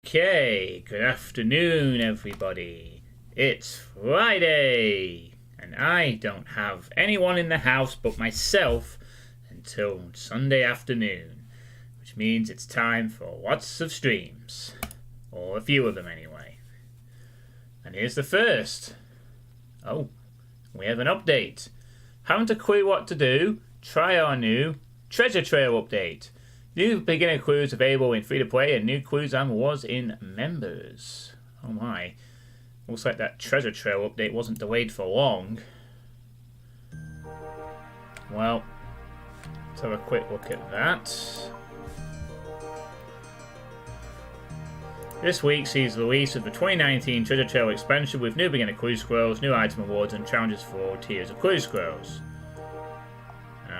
Okay, good afternoon, everybody. It's Friday, and I don't have anyone in the house but myself until Sunday afternoon, which means it's time for lots of streams, or a few of them anyway. And here's the first. Oh, we have an update. Haven't a clue what to do? Try our new treasure trail update. New beginner clues available in free-to-play and new clues and rewards in members. Oh my. Looks like that treasure trail update wasn't delayed for long. Well, let's have a quick look at that. This week sees the release of the 2019 Treasure Trail expansion with new beginner clue scrolls, new item awards and challenges for all tiers of clue scrolls.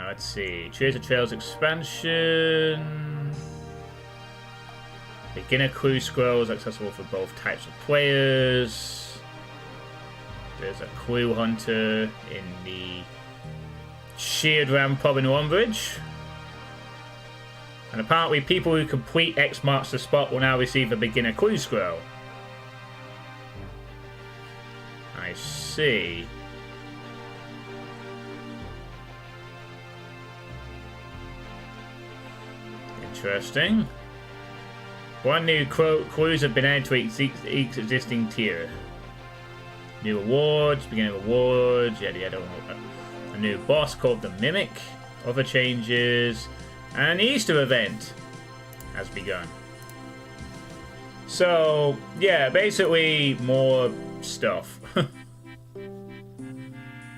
Let's see. Treasure Trails expansion. Beginner clue scrolls accessible for both types of players. There's a clue hunter in the Sheared Ram pub in Longbridge. And apparently people who complete X marks the spot will now receive a beginner clue scroll. I see. Interesting. One new clues have been added to each existing tier. New awards, beginning awards, yada. A new boss called the Mimic, other changes, and an Easter event has begun. So, yeah, basically more stuff.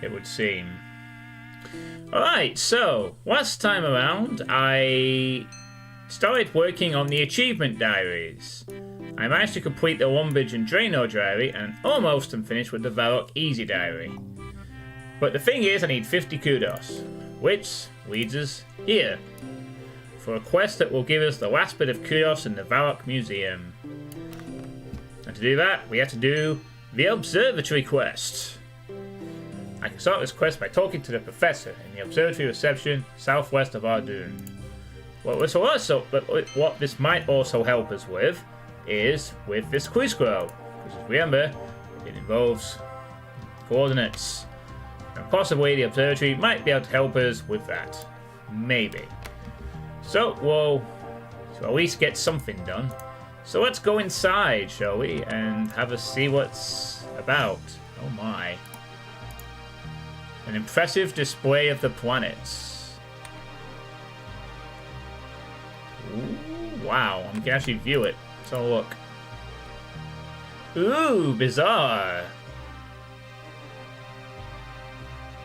It would seem. Alright, so, last time around, I started working on the achievement diaries. I managed to complete the Longbridge and Draenor diary, and almost am finished with the Varrock Easy diary. But the thing is, I need 50 kudos, which leads us here, for a quest that will give us the last bit of kudos in the Varrock Museum. And to do that, we have to do the Observatory quest. I can start this quest by talking to the Professor in the Observatory reception southwest of Ardoon. What this might also help us with is with this clue scroll, because remember, it involves coordinates, and possibly the observatory might be able to help us with that. Maybe. So we'll at least get something done. So let's go inside, shall we, and have a see what's about. Oh my. An impressive display of the planets. Ooh, wow, I can actually view it. So look. Ooh, bizarre.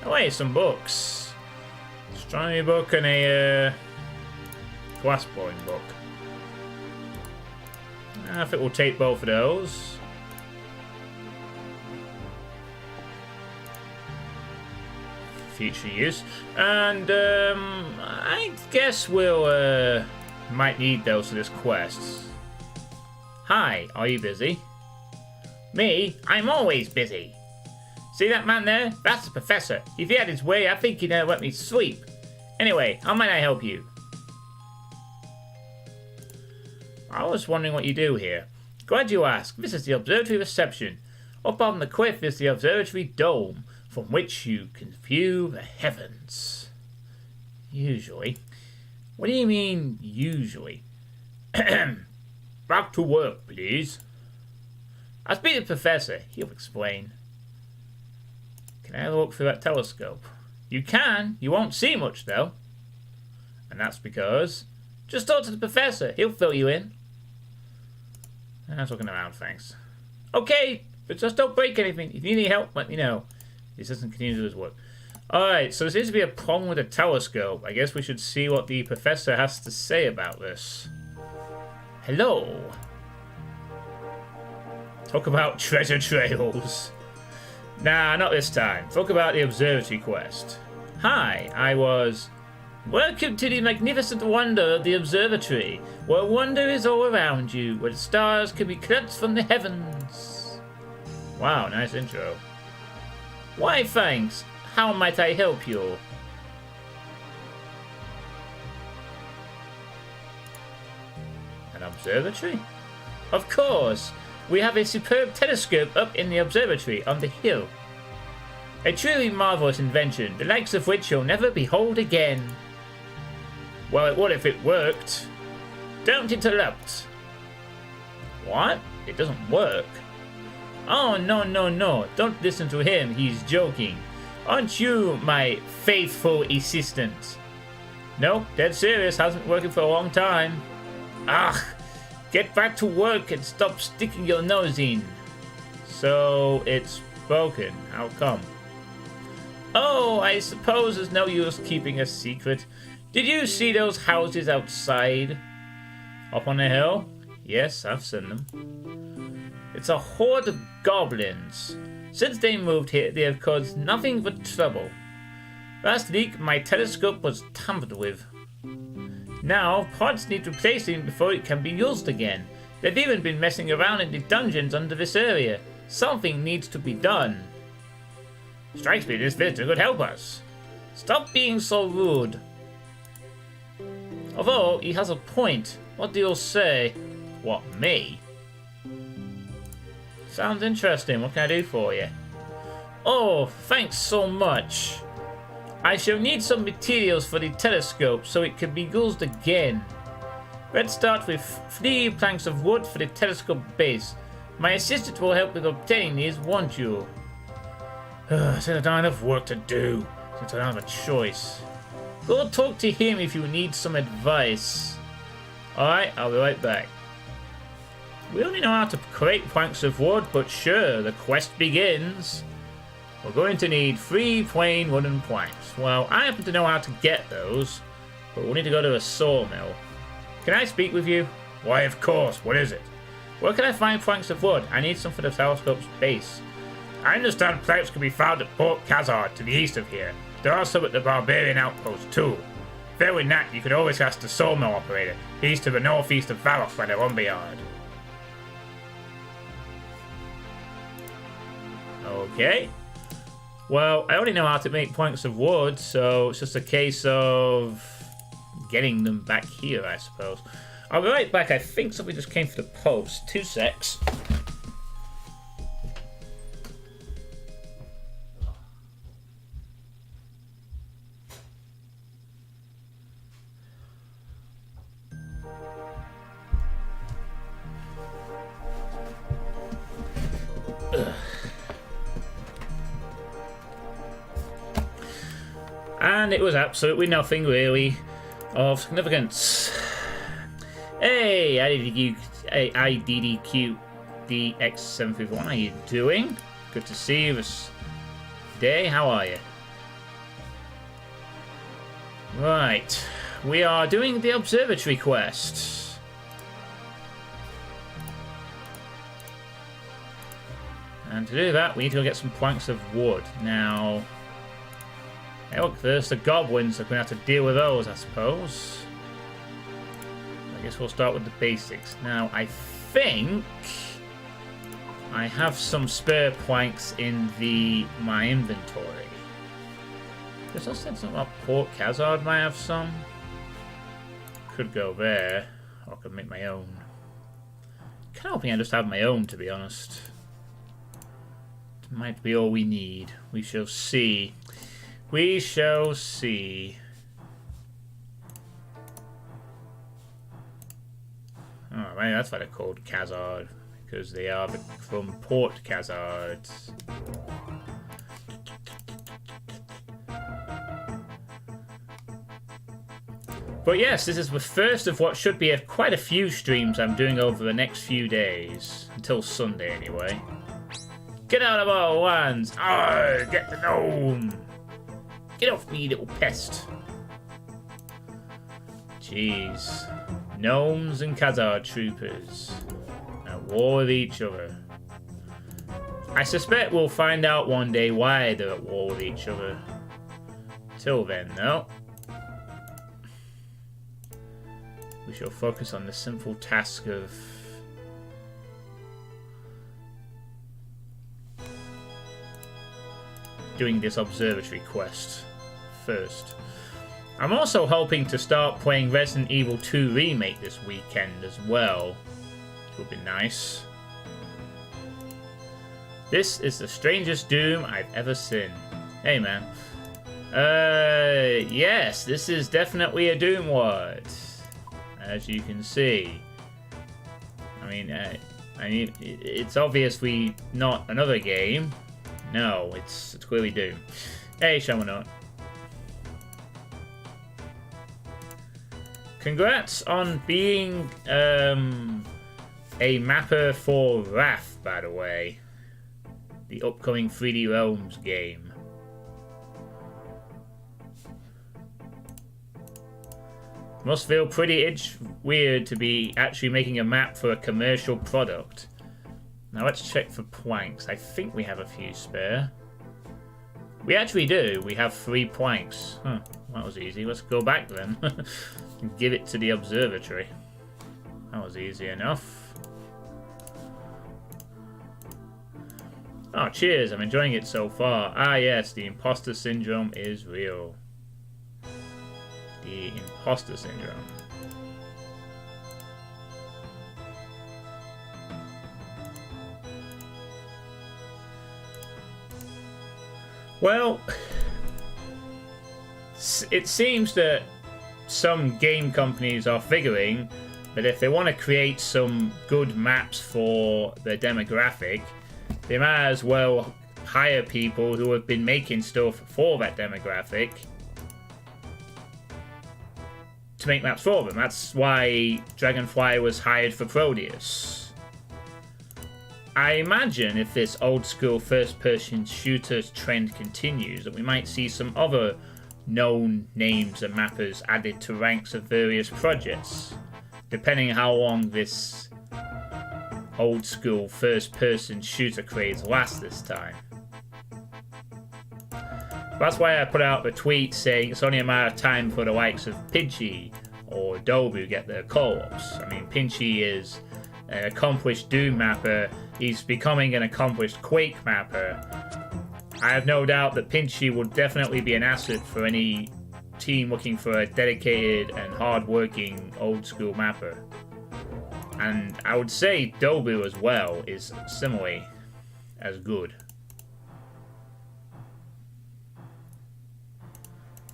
Oh wait, some books. Astronomy book and a glass blowing book. I think we'll take both of those. Future use. And I guess we'll might need those for this quest. Hi, are you busy? Me? I'm always busy. See that man there? That's the Professor. If he had his way, I think he'd let me sleep. Anyway, how might I help you? I was wondering what you do here. Glad you asked. This is the Observatory reception. Up on the cliff is the Observatory dome, from which you can view the heavens. Usually. What do you mean, usually? Back to work, please. I'll speak to the Professor. He'll explain. Can I have a look through that telescope? You can. You won't see much, though. And that's because... Just talk to the Professor. He'll fill you in. I was looking around, thanks. Okay, but just don't break anything. If you need any help, let me know. This doesn't continue to do his work. Alright, so there seems to be a problem with the telescope. I guess we should see what the Professor has to say about this. Hello. Talk about treasure trails. Nah, not this time. Talk about the Observatory quest. Hi, I was... Welcome to the magnificent wonder of the Observatory, where wonder is all around you, where the stars can be glimpsed from the heavens. Wow, nice intro. Why, thanks. How might I help you? An observatory? Of course! We have a superb telescope up in the observatory on the hill. A truly marvellous invention, the likes of which you'll never behold again. Well, it would if it worked. Don't interrupt. What? It doesn't work? Oh, no, no, no. Don't listen to him. He's joking. Aren't you my faithful assistant? Nope, dead serious. Hasn't been working for a long time. Ah, get back to work and stop sticking your nose in. So, it's broken. How come? Oh, I suppose there's no use keeping a secret. Did you see those houses outside? Up on the hill? Yes, I've seen them. It's a horde of goblins. Since they moved here, they have caused nothing but trouble. Last week, my telescope was tampered with. Now, parts need replacing before it can be used again. They've even been messing around in the dungeons under this area. Something needs to be done. Strikes me this visitor could help us. Stop being so rude. Although, he has a point. What do you say? What, me? Sounds interesting. What can I do for you? Oh, thanks so much. I shall need some materials for the telescope so it can be used again. Let's start with 3 planks of wood for the telescope base. My assistant will help with obtaining these, won't you? Since I don't have enough work to do, since I don't have a choice. Go talk to him if you need some advice. Alright, I'll be right back. We only know how to create planks of wood, but sure, the quest begins. We're going to need 3 plain wooden planks. Well, I happen to know how to get those, but we'll need to go to a sawmill. Can I speak with you? Why, of course. What is it? Where can I find planks of wood? I need some for the telescope's base. I understand planks can be found at Port Khazard to the east of here. There are some at the Barbarian Outpost too. Failing that, you could always ask the sawmill operator. He's to the northeast of Varrock by the lumber yard. Okay. Well, I already know how to make planks of wood, so it's just a case of getting them back here, I suppose. I'll be right back. I think somebody just came for the post. 2 secs. And it was absolutely nothing really of significance. Hey, IDDQDX751, how you doing? Good to see you this day. How are you? Right, we are doing the Observatory quest. And to do that, we need to go get some planks of wood. Now, hey, look, there's the goblins. We're going to have to deal with those, I suppose. I guess we'll start with the basics. Now, I think I have some spare planks in my inventory. Because I said something about Port Khazard might have some. Could go there, or I could make my own. Kind of hoping I just have my own, to be honest. It might be all we need. We shall see. We shall see. Oh, man, that's why they're called Khazard. Because they are from Port Khazard. But yes, this is the first of what should be quite a few streams I'm doing over the next few days. Until Sunday, anyway. Get out of our lands! Arrgh, get the gnome! Get off me, little pest! Jeez. Gnomes and Khazard troopers. At war with each other. I suspect we'll find out one day why they're at war with each other. Till then, though, we shall focus on the simple task of doing this observatory quest first. I'm also hoping to start playing Resident Evil 2 Remake this weekend as well. Would be nice. This is the strangest doom I've ever seen. Hey, man. Yes, this is definitely a doom word, as you can see. I mean, it's obviously not another game. No, it's clearly Doom. Hey, Shamanot. Congrats on being a mapper for Wrath, by the way. The upcoming 3D Realms game. Must feel pretty weird to be actually making a map for a commercial product. Now let's check for planks. I think we have a few spare. We actually do. We have 3 planks. Huh, that was easy. Let's go back then. And give it to the Observatory. That was easy enough. Oh, cheers. I'm enjoying it so far. Ah, yes. The imposter syndrome is real. The imposter syndrome. Well, it seems that some game companies are figuring that if they want to create some good maps for their demographic, they might as well hire people who have been making stuff for that demographic to make maps for them. That's why Dragonfly was hired for Proteus. I imagine if this old school first-person shooter trend continues, that we might see some other known names and mappers added to ranks of various projects, depending how long this old school first-person shooter craze lasts this time. That's why I put out the tweet saying it's only a matter of time for the likes of Pinchy or Dobu get their co-ops. I mean, Pinchy is an accomplished Doom mapper. He's becoming an accomplished Quake mapper. I have no doubt that Pinchy will definitely be an asset for any team looking for a dedicated and hard-working old-school mapper. And I would say Dobu as well is similarly as good.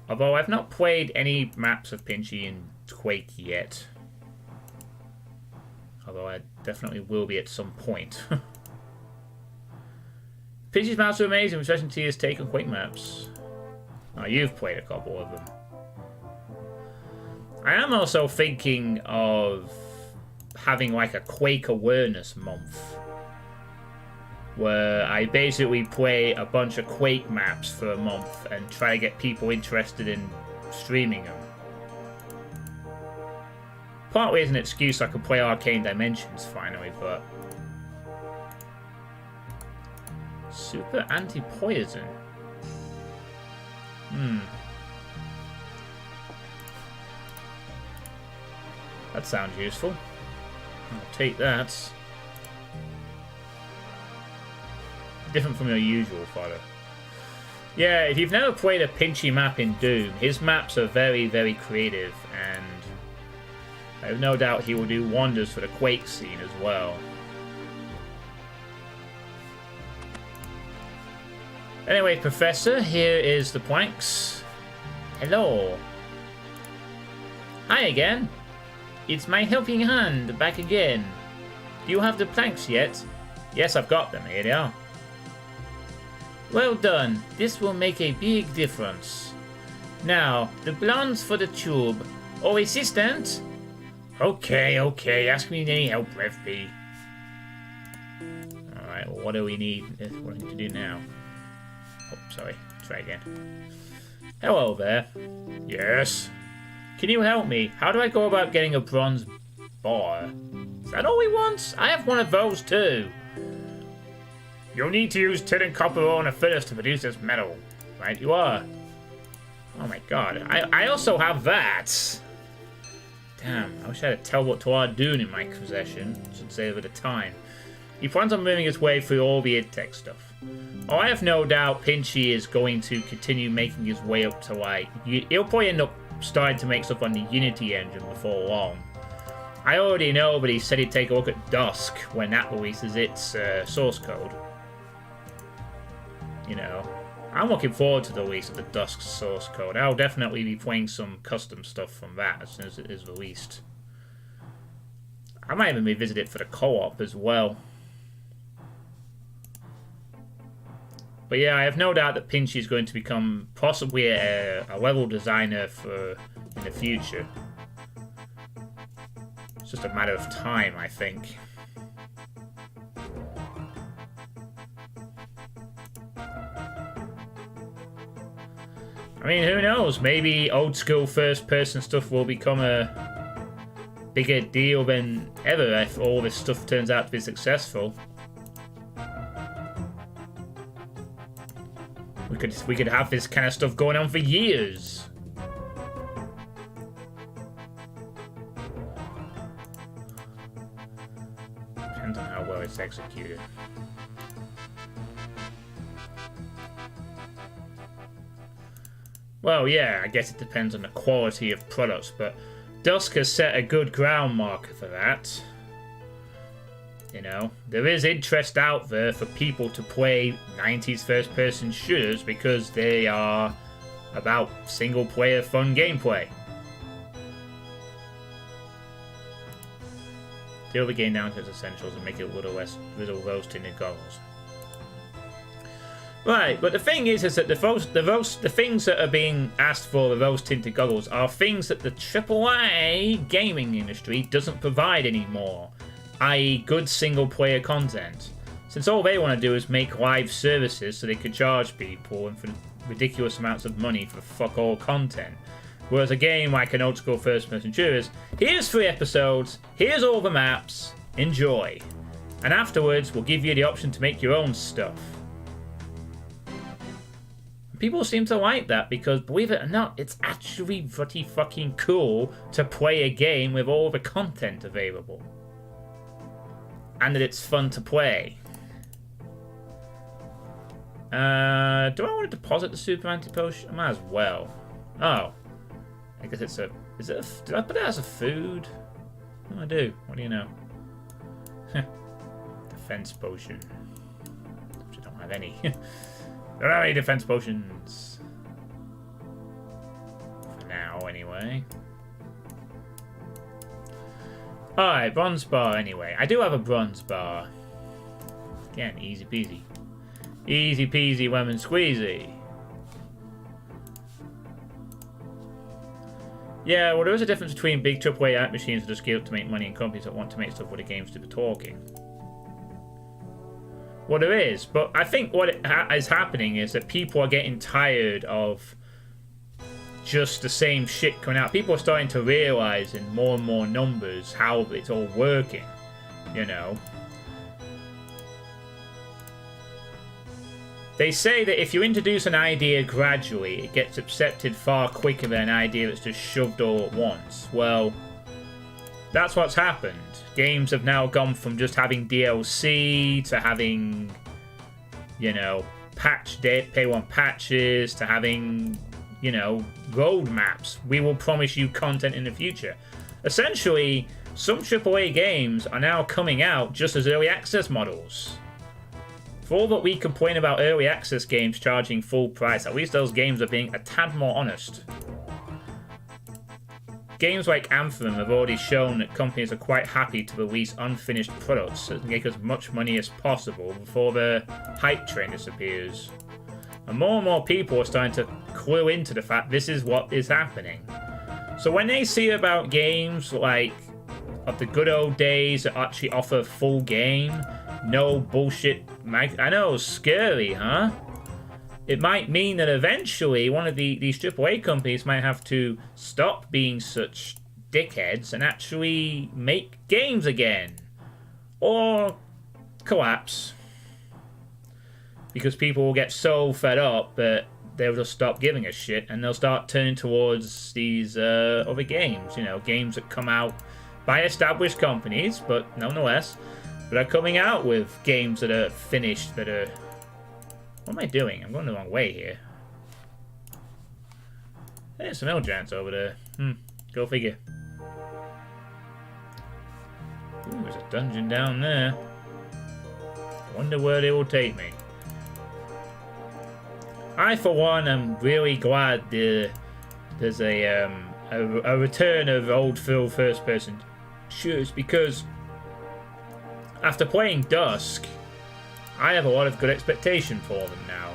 Although I've not played any maps of Pinchy in Quake yet. Although I definitely will be at some point. Pinchy's maps are amazing, especially to his take on Quake maps. Oh, you've played a couple of them. I am also thinking of having like a Quake awareness month, where I basically play a bunch of Quake maps for a month and try to get people interested in streaming them. Partly as an excuse I could play Arcane Dimensions finally, but... Super anti-poison. That sounds useful. I'll take that. Different from your usual fodder. Yeah, if you've never played a Pinchy map in Doom, his maps are very, very creative, and I have no doubt he will do wonders for the Quake scene as well. Anyway, Professor, here is the planks. Hello. Hi again. It's my helping hand back again. Do you have the planks yet? Yes, I've got them. Here they are. Well done. This will make a big difference. Now, the blondes for the tube. Oh, assistant? Okay. Ask me any help, FP. Alright, well, what do we need? What do I need to do now? Oh, sorry. Try again. Hello there. Yes? Can you help me? How do I go about getting a bronze bar? Is that all he wants? I have one of those too. You'll need to use tin and copper ore and a furnace to produce this metal. Right you are. Oh my god. I also have that. Damn, I wish I had a Talbot Toir Dune in my possession. Should save it a time. He plans on moving his way through all the id-tech stuff. Oh, I have no doubt Pinchy is going to continue making his way up to like... He'll probably end up starting to make stuff on the Unity engine before long. I already know, but he said he'd take a look at Dusk when that releases its source code. You know, I'm looking forward to the release of the Dusk source code. I'll definitely be playing some custom stuff from that as soon as it is released. I might even revisit it for the co-op as well. But yeah, I have no doubt that Pinchy is going to become possibly a level designer for in the future. It's just a matter of time, I think. I mean, who knows? Maybe old school first-person stuff will become a bigger deal than ever if all this stuff turns out to be successful. We could have this kind of stuff going on for years. Depends on how well it's executed. Well, yeah, I guess it depends on the quality of products, but Dusk has set a good ground marker for that. You know, there is interest out there for people to play 90s first-person shooters because they are about single-player fun gameplay. Deal the game down to its essentials and make it a little roasting in goggles. Right, but the thing is that the things that are being asked for the rose-tinted goggles are things that the AAA gaming industry doesn't provide anymore, i.e. good single-player content. Since all they want to do is make live services so they can charge people and for ridiculous amounts of money for fuck-all content. Whereas a game like an old-school first-person shooter is, here's 3 episodes, here's all the maps, enjoy. And afterwards, we'll give you the option to make your own stuff. People seem to like that because, believe it or not, it's actually pretty fucking cool to play a game with all the content available. And that it's fun to play. Do I want to deposit the super anti-potion? I might as well. Oh. I guess it's a... Is it a... Did I put it as a food? Oh, I do. What do you know? Defense potion. Which I don't have any. Don't have any defense potions. For now, anyway. Alright, bronze bar anyway. I do have a bronze bar. Again, easy peasy. Easy peasy lemon squeezy. Yeah, well, there is a difference between big AAA art machines that are scaled to make money and companies that want to make stuff with the games to be talking. Well, there is, but I think what is happening is that people are getting tired of just the same shit coming out. People are starting to realise in more and more numbers how it's all working, you know. They say that if you introduce an idea gradually, it gets accepted far quicker than an idea that's just shoved all at once. Well, that's what's happened. Games have now gone from just having DLC to having, you know, pay one patches to having, you know, roadmaps. We will promise you content in the future. Essentially, some AAA games are now coming out just as early access models. For all that we complain about early access games charging full price, at least those games are being a tad more honest. Games like Anthem have already shown that companies are quite happy to release unfinished products and make as much money as possible before the hype train disappears. And more people are starting to clue into the fact this is what is happening. So when they see about games like of the good old days that actually offer a full game, no bullshit I know, scary, huh? It might mean that eventually one of these AAA companies might have to stop being such dickheads and actually make games again. Or collapse. Because people will get so fed up that they'll just stop giving a shit and they'll start turning towards these other games. You know, games that come out by established companies, but nonetheless, that are coming out with games that are finished, that are... What am I doing? I'm going the wrong way here. There's some hill giants over there. Go figure. there's a dungeon down there. Wonder where they will take me. I, for one, am really glad there's a return of old Phil first-person shooters, because after playing Dusk, I have a lot of good expectation for them now.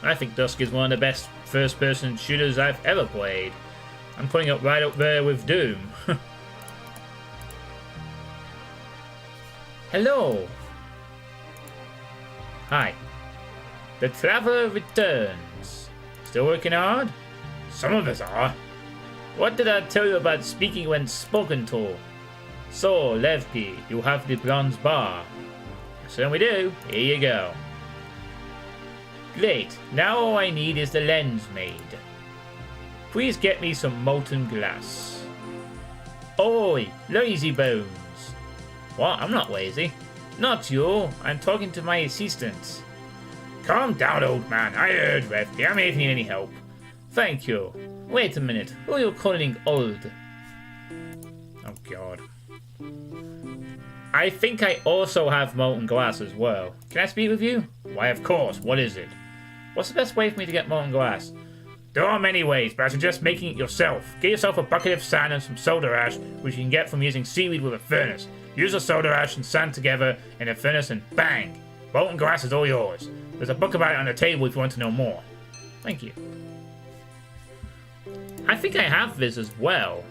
I think Dusk is one of the best first-person shooters I've ever played. I'm putting it right up there with Doom. Hello. Hi. The Traveler returns. Still working hard? Some of us are. What did I tell you about speaking when spoken to? So, Levpi, you have the bronze bar. So we do. Here you go. Great. Now all I need is the lens made. Please get me some molten glass. Oi, lazy bones. What? I'm not lazy. Not you. I'm talking to my assistant. Calm down, old man. I heard, Levpi. I'm here if you need any help. Thank you. Wait a minute. Who are you calling old? Oh, God. I think I also have molten glass as well. Can I speak with you? Why, of course. What is it? What's the best way for me to get molten glass? There are many ways, but I suggest making it yourself. Get yourself a bucket of sand and some soda ash, which you can get from using seaweed with a furnace. Use the soda ash and sand together in a furnace and bang! Molten glass is all yours. There's a book about it on the table if you want to know more. Thank you. I think I have this as well.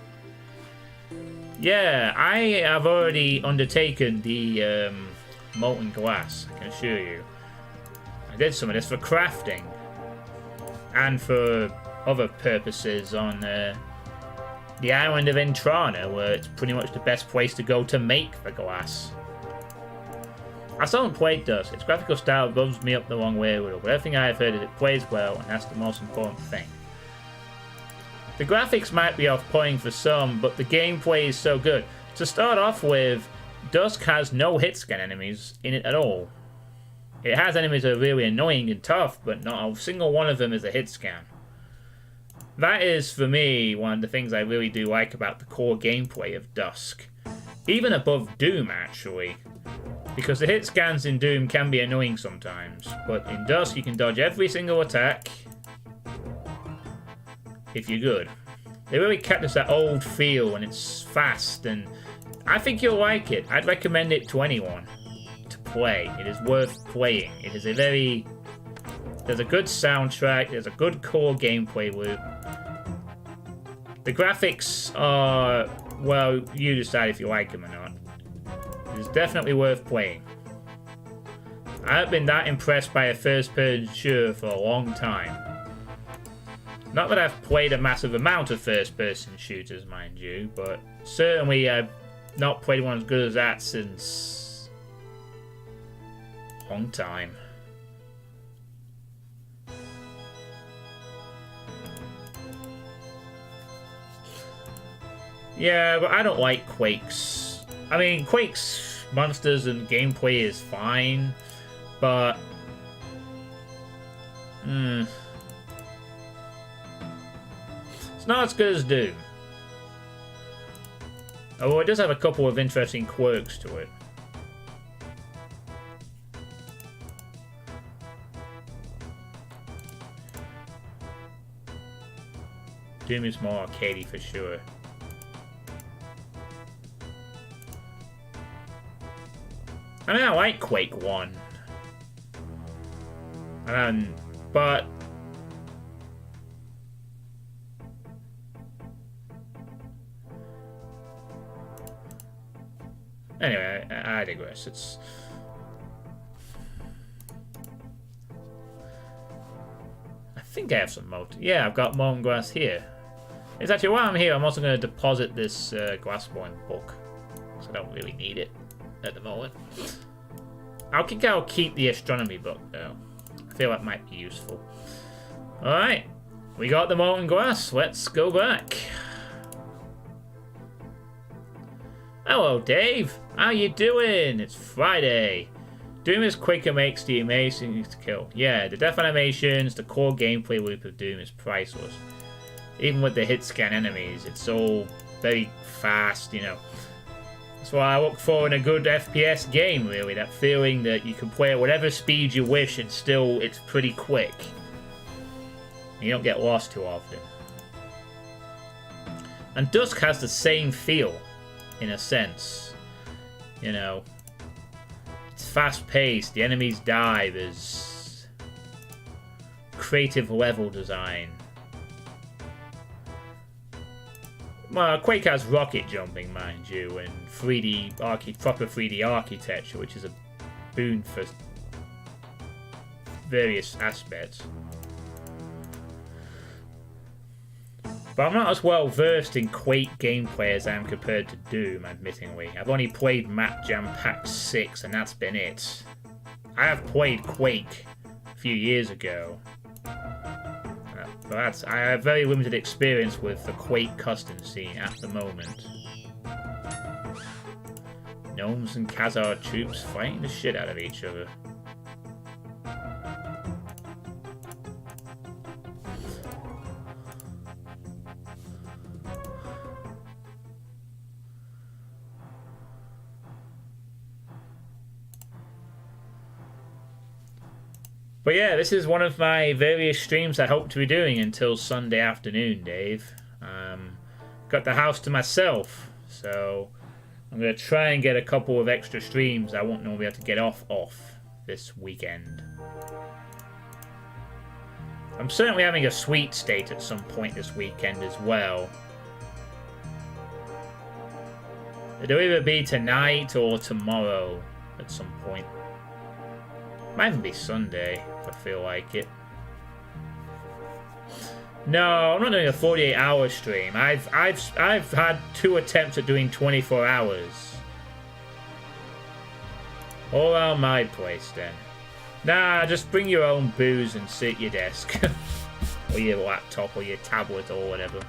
Yeah, I have already undertaken the molten glass, I can assure you. I did some of this for crafting. And for other purposes on the island of Entrana, where it's pretty much the best place to go to make the glass. I still haven't played Dusk. Its graphical style rubs me up the wrong way with it, but everything I've heard is it plays well, and that's the most important thing. The graphics might be off-putting for some, but the gameplay is so good. To start off with, Dusk has no hit-scan enemies in it at all. It has enemies that are really annoying and tough, but not a single one of them is a hit-scan. That is, for me, one of the things I really do like about the core gameplay of Dusk. Even above Doom, actually. Because the hit scans in Doom can be annoying sometimes, but in Dusk you can dodge every single attack if you're good. They really kept us that old feel, and it's fast, and I think you'll like it. I'd recommend it to anyone to play. It is worth playing. It is a very... There's a good soundtrack, there's a good core gameplay loop. The graphics are... Well, you decide if you like them or not. It is definitely worth playing. I haven't been that impressed by a first-person shooter for a long time. Not that I've played a massive amount of first-person shooters, mind you, but certainly I've not played one as good as that since... a long time. Yeah, but I don't like Quake's. I mean, Quake's monsters and gameplay is fine, but... It's not as good as Doom. Although it does have a couple of interesting quirks to it. Doom is more arcadey for sure. I mean, I like Quake 1. But... Anyway, I digress. It's... I think I have some molten... Yeah, I've got molten glass here. It's actually, while I'm here, I'm also going to deposit this glassborn book. So I don't really need it at the moment. I think I'll keep the astronomy book, though. I feel that might be useful. Alright. We got the molten glass. Let's go back. Hello, Dave. How you doing? It's Friday. Doom is quicker makes the amazing to kill. Yeah, the death animations, the core gameplay loop of Doom is priceless. Even with the hit scan enemies, it's all very fast, you know. That's what I look for in a good FPS game, really. That feeling that you can play at whatever speed you wish and still it's pretty quick. You don't get lost too often. And Dusk has the same feel, in a sense. You know, it's fast-paced, the enemies die, there's creative level design. Well, Quake has rocket jumping, mind you, and proper 3D architecture, which is a boon for various aspects. But I'm not as well versed in Quake gameplay as I am compared to Doom, admittingly. I've only played Map Jam Pack 6, and that's been it. I have played Quake a few years ago. But I have very limited experience with the Quake custom scene at the moment. Gnomes and Khazar troops fighting the shit out of each other. But yeah, this is one of my various streams I hope to be doing until Sunday afternoon, Dave. Got the house to myself, so I'm going to try and get a couple of extra streams I won't normally be able to get off this weekend. I'm certainly having a sweet state at some point this weekend as well. It'll either be tonight or tomorrow at some point. Might even be Sunday, if I feel like it. No, I'm not doing a 48-hour stream. I've had 2 attempts at doing 24 hours. All around my place, then. Nah, just bring your own booze and sit at your desk. Or your laptop, or your tablet, or whatever.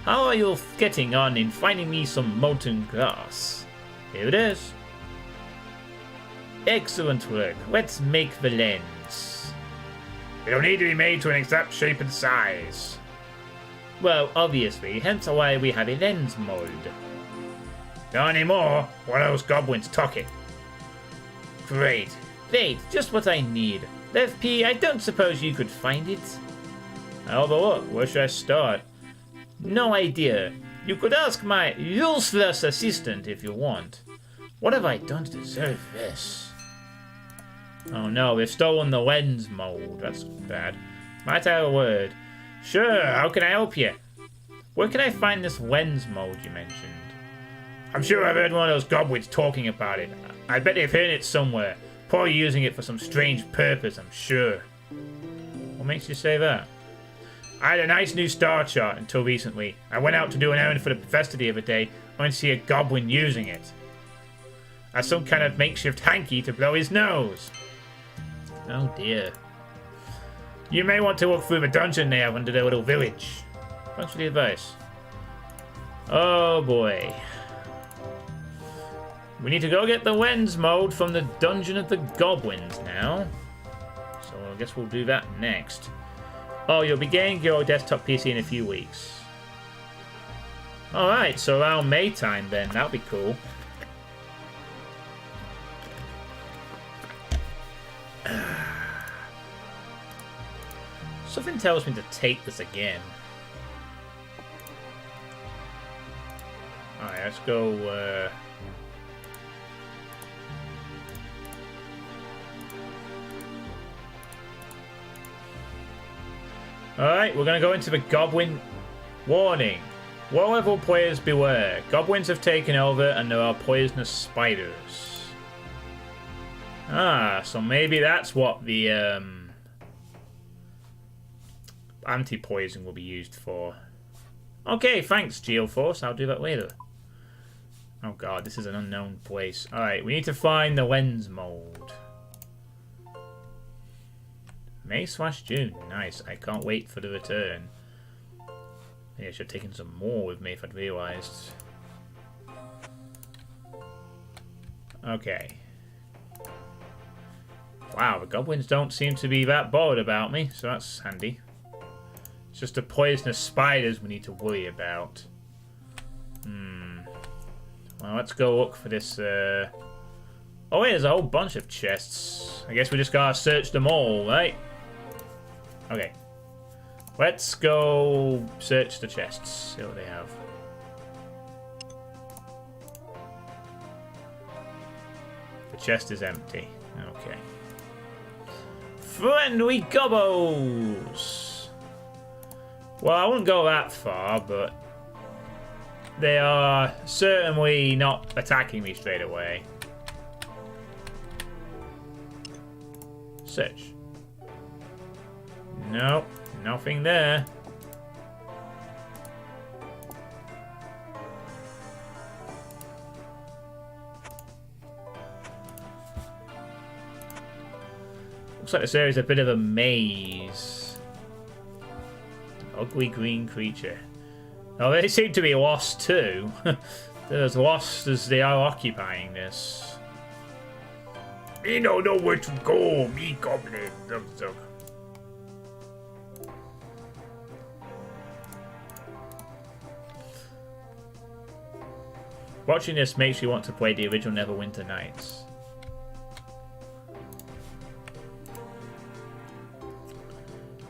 How are you getting on in finding me some molten glass? Here it is. Excellent work. Let's make the lens. It'll need to be made to an exact shape and size. Well, obviously, hence why we have a lens mold. Not anymore. What are those goblins talking? Great. Just what I need. FP, I don't suppose you could find it? I'll have a look. Where should I start? No idea. You could ask my useless assistant if you want. What have I done to deserve this? Oh no, they've stolen the lens mold. That's bad. Might I have a word? Sure, how can I help you? Where can I find this lens mold you mentioned? I'm sure I've heard one of those goblins talking about it. I bet they've heard it somewhere. Probably using it for some strange purpose, I'm sure. What makes you say that? I had a nice new star chart until recently. I went out to do an errand for the professor the other day, only to see a goblin using it. As some kind of makeshift hanky to blow his nose. Oh dear. You may want to look through the dungeon they have under their little village. Thanks for the advice. Oh boy. We need to go get the lens mold from the dungeon of the goblins now. So I guess we'll do that next. Oh, you'll be getting your desktop PC in a few weeks. Alright, so around May time then. That'll be cool. Something tells me to take this again. Alright, let's go... Alright, we're going to go into the Goblin warning. Low-level players beware. Goblins have taken over and there are poisonous spiders. Ah, so maybe that's what the anti-poison will be used for. Okay, thanks, Geoforce. I'll do that later. Oh god, this is an unknown place. Alright, we need to find the lens mold. May/June. Nice. I can't wait for the return. Maybe I should have taken some more with me if I'd realised. Okay. Wow, the goblins don't seem to be that bothered about me, so that's handy. It's just the poisonous spiders we need to worry about. Well, let's go look for this. Oh, wait, there's a whole bunch of chests. I guess we just gotta search them all, right? Okay. Let's go search the chests. See what they have. The chest is empty. Okay. Friendly gobos! Well, I wouldn't go that far, but they are certainly not attacking me straight away. Search. Nope, nothing there. Looks like this area is a bit of a maze. Ugly green creature. Oh, they seem to be lost too. They're as lost as they are occupying this. Me don't know where to go, me goblin. Watching this makes you want to play the original Neverwinter Nights.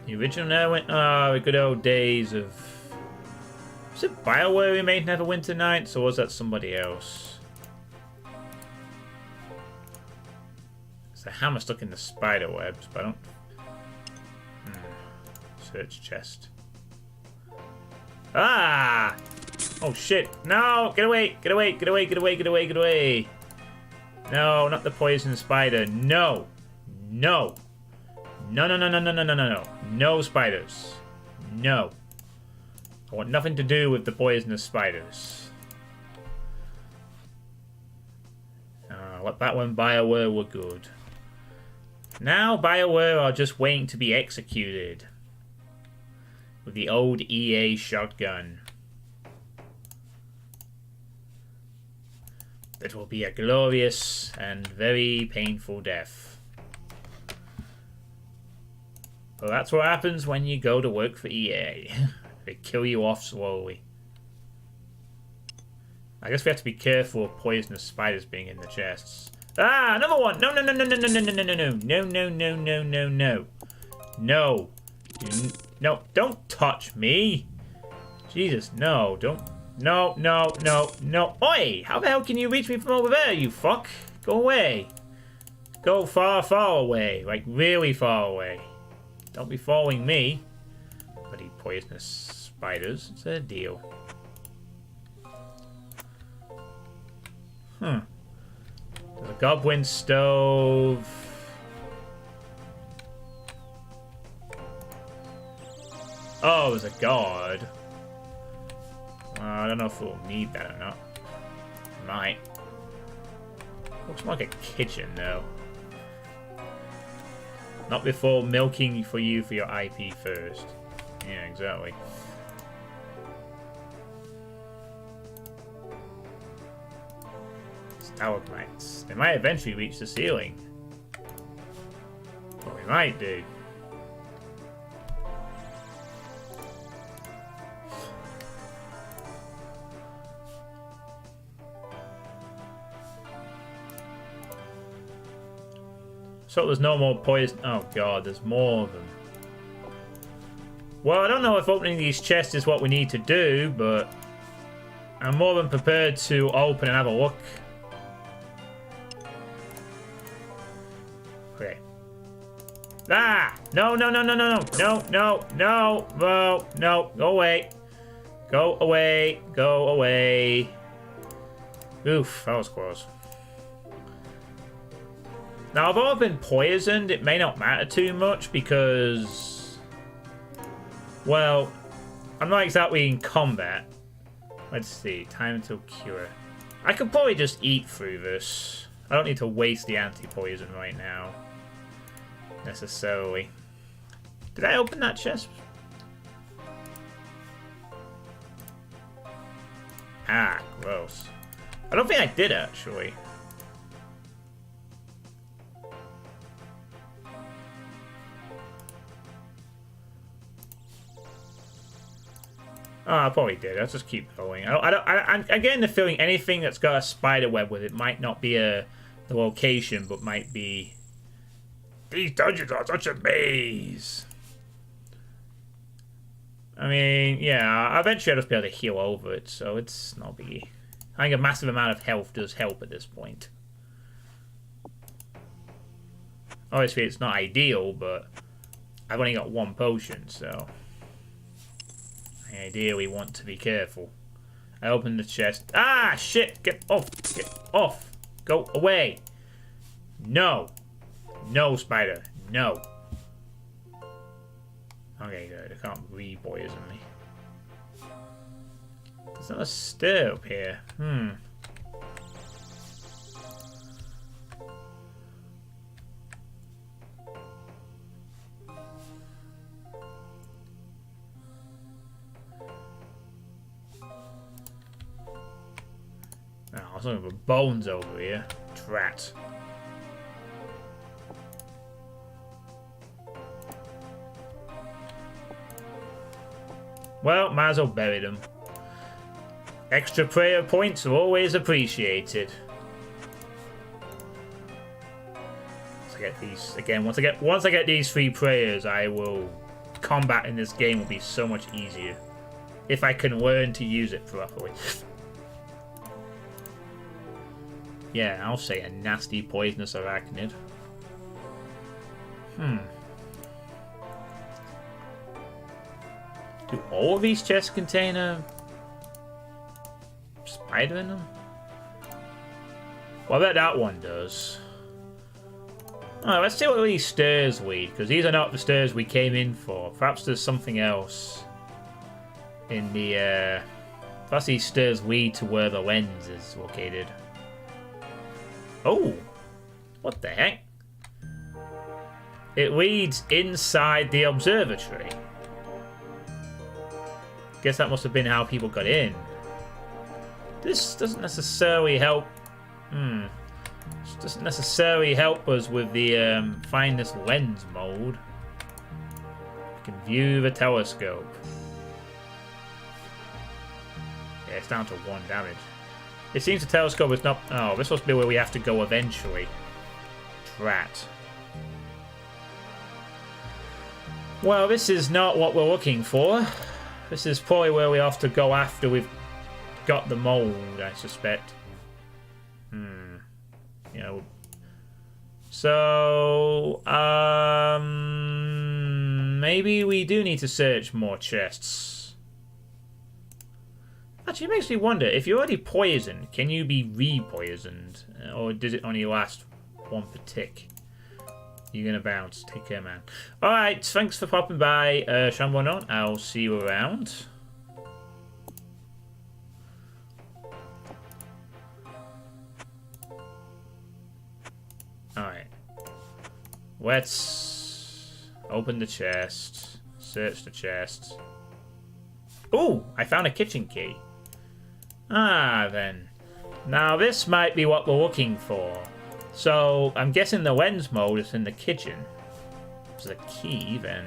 The original Neverwinter... the good old days of... Was it BioWare who made Neverwinter Nights, or was that somebody else? There's a hammer stuck in the spider webs, but I don't... Search chest. Ah! Oh shit! No! Get away! Get away! Get away! Get away! Get away! Get away! No, not the poison spider. No! No! No! No! No! No! No! No! No! No! No spiders! No! I want nothing to do with the poisonous spiders. Let that one BioWare were good. Now BioWare are just waiting to be executed. With the old EA shotgun. It will be a glorious and very painful death. Well, that's what happens when you go to work for EA. They kill you off slowly. I guess we have to be careful of poisonous spiders being in the chests. Ah, another one! No, no, no, no, no, no, no, no, no, no, no, no, no, no, no, no. No. No, don't touch me. Jesus, no, don't. No, no, no, no. Oi! How the hell can you reach me from over there, you fuck? Go away. Go far, far away. Like, really far away. Don't be following me. Bloody poisonous spiders. It's a deal. There's a goblin stove. Oh, there's a guard. I don't know if we'll need that or not. Might. Looks like a kitchen, though. Not before milking for you for your IP first. Yeah, exactly. Stalagmites. They might eventually reach the ceiling. Or we might do. So there's no more poison. Oh god, there's more of them. Well, I don't know if opening these chests is what we need to do, but I'm more than prepared to open and have a look. Okay. Ah! No, no, no, no, no, no, no, no, no, no, no, go away. Go away, go away. Oof, that was close. Now, although I've been poisoned, it may not matter too much because, well, I'm not exactly in combat. Let's see, time until cure. I could probably just eat through this. I don't need to waste the anti-poison right now, necessarily. Did I open that chest? Ah, gross. I don't think I did, actually. Oh, I probably did. I'll just keep going. I'm getting the feeling anything that's got a spider web with it might not be the location, but might be... These dungeons are such a maze. I mean, yeah, eventually I'll just be able to heal over it, so it's not biggie. I think a massive amount of health does help at this point. Obviously, it's not ideal, but I've only got one potion, so I ideally want to be careful. I open the chest. Ah, shit! Get off! Get off! Go away! No! No, spider. No. Okay, good. I can't re-poison me. There's not a stair up here. Oh, I was looking for bones over here. Drat. Well, might as well bury them. Extra prayer points are always appreciated. Once I get these again, once I get these 3 prayers, combat in this game will be so much easier. If I can learn to use it properly. Yeah, I'll say a nasty poisonous arachnid. Do all of these chests contain a spider in them? Well, I bet that one does. Alright, let's see what these stairs lead, because these are not the stairs we came in for. Perhaps there's something else in the, perhaps these stairs lead to where the lens is located. Oh! What the heck? It leads inside the observatory. Guess that must have been how people got in. This doesn't necessarily help. This doesn't necessarily help us with the find this lens mode. You can view the telescope. Yeah, it's down to 1 damage. It seems the telescope is not... Oh, this must be where we have to go eventually. Drat. Well, this is not what we're looking for. This is probably where we have to go after we've got the mold, I suspect. You know. So, maybe we do need to search more chests. Actually, it makes me wonder, if you're already poisoned, can you be re-poisoned? Or does it only last 1 per tick? You're gonna bounce. Take care, man. Alright, thanks for popping by, Shambonon. I'll see you around. Alright. Let's open the chest. Search the chest. Ooh, I found a kitchen key. Ah, then. Now, this might be what we're looking for. So, I'm guessing the lens mode is in the kitchen. So the key, then,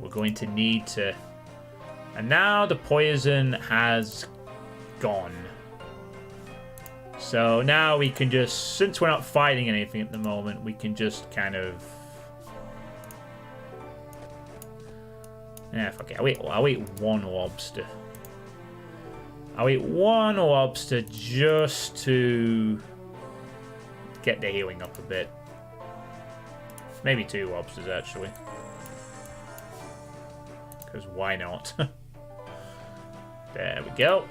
we're going to need to... And now the poison has gone. So now we can just, since we're not fighting anything at the moment, we can just kind of... Yeah, fuck it. I'll eat 1 lobster. I'll eat 1 lobster just to get the healing up a bit. Maybe 2 lobsters, actually. Because why not? There we go.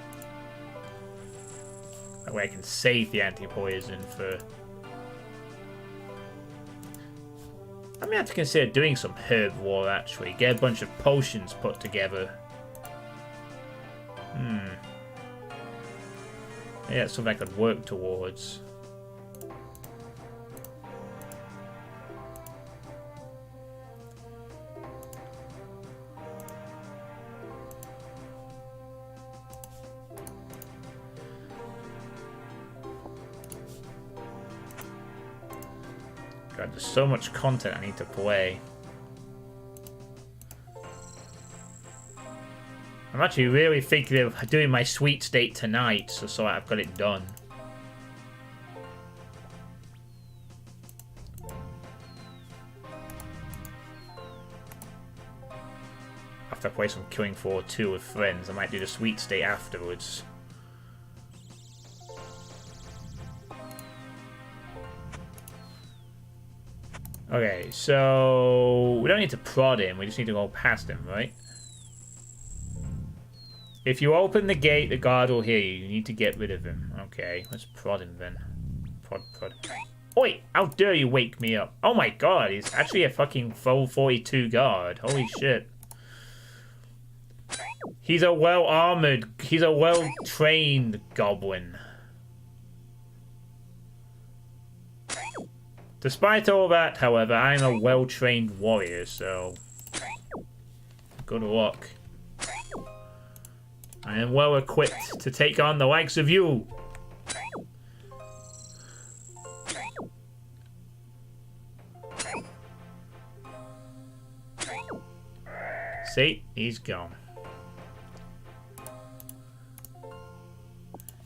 That way I can save the anti-poison for... I may have to consider doing some herb war, actually. Get a bunch of potions put together. Yeah, that's something I could work towards. God, there's so much content I need to play. I'm actually really thinking of doing my sweet state tonight, so I've got it done. After I play some Killing Floor 2 with friends, I might do the sweet state afterwards. Okay, so we don't need to prod him, we just need to go past him, right? If you open the gate, the guard will hear you. You need to get rid of him. Okay, let's prod him then. Prod. Oi! How dare you wake me up? Oh my god, he's actually a fucking full 42 guard. Holy shit. He's a well-armored, he's a well-trained goblin. Despite all that, however, I'm a well-trained warrior, so good luck. I am well equipped to take on the likes of you. See, he's gone.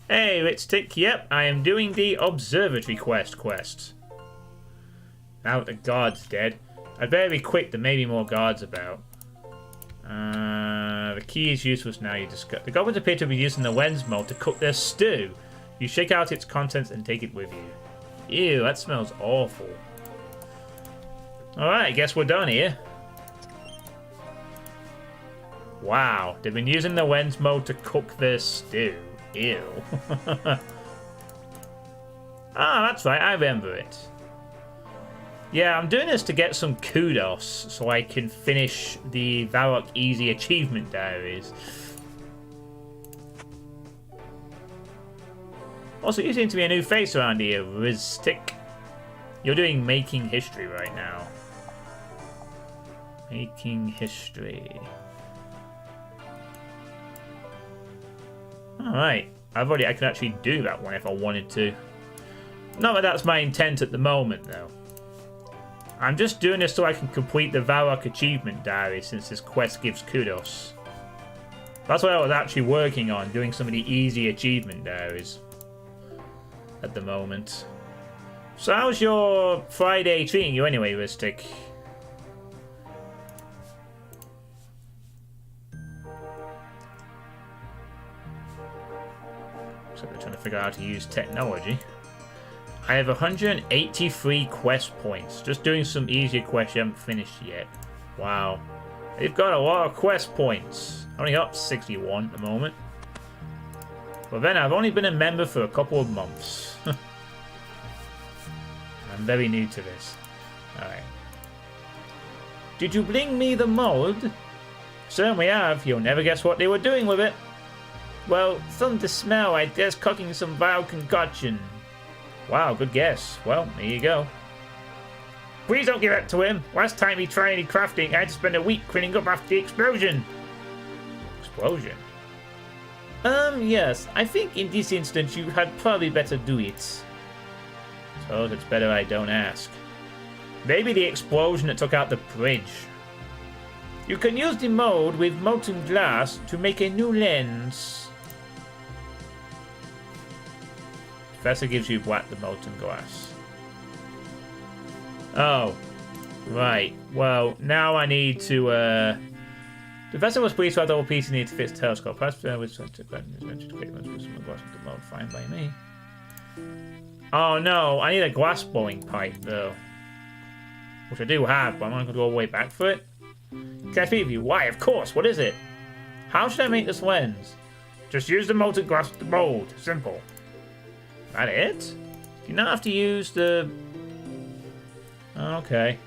Hey, Ritstick, yep, I am doing the Observatory quest. Now that the guard's dead, I'd better be quick, there may be more guards about. The key is useless now, you discover. The goblins appear to be using the lens mold to cook their stew. You shake out its contents and take it with you. Ew, that smells awful. Alright, I guess we're done here. Wow, they've been using the lens mode to cook their stew. Ew. Ah, that's right, I remember it. Yeah, I'm doing this to get some kudos so I can finish the Varrock Easy Achievement Diaries. Also, you seem to be a new face around here, Riztic. You're doing Making History right now. Making History. Alright, I can actually do that one if I wanted to. Not that that's my intent at the moment, though. I'm just doing this so I can complete the Varrock Achievement Diary since this quest gives kudos. That's what I was actually working on, doing some of the easy achievement diaries at the moment. So how's your Friday treating you anyway, Ristic? So we're trying to figure out how to use technology. I have 183 quest points. Just doing some easier quests you haven't finished yet. Wow. They've got a lot of quest points. Only got 61 at the moment. But then I've only been a member for a couple of months. I'm very new to this. Alright. Did you bring me the mold? Certainly have. You'll never guess what they were doing with it. Well, something to smell. I guess cooking some vile concoction. Wow, good guess. Well, there you go. Please don't give it to him. Last time he tried any crafting, I had to spend a week cleaning up after the explosion. Explosion? Yes. I think in this instance you had probably better do it. So it's better I don't ask. Maybe the explosion that took out the bridge. You can use the mold with molten glass to make a new lens. Professor gives you what? The molten glass. Oh. Right. Well, now I need to, Professor was pleased to have the whole piece needed to fit his telescope. Perhaps with such a glass with the mold. Fine by me. Oh no, I need a glass blowing pipe though. Which I do have, but I'm not going to go all the way back for it. Can I speak with you? Why, of course. What is it? How should I make this lens? Just use the molten glass with the mold. Simple. That it? Do you not have to use the... Okay.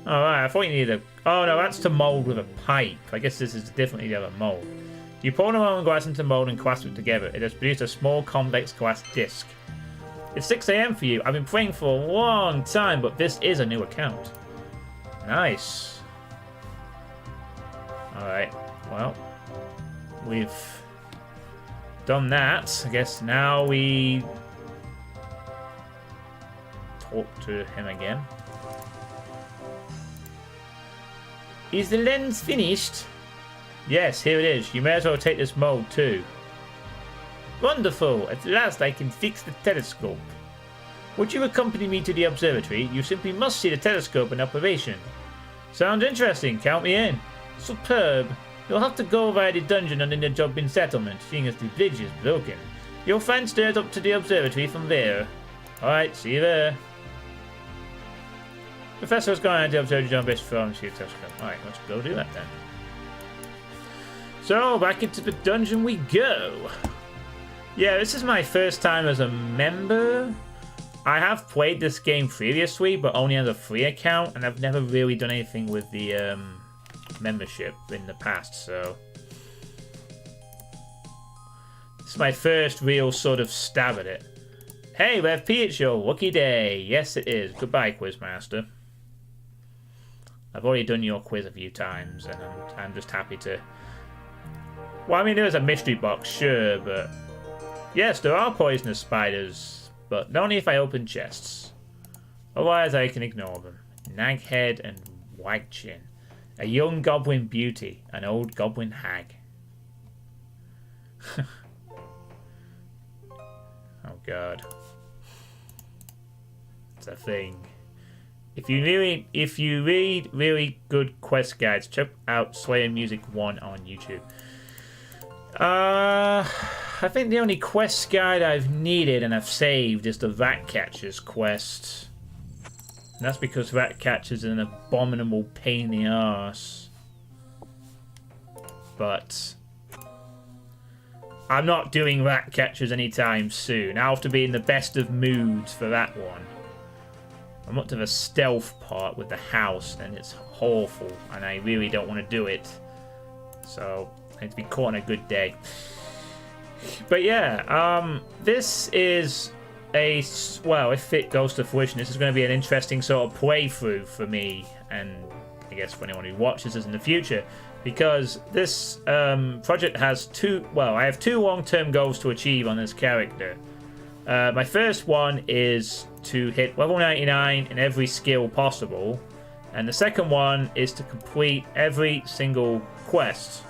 Alright, I thought you needed a... Oh no, that's to mold with a pipe. I guess this is differently the other mold. You pour the molten glass into the mold and clasp it together. It has produced a small convex glass disc. It's 6 AM for you. I've been playing for a long time, but this is a new account. Nice. Alright, well, we've done that. I guess now we talk to him again. Is the lens finished? Yes, here it is. You may as well take this mold too. Wonderful! At last I can fix the telescope. Would you accompany me to the observatory? You simply must see the telescope in operation. Sounds interesting. Count me in. Superb. You'll have to go via the dungeon under the Jobbin settlement, seeing as the bridge is broken. You'll find stairs up to the observatory from there. Alright, see you there. Professor's gone into the observatory on base from see the telescope. Alright, let's go do that then. So, back into the dungeon we go. Yeah, this is my first time as a member. I have played this game previously, but only as a free account, and I've never really done anything with the membership in the past, so... This is my first real sort of stab at it. Hey, Rev P, it's your lucky day. Yes, it is. Goodbye, Quizmaster. I've already done your quiz a few times, and I'm just happy to... Well, I mean, there's a mystery box, sure, but... Yes, there are poisonous spiders, but only if I open chests. Otherwise, I can ignore them. Naghead and Wagchin. A young goblin beauty. An old goblin hag. Oh, God. It's a thing. If you read really good quest guides, check out Slayer Music 1 on YouTube. I think the only quest guide I've needed and I've saved is the Ratcatcher's quest. And that's because Ratcatcher's an abominable pain in the arse. But I'm not doing Ratcatchers anytime soon. I'll have to be in the best of moods for that one. I'm up to the stealth part with the house, and it's awful, and I really don't want to do it. So I need to be caught on a good day. But yeah, this is a... Well, if it goes to fruition, this is going to be an interesting sort of playthrough for me, and I guess for anyone who watches this in the future, because this project has two... Well, I have two long-term goals to achieve on this character. My first one is to hit level 99 in every skill possible, and the second one is to complete every single quest,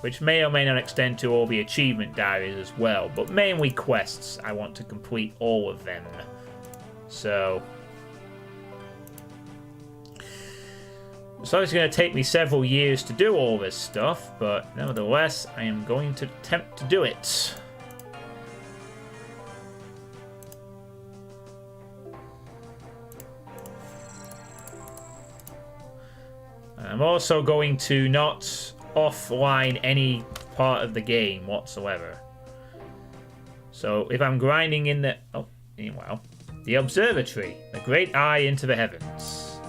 which may or may not extend to all the achievement diaries as well, but mainly quests. I want to complete all of them. So it's obviously going to take me several years to do all this stuff, but nevertheless, I am going to attempt to do it. I'm also going to not offline any part of the game whatsoever. So if I'm grinding in the... Oh, well. The Observatory. The great eye into the heavens.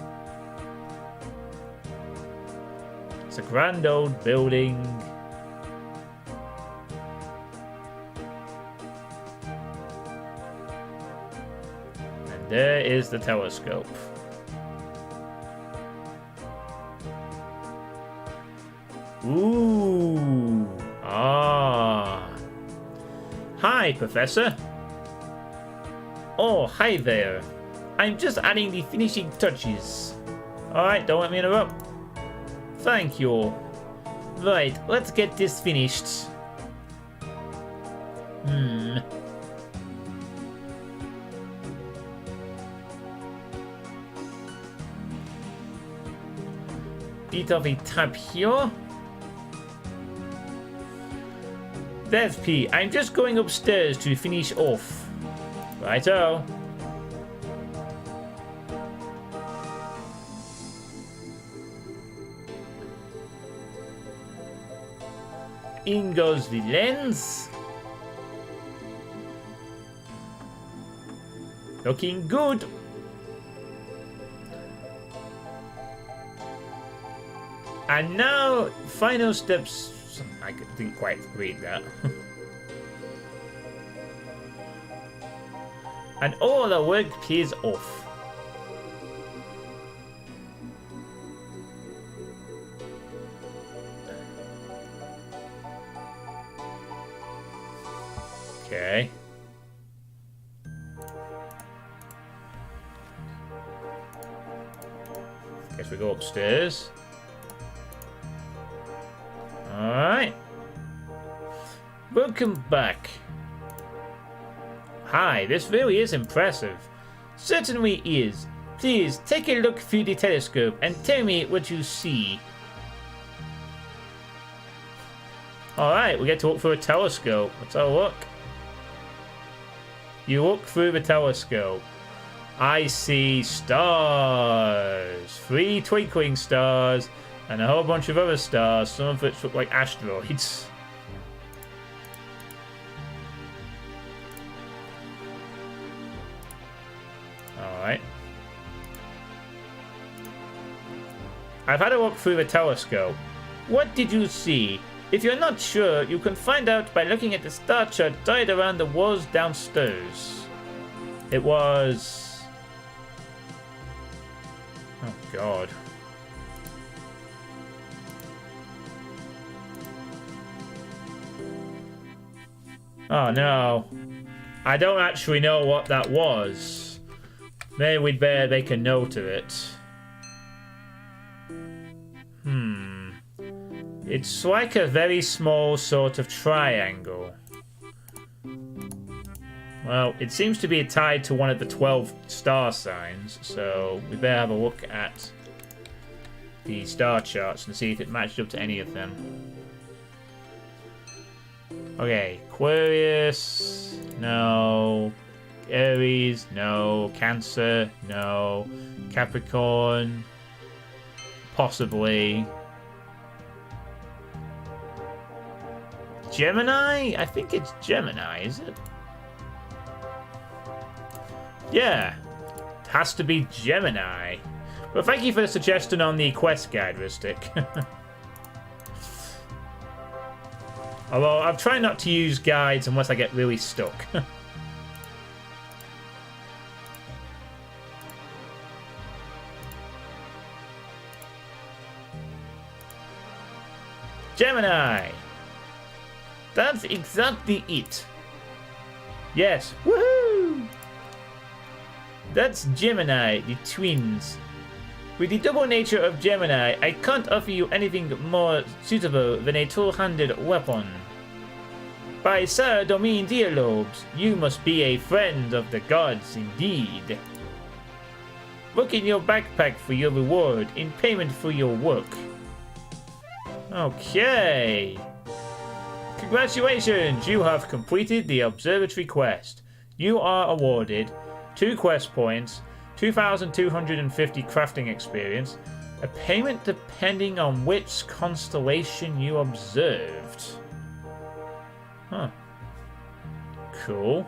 It's a grand old building. And there is the telescope. Ooh. Ah. Hi, Professor. Oh, hi there. I'm just adding the finishing touches. Alright, don't let me interrupt. Thank you. Right, let's get this finished. Bit of a tap here. Dev P, I'm just going upstairs to finish off. Righto. In goes the lens. Looking good. And now, final steps. I didn't quite read that. And all the work pays off. Okay. Guess we go upstairs. Welcome back. Hi, this really is impressive. Certainly is. Please, take a look through the telescope and tell me what you see. Alright, we get to look through a telescope. Let's have a look. You look through the telescope. I see stars. 3 twinkling stars and a whole bunch of other stars, some of which look like asteroids. Alright. I've had a look through the telescope. What did you see? If you're not sure, you can find out by looking at the star chart tied around the walls downstairs. It was... oh, God. Oh, no. I don't actually know what that was. Maybe we'd better make a note of it. It's like a very small sort of triangle. Well, it seems to be tied to one of the 12 star signs, so we better have a look at the star charts and see if it matched up to any of them. Okay, Aquarius, no. Aries, no. Cancer, no. Capricorn, possibly. Gemini? I think it's Gemini, is it? Yeah. It has to be Gemini. Well, thank you for the suggestion on the quest guide, Rustic. Although, I'm trying not to use guides unless I get really stuck. Gemini! That's exactly it. Yes. Woohoo! That's Gemini, the twins. With the double nature of Gemini, I can't offer you anything more suitable than a two-handed weapon. By Sir Domain Dialobes, you must be a friend of the gods indeed. Look in your backpack for your reward in payment for your work. Okay. Congratulations, you have completed the Observatory quest. You are awarded 2 quest points, 2,250 crafting experience, a payment depending on which constellation you observed. Huh. Cool.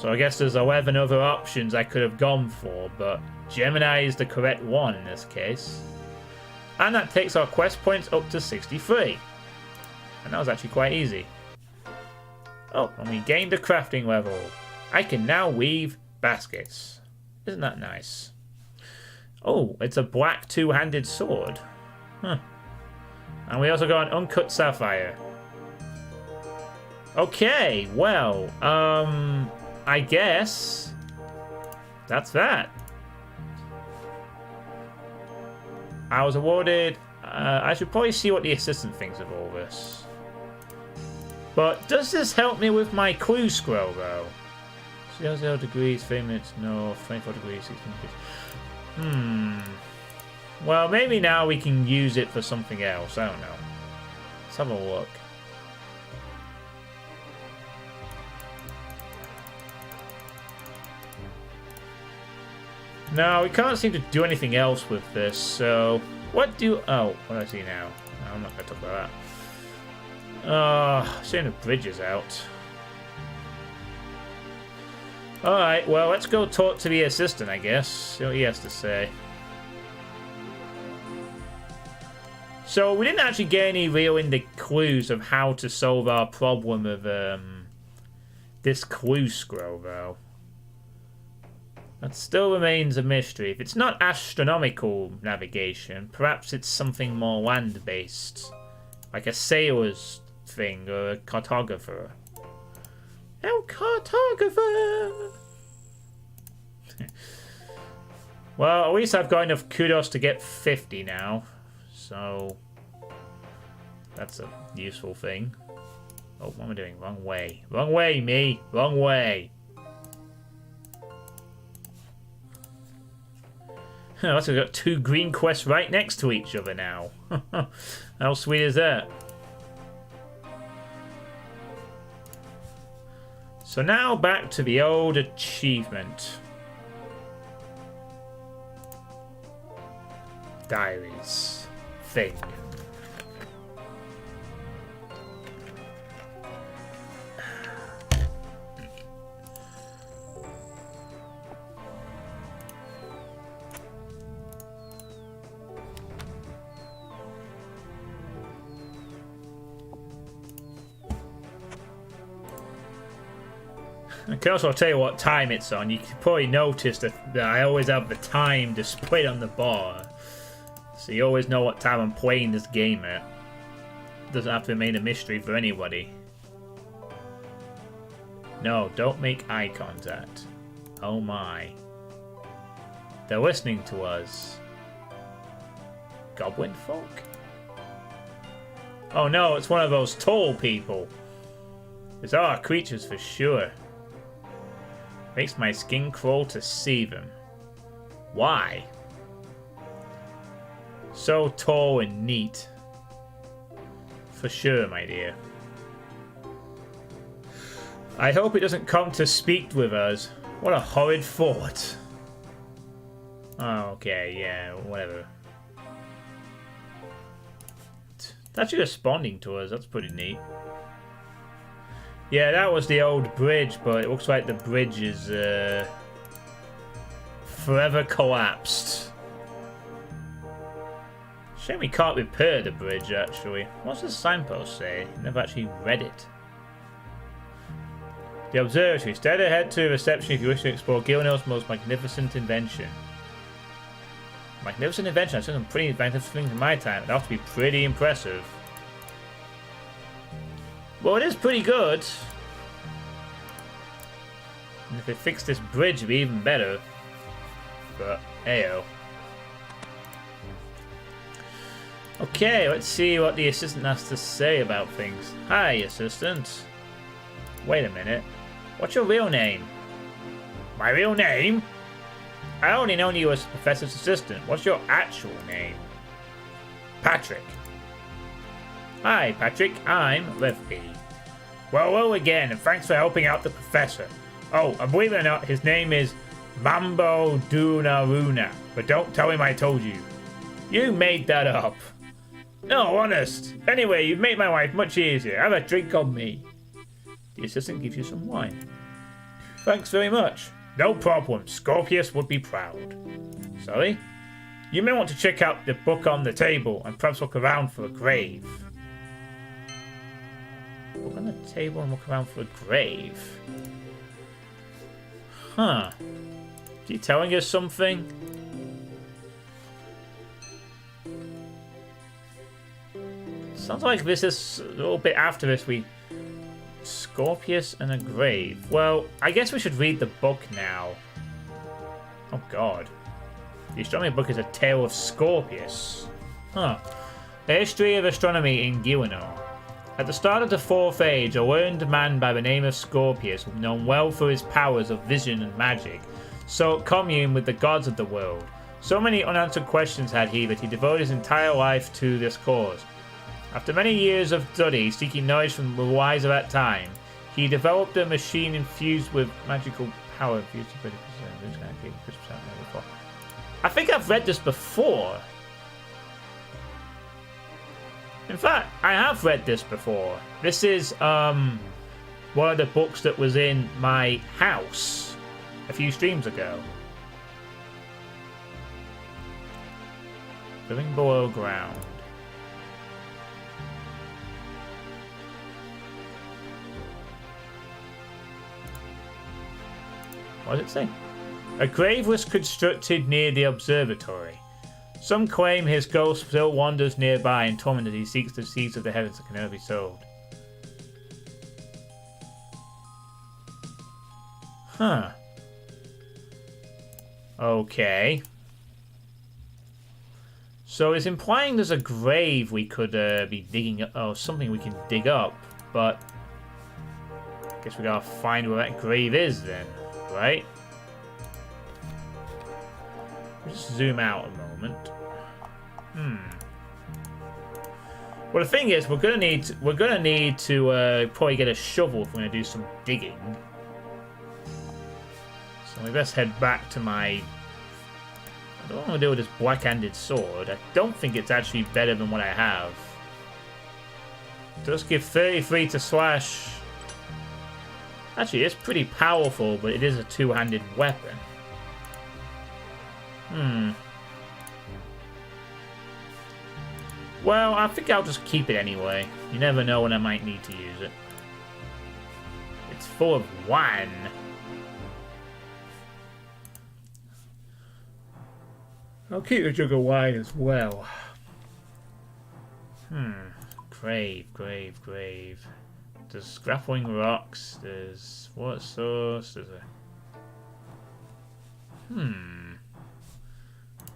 So I guess there's 11 other options I could have gone for, but Gemini is the correct one in this case. And that takes our quest points up to 63. And that was actually quite easy. Oh, and we gained a crafting level. I can now weave baskets. Isn't that nice? Oh, it's a black 2-handed sword. Huh. And we also got an uncut sapphire. Okay, well, I guess that's that. I was awarded... I should probably see what the assistant thinks of all this. But does this help me with my clue scroll, though? 0 degrees, 3 minutes north, 24 degrees, 16 degrees. Well, maybe now we can use it for something else. I don't know. Let's have a look. No, we can't seem to do anything else with this, so... What do... Oh, what do I see now? No, I'm not going to talk about that. Seeing the bridge is out. Alright, well, let's go talk to the assistant, I guess. See what he has to say. So, we didn't actually get any real clues of how to solve our problem of this clue scroll, though. That still remains a mystery. If it's not astronomical navigation, perhaps it's something more land-based. Like a sailor's thing, or a cartographer. Oh, cartographer! Well, at least I've got enough kudos to get 50 now. So, that's a useful thing. Oh, what am I doing? Wrong way. Wrong way, me. Wrong way. That's we've got 2 green quests right next to each other now. How sweet is that? So now back to the old achievement. Diaries thing. I can also tell you what time it's on. You can probably notice that I always have the time displayed on the bar. So you always know what time I'm playing this game at. Doesn't have to remain a mystery for anybody. No, don't make eye contact. Oh my. They're listening to us. Goblin folk? Oh no, it's one of those tall people. It's our creatures for sure. Makes my skin crawl to see them. Why? So tall and neat. For sure, my dear. I hope it doesn't come to speak with us. What a horrid thought. Oh, okay, yeah, whatever. It's actually responding to us. That's pretty neat. Yeah, that was the old bridge, but it looks like the bridge is forever collapsed. Shame we can't repair the bridge, actually. What's the signpost say? Never actually read it. The Observatory. Stay ahead to the reception if you wish to explore Gilno's most magnificent invention. Magnificent invention? I've seen some pretty magnificent things in my time. It'd have to be pretty impressive. Well, it is pretty good. And if they fix this bridge, it'd be even better. But, ayo. Okay, let's see what the assistant has to say about things. Hi, assistant. Wait a minute. What's your real name? My real name? I only known you as Professor's assistant. What's your actual name? Patrick. Hi, Patrick. I'm Lefty. Well, hello again, and thanks for helping out the professor. Oh, and believe it or not, his name is Mambo Dunaruna, but don't tell him I told you. You made that up. No, honest. Anyway, you've made my life much easier. Have a drink on me. The assistant gives you some wine. Thanks very much. No problem. Scorpius would be proud. Sorry? You may want to check out the book on the table and perhaps look around for a grave. Look on the table and look around for a grave. Huh. Is he telling us something? Sounds like this is a little bit after this. Scorpius and a grave. Well, I guess we should read the book now. Oh god. The astronomy book is a tale of Scorpius. Huh. The history of astronomy in Gilno. At the start of the Fourth Age, a learned man by the name of Scorpius, known well for his powers of vision and magic, sought commune with the gods of the world. So many unanswered questions had he that he devoted his entire life to this cause. After many years of study, seeking knowledge from the wise of that time, he developed a machine infused with magical power. I think I've read this before. In fact, I have read this before. This is one of the books that was in my house a few streams ago. Living below ground. What does it say? A grave was constructed near the observatory. Some claim his ghost still wanders nearby and tormented as he seeks the seeds of the heavens that can never be sold. Huh. Okay. So it's implying there's a grave we could be digging up, or something we can dig up, but Guess we gotta find where that grave is then, right? Just zoom out a moment. Well, the thing is, we're gonna need to probably get a shovel if we're gonna do some digging. So we best head back to my. I don't want to do with this black-handed sword. I don't think it's actually better than what I have. It does give 33 to slash. Actually, it's pretty powerful, but it is a two-handed weapon. Well, I think I'll just keep it anyway. You never know when I might need to use it. It's full of wine. I'll keep the jug of wine as well. Grave. There's grappling rocks. There's what source? There's a.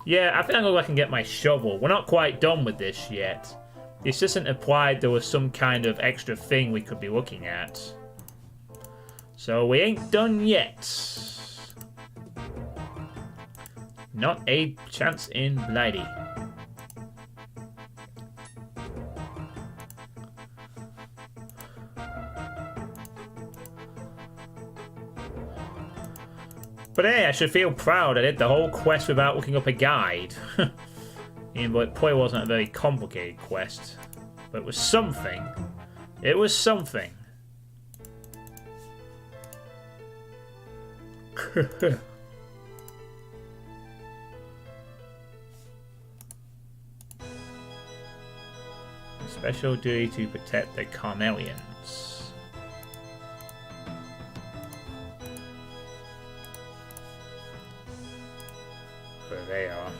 Yeah, I think I'll go back and get my shovel. We're not quite done with this yet. The assistant implied there was some kind of extra thing we could be looking at. So we ain't done yet. Not a chance in Blighty. But hey, I should feel proud. I did the whole quest without looking up a guide. Even though it probably wasn't a very complicated quest. But it was something. It was something. Special duty to protect the Carmelians. Where they are.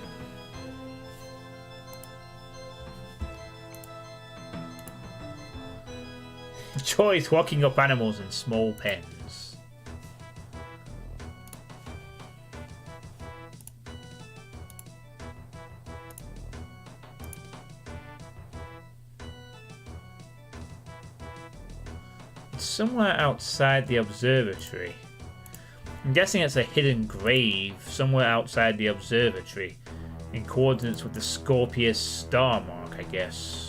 Enjoys locking up animals in small pens. It's somewhere outside the observatory. I'm guessing it's a hidden grave somewhere outside the observatory, in coordinates with the Scorpius star mark, I guess.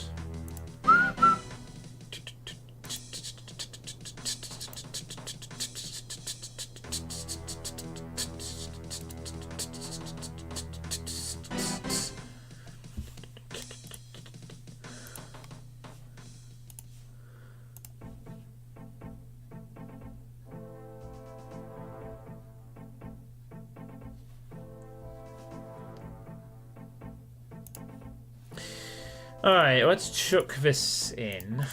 Alright, let's chuck this in.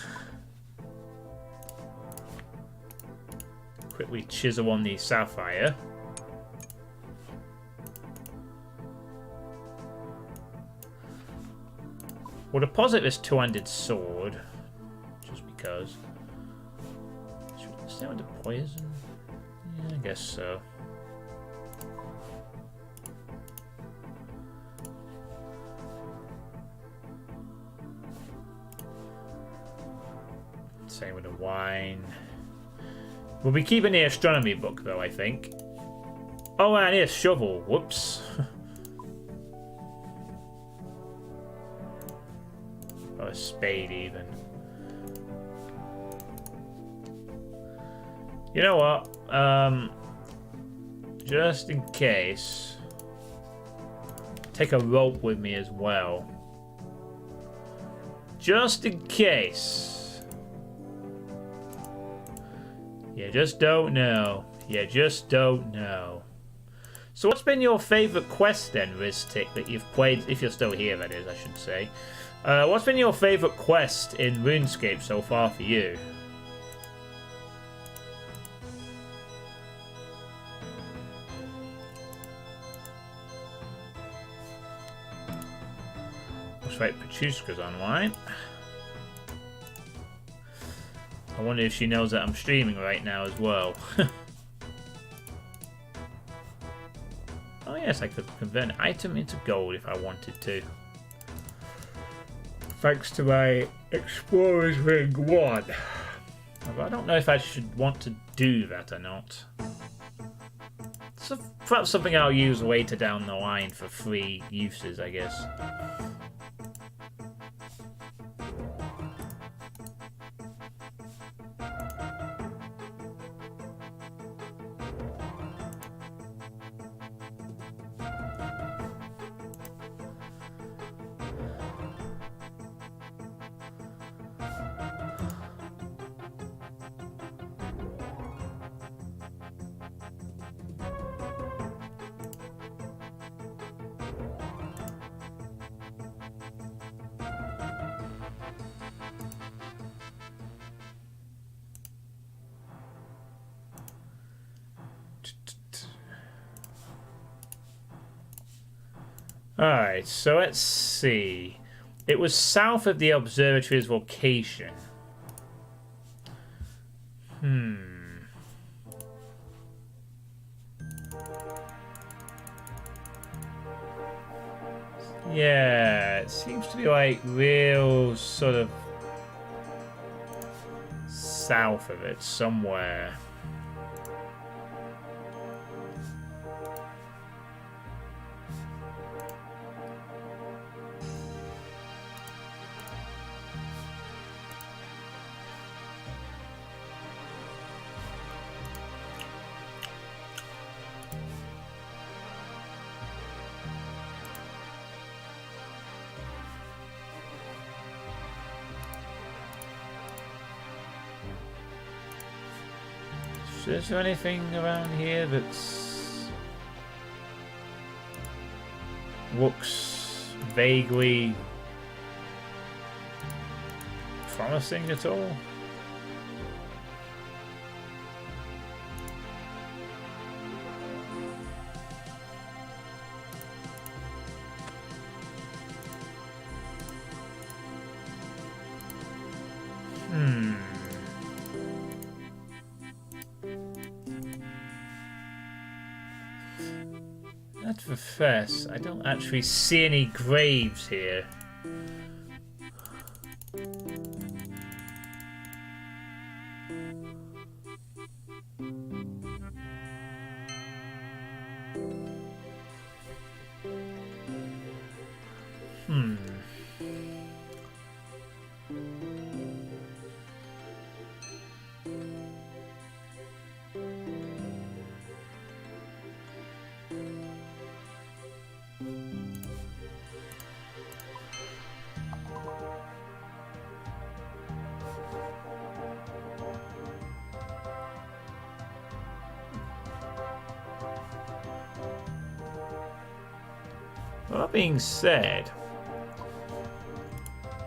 Quickly chisel on the sapphire. We'll deposit this two-handed sword. Just because. Should we stay with the poison? Yeah, I guess so. Same with the wine. We'll be keeping the astronomy book, though, I think. Oh, and here's shovel. Whoops. Or a spade, even. You know what? Just in case, take a rope with me as well. Just in case. You just don't know. You just don't know. So what's been your favourite quest then, Riztic, that you've played? If you're still here, that is, I should say. What's been your favourite quest in RuneScape so far for you? Looks like Petrushka's online. I wonder if she knows that I'm streaming right now as well. Oh yes, I could convert an item into gold if I wanted to. Thanks to my Explorer's Ring 1. But I don't know if I should want to do that or not. So perhaps something I'll use later down the line for free uses, I guess. Alright, so let's see. It was south of the observatory's location. Yeah, it seems to be like real sort of south of it somewhere. Is there anything around here that's looks vaguely promising at all? At the first, I don't actually see any graves here. Well, that being said,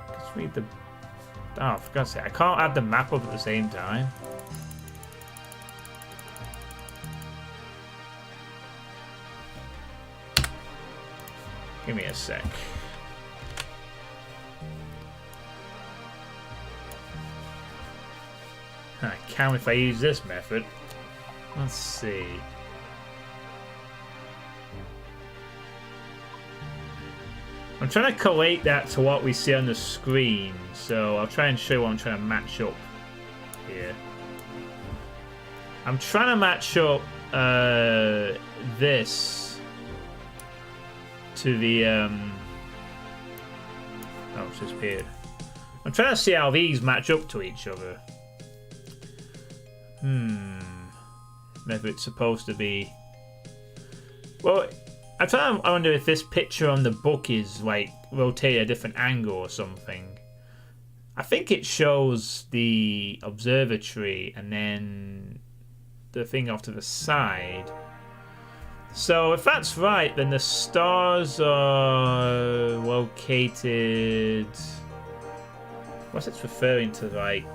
let's read the. Oh, for God's sake, I can't add the map up at the same time. Give me a sec. I can if I use this method. Let's see. I'm trying to collate that to what we see on the screen, so I'll try and show you what I'm trying to match up here. I'm trying to match up this to the oh, it's disappeared. I'm trying to see how these match up to each other. Maybe it's supposed to be. Well, I wonder if this picture on the book is like rotated a different angle or something. I think it shows the observatory and then the thing off to the side. So if that's right, then the stars are located. What's it referring to, like?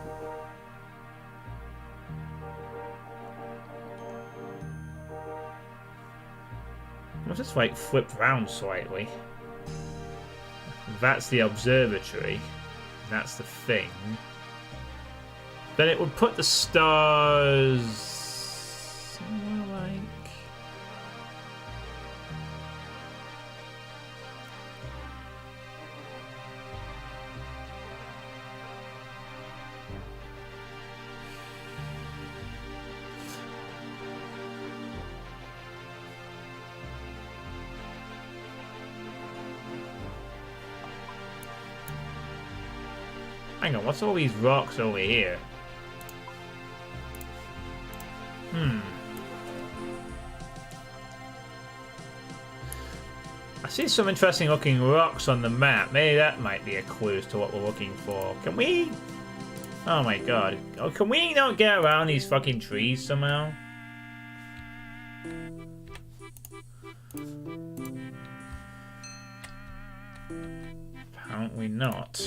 I'll just like flip round slightly. That's the observatory. That's the thing. Then it would put the stars somewhere like. Hang on, what's all these rocks over here? I see some interesting looking rocks on the map. Maybe that might be a clue as to what we're looking for. Can we... Oh my god. Oh, can we not get around these fucking trees somehow? Apparently not.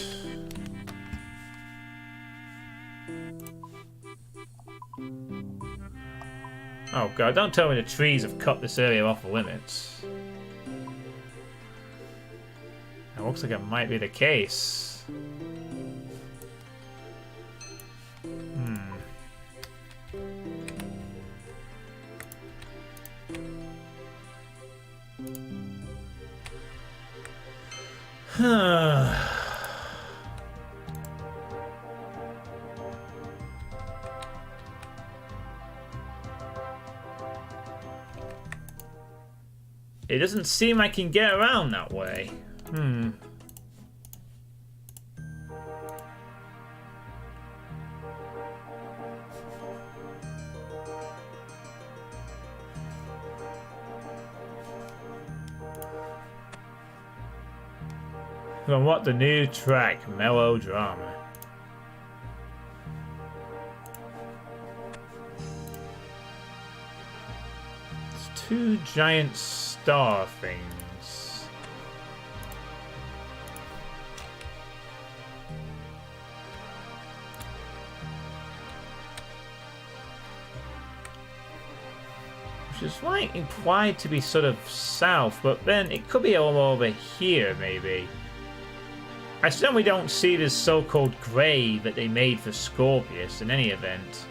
Oh god, don't tell me the trees have cut this area off the limits. It looks like it might be the case. It doesn't seem I can get around that way. From what the new track, Melodrama. It's two giant star things. Which is like implied to be sort of south, but then it could be all over here maybe. I certainly don't see this so-called grave that they made for Scorpius in any event.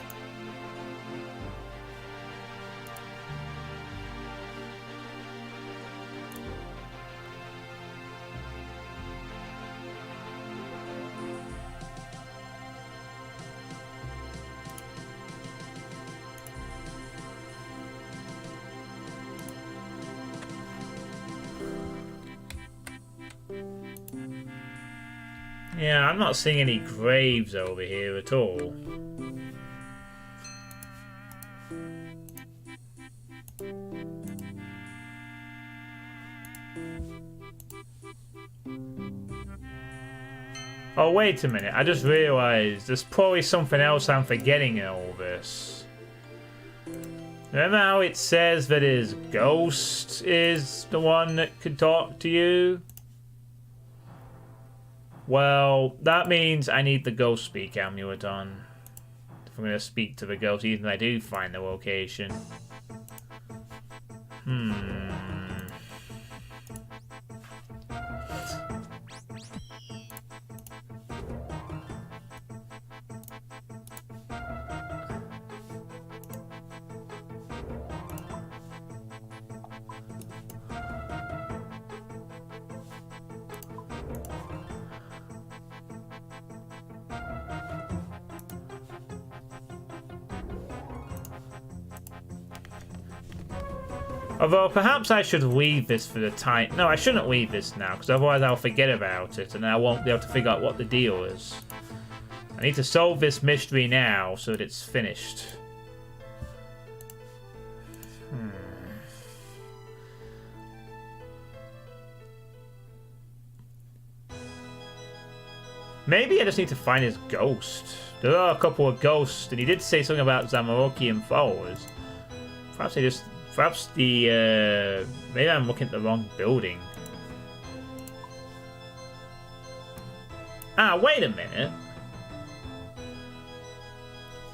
Yeah, I'm not seeing any graves over here at all. Oh, wait a minute. I just realized there's probably something else I'm forgetting in all this. Remember how it says that his ghost is the one that could talk to you? Well, that means I need the ghost speak amulet on. If I'm going to speak to the ghost, even if I do find the location. Although, perhaps I should leave this for the time... No, I shouldn't leave this now, because otherwise I'll forget about it, and I won't be able to figure out what the deal is. I need to solve this mystery now, so that it's finished. Maybe I just need to find his ghost. There are a couple of ghosts, and he did say something about Zamorakian followers. Perhaps they just... Perhaps the, maybe I'm looking at the wrong building. Ah, wait a minute.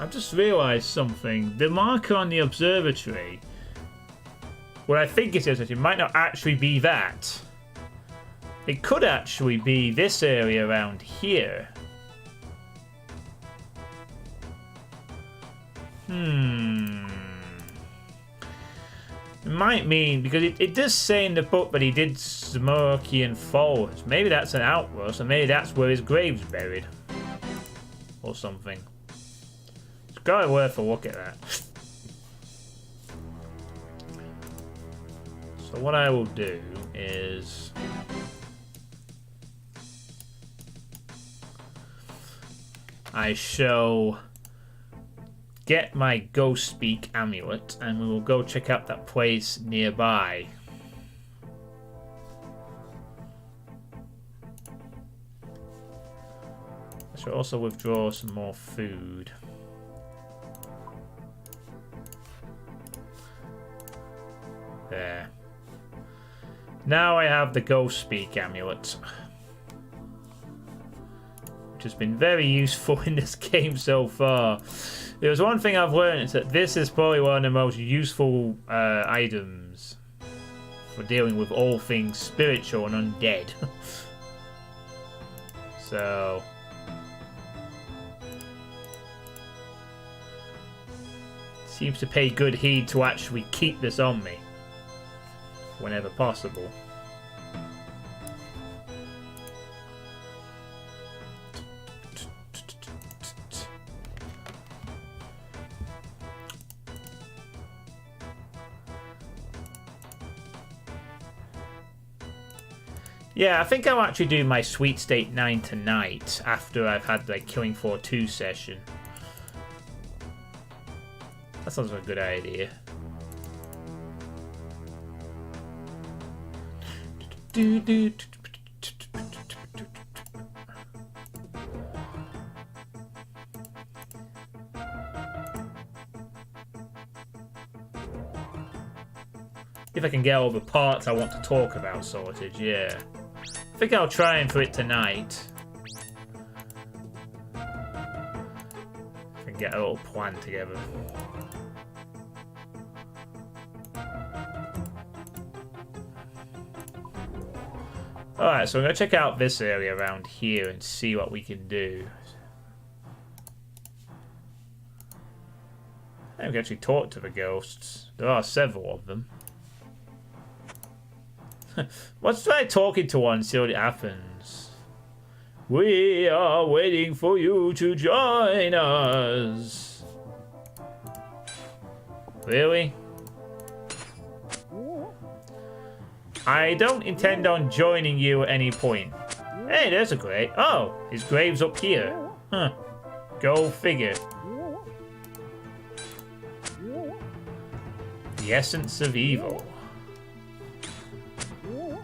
I've just realised something. The marker on the observatory, what I think it is, it might not actually be that. It could actually be this area around here. It might mean, because it does say in the book that he did Zamorakian followers. Maybe that's an outpost, and maybe that's where his grave's buried. Or something. It's probably worth a look at that. So what I will do is... I shall get my Ghost Speak amulet and we will go check out that place nearby. I shall also withdraw some more food. There. Now I have the Ghost Speak amulet, which has been very useful in this game so far. There's one thing I've learned, is that this is probably one of the most useful items for dealing with all things spiritual and undead. So seems to pay good heed to actually keep this on me whenever possible. Yeah, I think I'll actually do my Sweet State 9 tonight after I've had the Killing Floor 2 session. That sounds like a good idea. If I can get all the parts I want to talk about sorted, yeah. I think I'll try and for it tonight. If I can get a little plan together. Alright, so I'm going to check out this area around here and see what we can do. I think we can actually talk to the ghosts. There are several of them. Let's try talking to one and see what happens. We are waiting for you to join us. Really? I don't intend on joining you at any point. Hey, there's a grave. Oh, his grave's up here. Huh. Go figure. The essence of evil.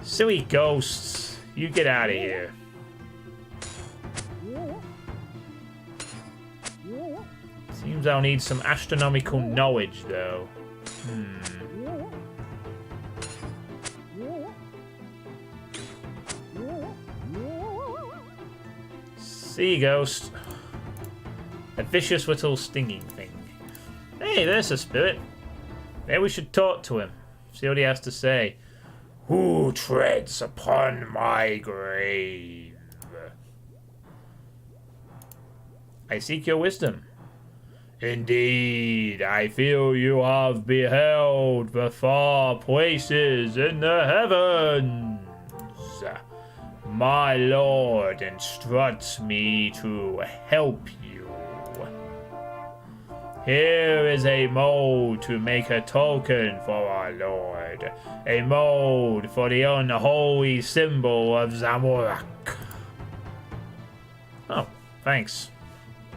Silly ghosts. You get out of here. Seems I'll need some astronomical knowledge, though. See, ghost. A vicious little stinging thing. Hey, there's a spirit. Maybe we should talk to him. See what he has to say. Who treads upon my grave? I seek your wisdom. Indeed, I feel you have beheld the far places in the heavens. My lord instructs me to help you. Here is a mold to make a token for our lord. A mold for the unholy symbol of Zamorak. Oh, thanks.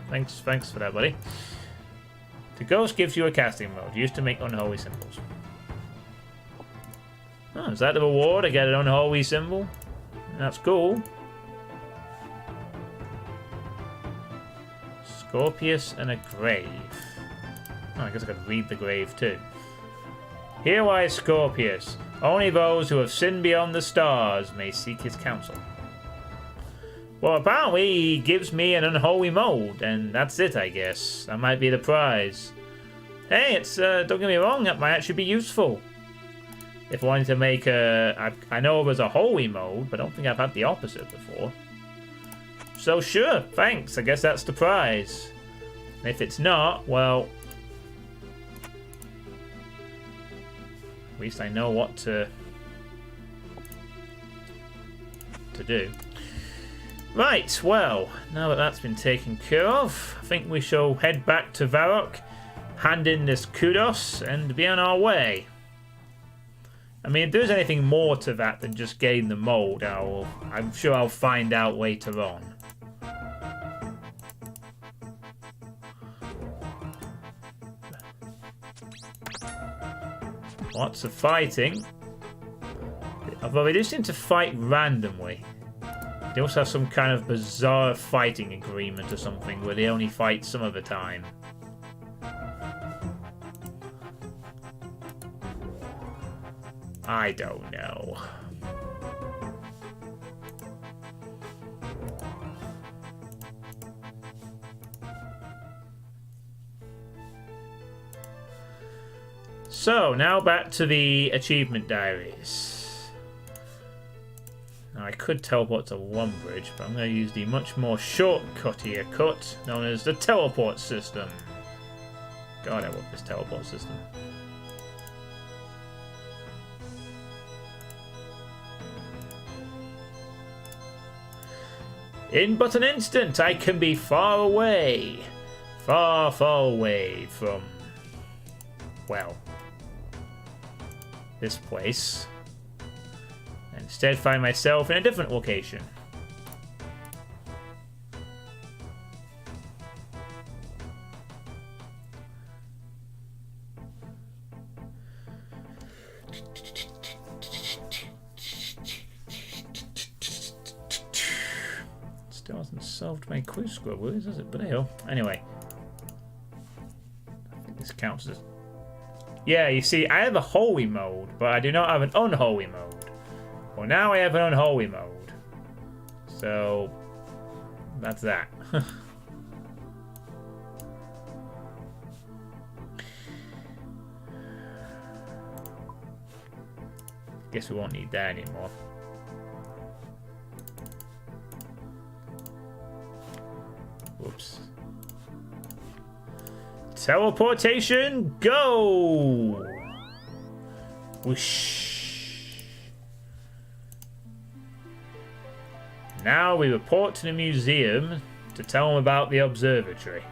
Thanks for that, buddy. The ghost gives you a casting mode, used to make unholy symbols. Oh, is that the reward? I get an unholy symbol? That's cool. Scorpius and a grave. Oh, I guess I could read the grave too. Here lies Scorpius. Only those who have sinned beyond the stars may seek his counsel. Well, apparently he gives me an unholy mold, and that's it, I guess. That might be the prize. Hey, it's, don't get me wrong, that might actually be useful. If I wanted to make a... I know there's a holy mold, but I don't think I've had the opposite before. So sure, thanks, I guess that's the prize. And if it's not, well... At least I know what to do. Right, well, now that that's been taken care of, I think we shall head back to Varrock, hand in this kudos, and be on our way. I mean, if there's anything more to that than just getting the mold, I'm sure I'll find out later on. Lots of fighting. Although they do seem to fight randomly. They also have some kind of bizarre fighting agreement or something where they only fight some of the time. I don't know. So, now back to the achievement diaries. Now, I could teleport to one bridge, but I'm going to use the much more shortcuttier cut known as the teleport system. God, I love this teleport system. In but an instant, I can be far away. Far, far away from, well, this place. And instead find myself in a different location. Still hasn't solved my quiz score, is it? But anyway. I think this counts as... Yeah, you see, I have a holy mode, but I do not have an unholy mode. Well, now I have an unholy mode. So, that's that. Guess we won't need that anymore. Whoops. Teleportation, go! Whoosh. Now we report to the museum to tell them about the observatory.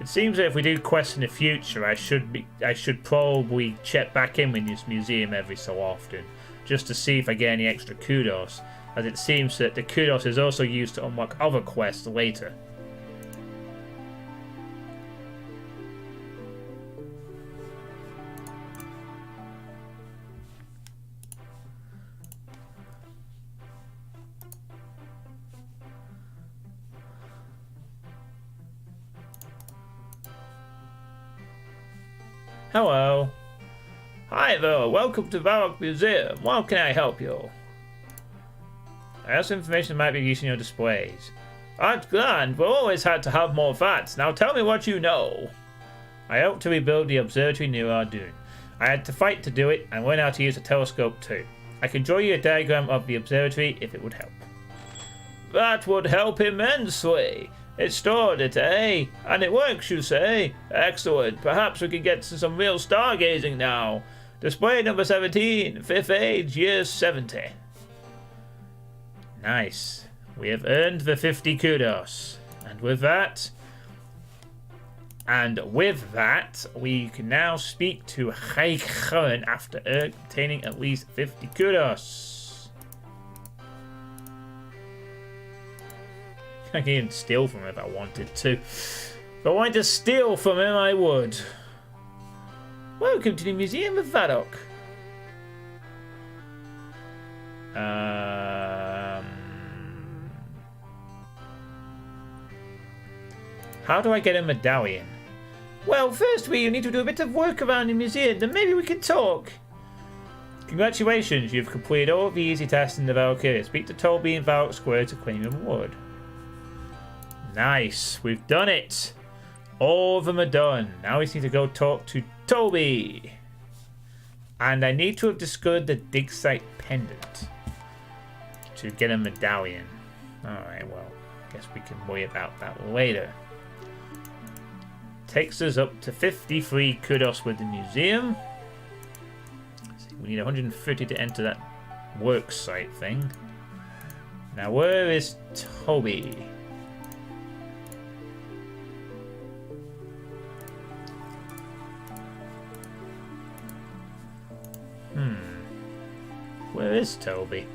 It seems that if we do quests in the future, I should probably check back in with this museum every so often, just to see if I get any extra kudos, as it seems that the kudos is also used to unlock other quests later. Hello. Hi there, welcome to Varrock Museum. How can I help you? I have some information that might be used in your displays. That's grand, we've always had to have more facts. Now tell me what you know. I helped to rebuild the observatory near our dune. I had to fight to do it, and learn how to use a telescope too. I can draw you a diagram of the observatory if it would help. That would help immensely. It stored it, eh? And it works, you say? Excellent. Perhaps we can get to some real stargazing now. Display number 17, 5th age, year 70. Nice. We have earned the 50 kudos. And with that, we can now speak to Heichern after obtaining at least 50 kudos. I can even steal from him if I wanted to. If I wanted to steal from him, I would. Welcome to the Museum of Varrock. How do I get a medallion? Well, first we need to do a bit of work around the museum, then maybe we can talk. Congratulations, you've completed all of the easy tasks in the Varrock area. Speak to Toby in Varrock Square to claim your reward. Nice, we've done it. All of them are done. Now we just need to go talk to Toby. And I need to have discovered the dig site pendant to get a medallion. Alright, well, guess we can worry about that later. Takes us up to 53 kudos with the museum. We need 150 to enter that work site thing. Now, where is Toby? Where is Toby?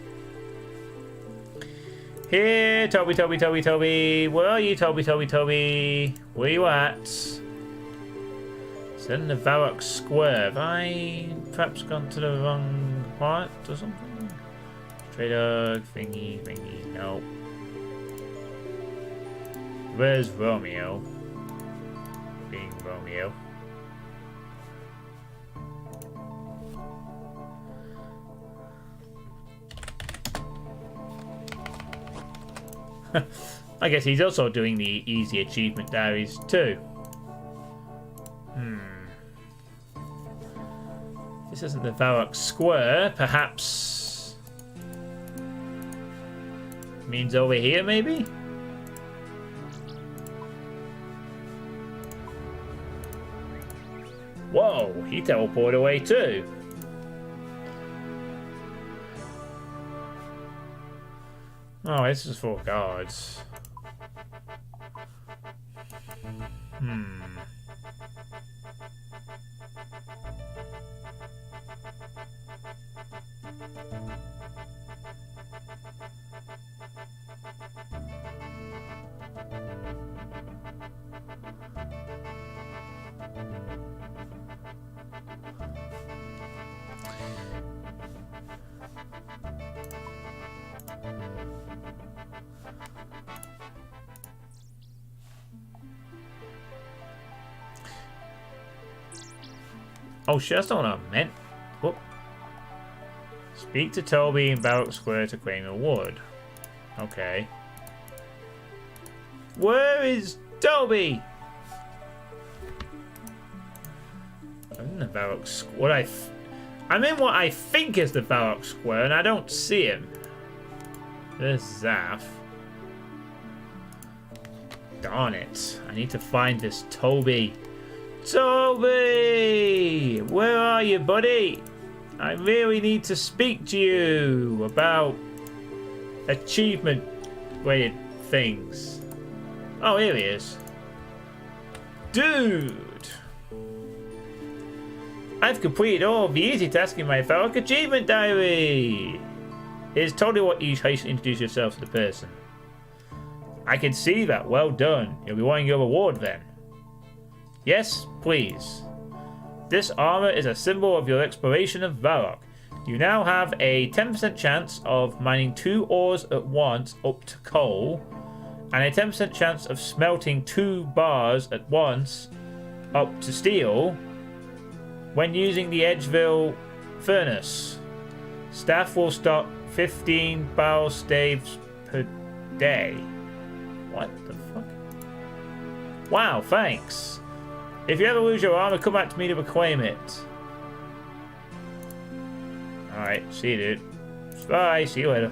Here, Toby, Toby, Toby, Toby. Where are you, Toby, Toby, Toby? Where you at? It's in the Varrock Square. Have I perhaps gone to the wrong part or something? Stray dog, thingy, no. Where's Romeo? Being Romeo. I guess he's also doing the easy achievement diaries too. This isn't the Varrock Square, perhaps means over here maybe? Whoa, he teleported away too. Oh, this is for guards. Oh shit, that's not what I meant. Whoop. Speak to Toby in Varrock Square to claim a reward. Okay. Where is Toby? I'm in the Varrock Square. I'm in what I think is the Varrock Square, and I don't see him. There's Zaf. Darn it. I need to find this Toby. Toby! Where are you, buddy? I really need to speak to you about achievement-related things. Oh, here he is. Dude! I've completed all of the easy tasks in my Varrock achievement diary. It's totally how you should introduce yourself to the person. I can see that. Well done. You'll be wanting your reward then. Yes, please. This armor is a symbol of your exploration of Varrock. You now have a 10% chance of mining 2 ores at once up to coal, and a 10% chance of smelting 2 bars at once up to steel when using the Edgeville furnace. Staff will stock 15 barrel staves per day. What the fuck? Wow, thanks. If you ever lose your armor, come back to me to reclaim it. Alright, see you, dude. Bye, see you later.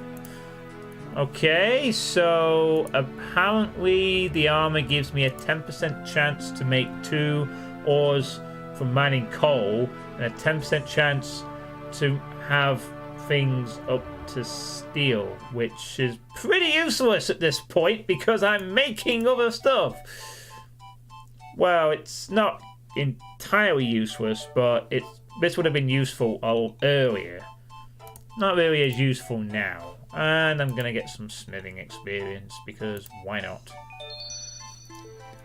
Okay, so apparently the armor gives me a 10% chance to make 2 ores from mining coal, and a 10% chance to have things up to steel, which is pretty useless at this point because I'm making other stuff. Well, it's not entirely useless, but this would have been useful earlier. Not really as useful now. And I'm going to get some smithing experience, because why not?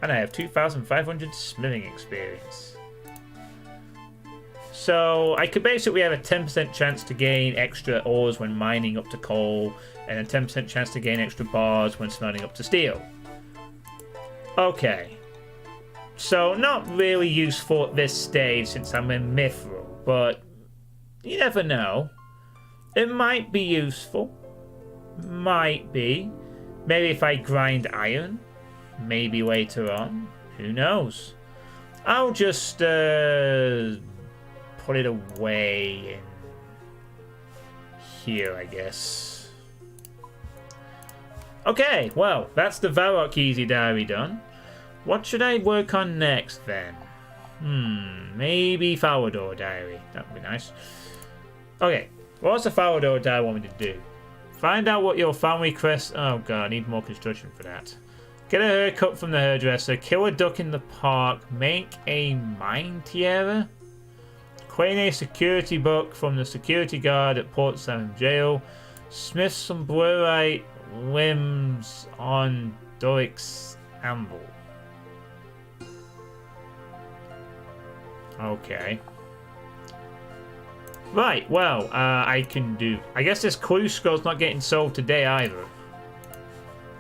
And I have 2,500 smithing experience. So I could basically have a 10% chance to gain extra ores when mining up to coal, and a 10% chance to gain extra bars when smelting up to steel. Okay. So, not really useful at this stage since I'm in Mithril, but you never know. It might be useful. Might be. Maybe if I grind iron. Maybe later on. Who knows? I'll just put it away in here, I guess. Okay, well, that's the Varrock Easy Diary done. What should I work on next, then? Maybe Falador Diary. That would be nice. Okay, what's the Falador Diary want me to do? Find out what your family crest... Oh, God, I need more construction for that. Get a haircut from the hairdresser. Kill a duck in the park. Make a mine tiara. Claim a security book from the security guard at Port Salmon Jail. Smith some blurite limbs on Doric's anvil. Okay. Right, well, I can do... I guess this clue scroll's not getting solved today either.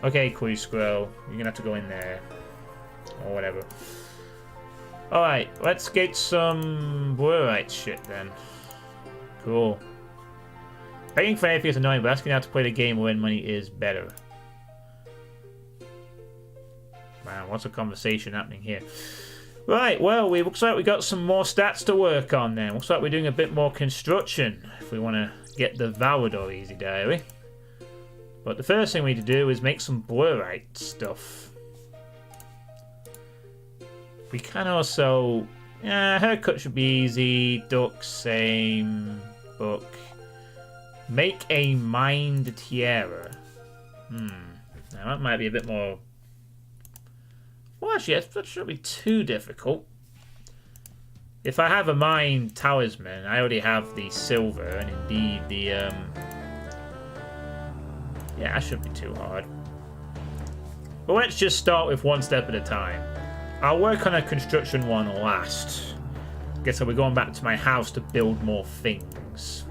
Okay, clue scroll. You're gonna have to go in there. Or whatever. Alright, let's get some Blurite shit then. Cool. Begging for anything is annoying, but asking how to play the game when money is better. Man, what's a conversation happening here? Right, well, looks like we got some more stats to work on then. Looks like we're doing a bit more construction if we want to get the Valador Easy Diary. But the first thing we need to do is make some Blurite stuff. We can also... Yeah, haircut should be easy. Duck, same. Book. Make a Mind Tiara. Now that might be a bit more... Well, actually, that shouldn't be too difficult. If I have a Mind Talisman, I already have the silver, and indeed the... Yeah, that shouldn't be too hard. But let's just start with one step at a time. I'll work on a construction one last. Guess I'll be going back to my house to build more things.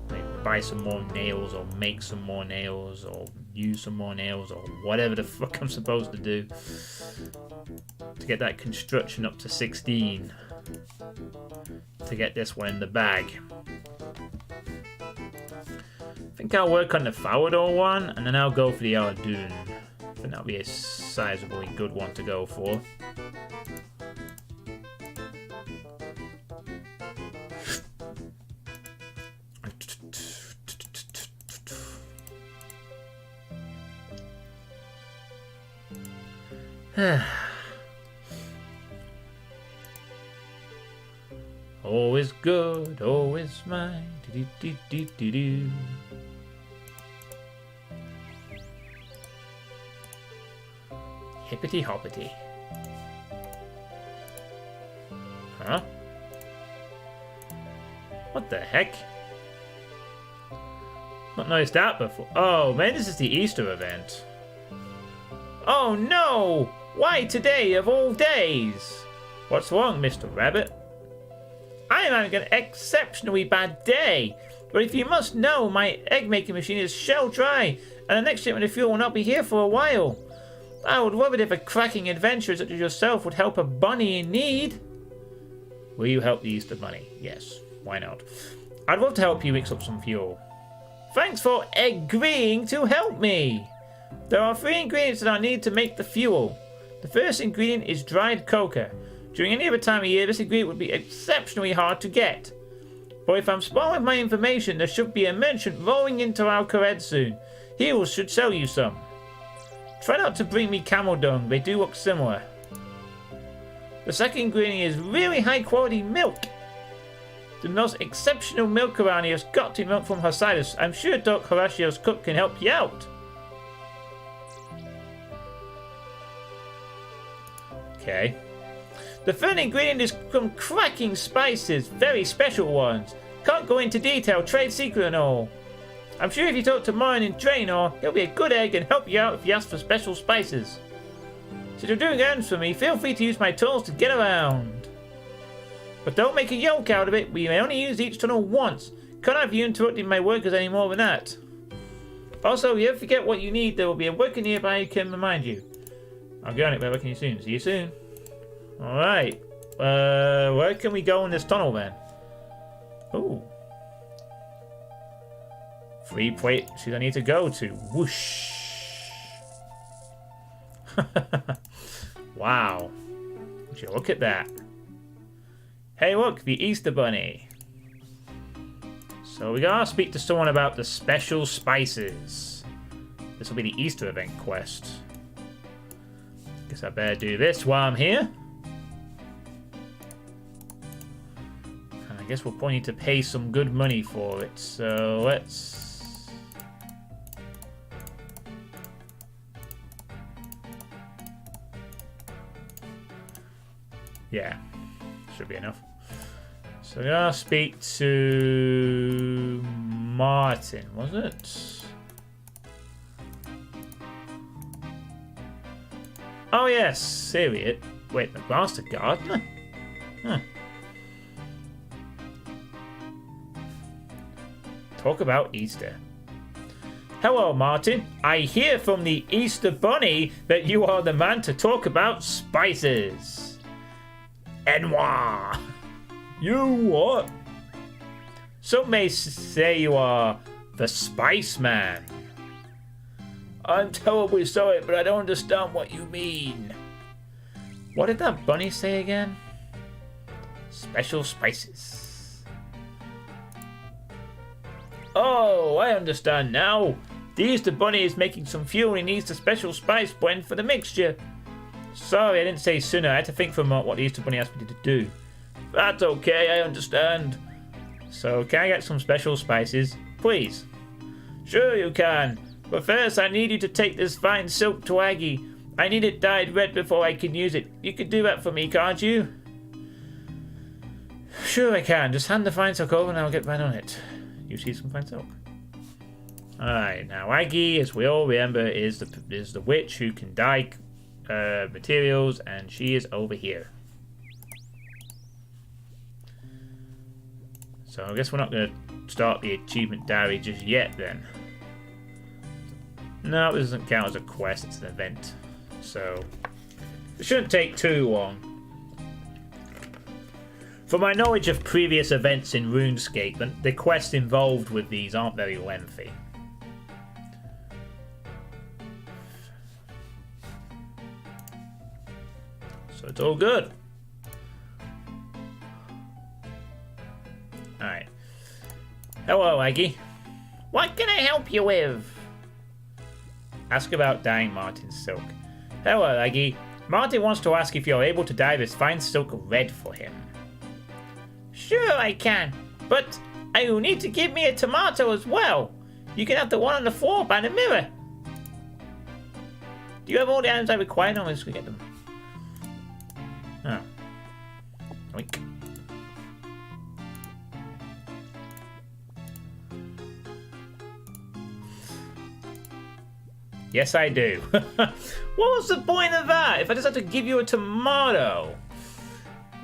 Maybe buy some more nails, or make some more nails, or use some more nails, or whatever the fuck I'm supposed to do to get that construction up to 16 to get this one in the bag. I think I'll work on the Falador one, and then I'll go for the Aladdin. I think that'll be a sizably good one to go for. Always good, always mine. Do, do, do, do, do. Hippity hoppity. Huh? What the heck? Not noticed that before. Oh, man, this is the Easter event. Oh no! Why today of all days? What's wrong, Mr. Rabbit? I am having an exceptionally bad day. But if you must know, my egg-making machine is shell dry, and the next shipment of fuel will not be here for a while. I would love it if a cracking adventurer such as yourself would help a bunny in need. Will you help the Easter Bunny? Yes, why not? I'd love to help you mix up some fuel. Thanks for agreeing to help me. There are 3 ingredients that I need to make the fuel. The first ingredient is dried coca. During any other time of year, this ingredient would be exceptionally hard to get. But if I'm spot on with my information, there should be a merchant rolling into our Kored soon. He should sell you some. Try not to bring me camel dung, they do look similar. The second ingredient is really high quality milk. The most exceptional milk around here has got to be milk from Horsidus. I'm sure Doc Horacio's cook can help you out. Okay. The third ingredient is some cracking spices, very special ones. Can't go into detail, trade secret and all. I'm sure if you talk to Morin in Draenor, he'll be a good egg and help you out if you ask for special spices. Since you're doing errands for me, feel free to use my tools to get around. But don't make a yoke out of it, we may only use each tunnel once. Can't have you interrupting my workers any more than that. Also, if you ever forget what you need, there will be a worker nearby who can remind you. I'll get on it, we're working you soon. See you soon. Alright. Where can we go in this tunnel then? Ooh. 3 places I need to go to. Whoosh. Wow. Would you look at that? Hey look, the Easter Bunny. So we gotta speak to someone about the special spices. This will be the Easter event quest. Guess I better do this while I'm here. And I guess we'll probably need to pay some good money for it. So let's... Yeah, should be enough. So I'm gonna speak to Martin, was it? Oh yes, here we it. Wait, the master gardener? Huh. Talk about Easter. Hello, Martin. I hear from the Easter Bunny that you are the man to talk about spices. Enwa. You what? Some may say you are the Spice Man. I'm terribly sorry, but I don't understand what you mean. What did that bunny say again? Special spices. Oh, I understand now. The Easter Bunny is making some fuel and he needs a special spice blend for the mixture. Sorry, I didn't say sooner. I had to think for a moment what the Easter Bunny asked me to do. That's okay, I understand. So, can I get some special spices, please? Sure you can. But first, I need you to take this fine silk to Aggie. I need it dyed red before I can use it. You can do that for me, can't you? Sure I can. Just hand the fine silk over and I'll get right on it. You see some fine silk. Alright, now Aggie, as we all remember, is the witch who can dye materials, and she is over here. So I guess we're not going to start the achievement diary just yet then. No, this doesn't count as a quest, it's an event. So it shouldn't take too long. From my knowledge of previous events in Runescape, the quests involved with these aren't very lengthy. So it's all good. Alright. Hello, Aggie. What can I help you with? Ask about dyeing Martin's silk. Hello, Aggie. Martin wants to ask if you're able to dye this fine silk red for him. Sure I can, but I will need to give me a tomato as well. You can have the one on the floor by the mirror. Do you have all the items I require? No, let's go get them. Oh. Oink. Yes, I do. What was the point of that if I just had to give you a tomato?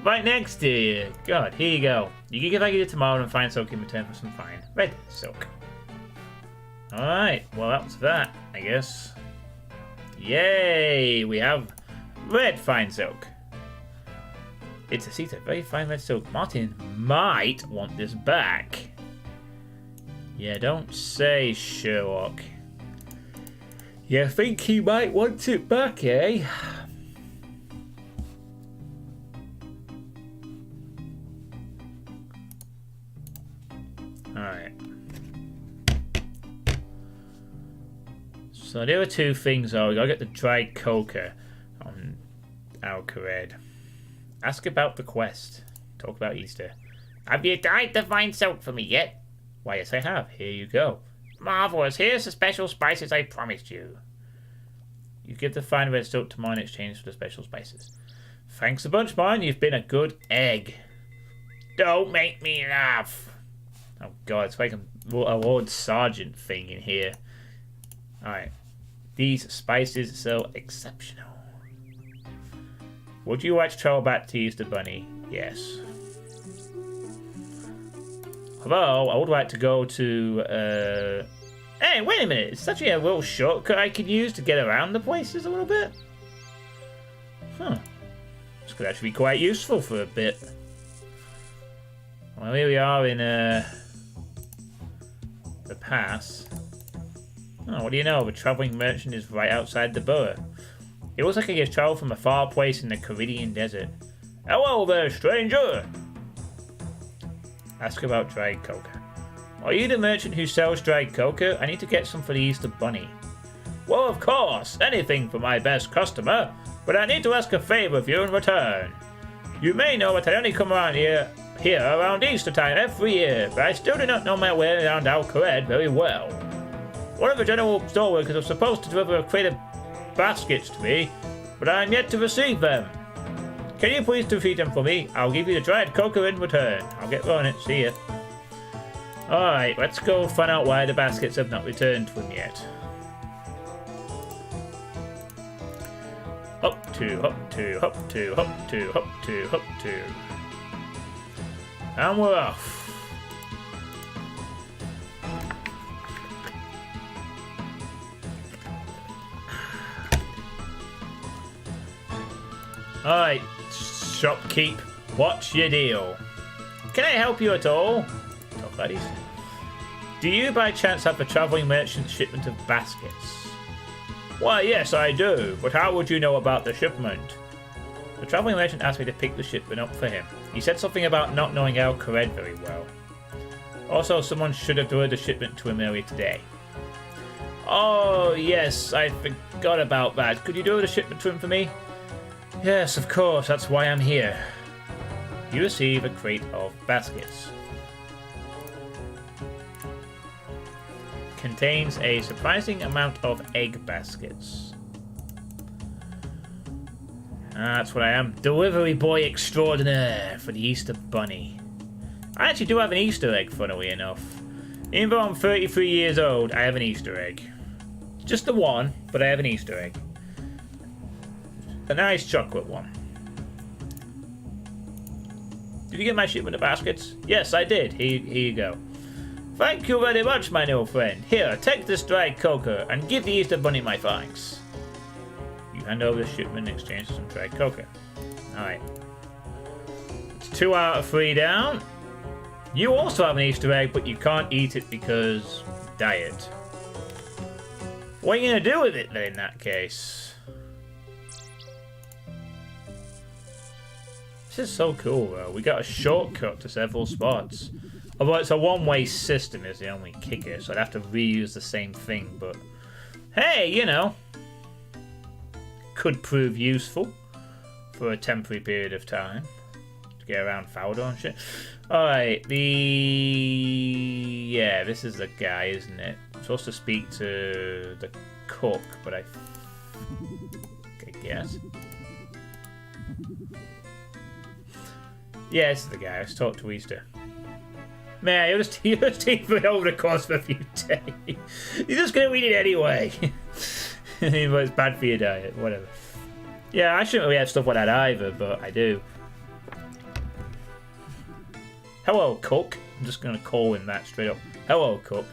Right next to you. God, here you go. You can give Aggie a tomato and fine silk in return for some fine red silk. Alright, well that was that, I guess. Yay! We have red fine silk. It's a very fine red silk. Martin might want this back. Yeah, don't say, Sherlock. You think he might want it back, eh? Alright. So there are two things though. We gotta get the dried coca on Alcared. Ask about the quest. Talk about Easter. Have you dyed the fine silk for me yet? Why, yes I have. Here you go. Marvellous. Here's the special spices I promised you. You give the fine red silk to mine in exchange for the special spices. Thanks a bunch, mine. You've been a good egg. Don't make me laugh. Oh god, it's like a Lord Sergeant thing in here. Alright. These spices are so exceptional. Would you like to travel back to Easter Bunny? Yes. Although, I would like to go to... Hey, wait a minute. It's actually a little shortcut I could use to get around the places a little bit. Huh. This could actually be quite useful for a bit. Well, here we are in the pass. Oh, what do you know? The travelling merchant is right outside the borough. It looks like he has travelled from a far place in the Caridian desert. Hello there, stranger! Ask about dried coca. Are you the merchant who sells dried coca? I need to get some for the Easter Bunny. Well, of course, anything for my best customer, but I need to ask a favour of you in return. You may know that I only come around here around Easter time every year, but I still do not know my way around Alcared very well. One of the general store workers was supposed to deliver a crate of baskets to me, but I am yet to receive them. Can you please defeat them for me? I'll give you the dried coca in return. I'll get on it. See ya. Alright, let's go find out why the baskets have not returned to him yet. Hop two, hop two, hop two, hop two, hop two, hop two. And we're off. Alright, shopkeep, what's your deal? Can I help you at all? Talk buddies. Do you by chance have a travelling merchant shipment of baskets? Why, yes, I do, but how would you know about the shipment? The travelling merchant asked me to pick the shipment up for him. He said something about not knowing El Khared very well. Also, someone should have delivered the shipment to him earlier today. Oh, yes, I forgot about that. Could you deliver the shipment to him for me? Yes, of course, that's why I'm here. You receive a crate of baskets. Contains a surprising amount of egg baskets. That's what I am. Delivery boy extraordinaire for the Easter Bunny. I actually do have an Easter egg, funnily enough. Even though I'm 33 years old, I have an Easter egg. Just the one, but I have an Easter egg. A nice chocolate one. Did you get my shipment of baskets? Yes, I did. Here you go. Thank you very much, my new friend. Here, take this dried cocoa and give the Easter Bunny my thanks. You hand over the shipment in exchange for some dried cocoa. Alright. It's 2 out of 3 down. You also have an Easter egg, but you can't eat it because diet. What are you going to do with it then in that case? This is so cool though. We got a shortcut to several spots. Although it's a one-way system is the only kicker, so I'd have to reuse the same thing, but hey, you know, could prove useful for a temporary period of time to get around Falador and shit. Alright, yeah, this is the guy, isn't it? I'm supposed to speak to the cook, but I guess. Yeah, this is the guy. Let's talk to Easter. Man, you're just eating over the course of a few days. You're just going to eat it anyway. But it's bad for your diet, whatever. Yeah, I shouldn't really have stuff like that either, but I do. Hello, cook. I'm just going to call him that straight up. Hello, cook.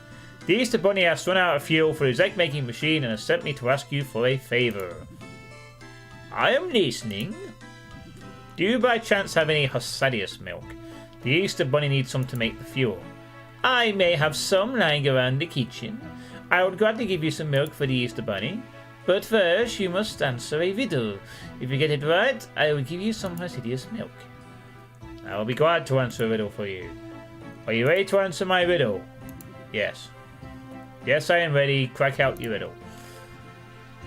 The Easter Bunny has run out of fuel for his egg-making machine and has sent me to ask you for a favour. I am listening. Do you by chance have any Hosadius milk? The Easter Bunny needs some to make the fuel. I may have some lying around the kitchen. I would gladly give you some milk for the Easter Bunny. But first, you must answer a riddle. If you get it right, I will give you some Hosadius milk. I will be glad to answer a riddle for you. Are you ready to answer my riddle? Yes. Yes, I am ready. Crack out your riddle.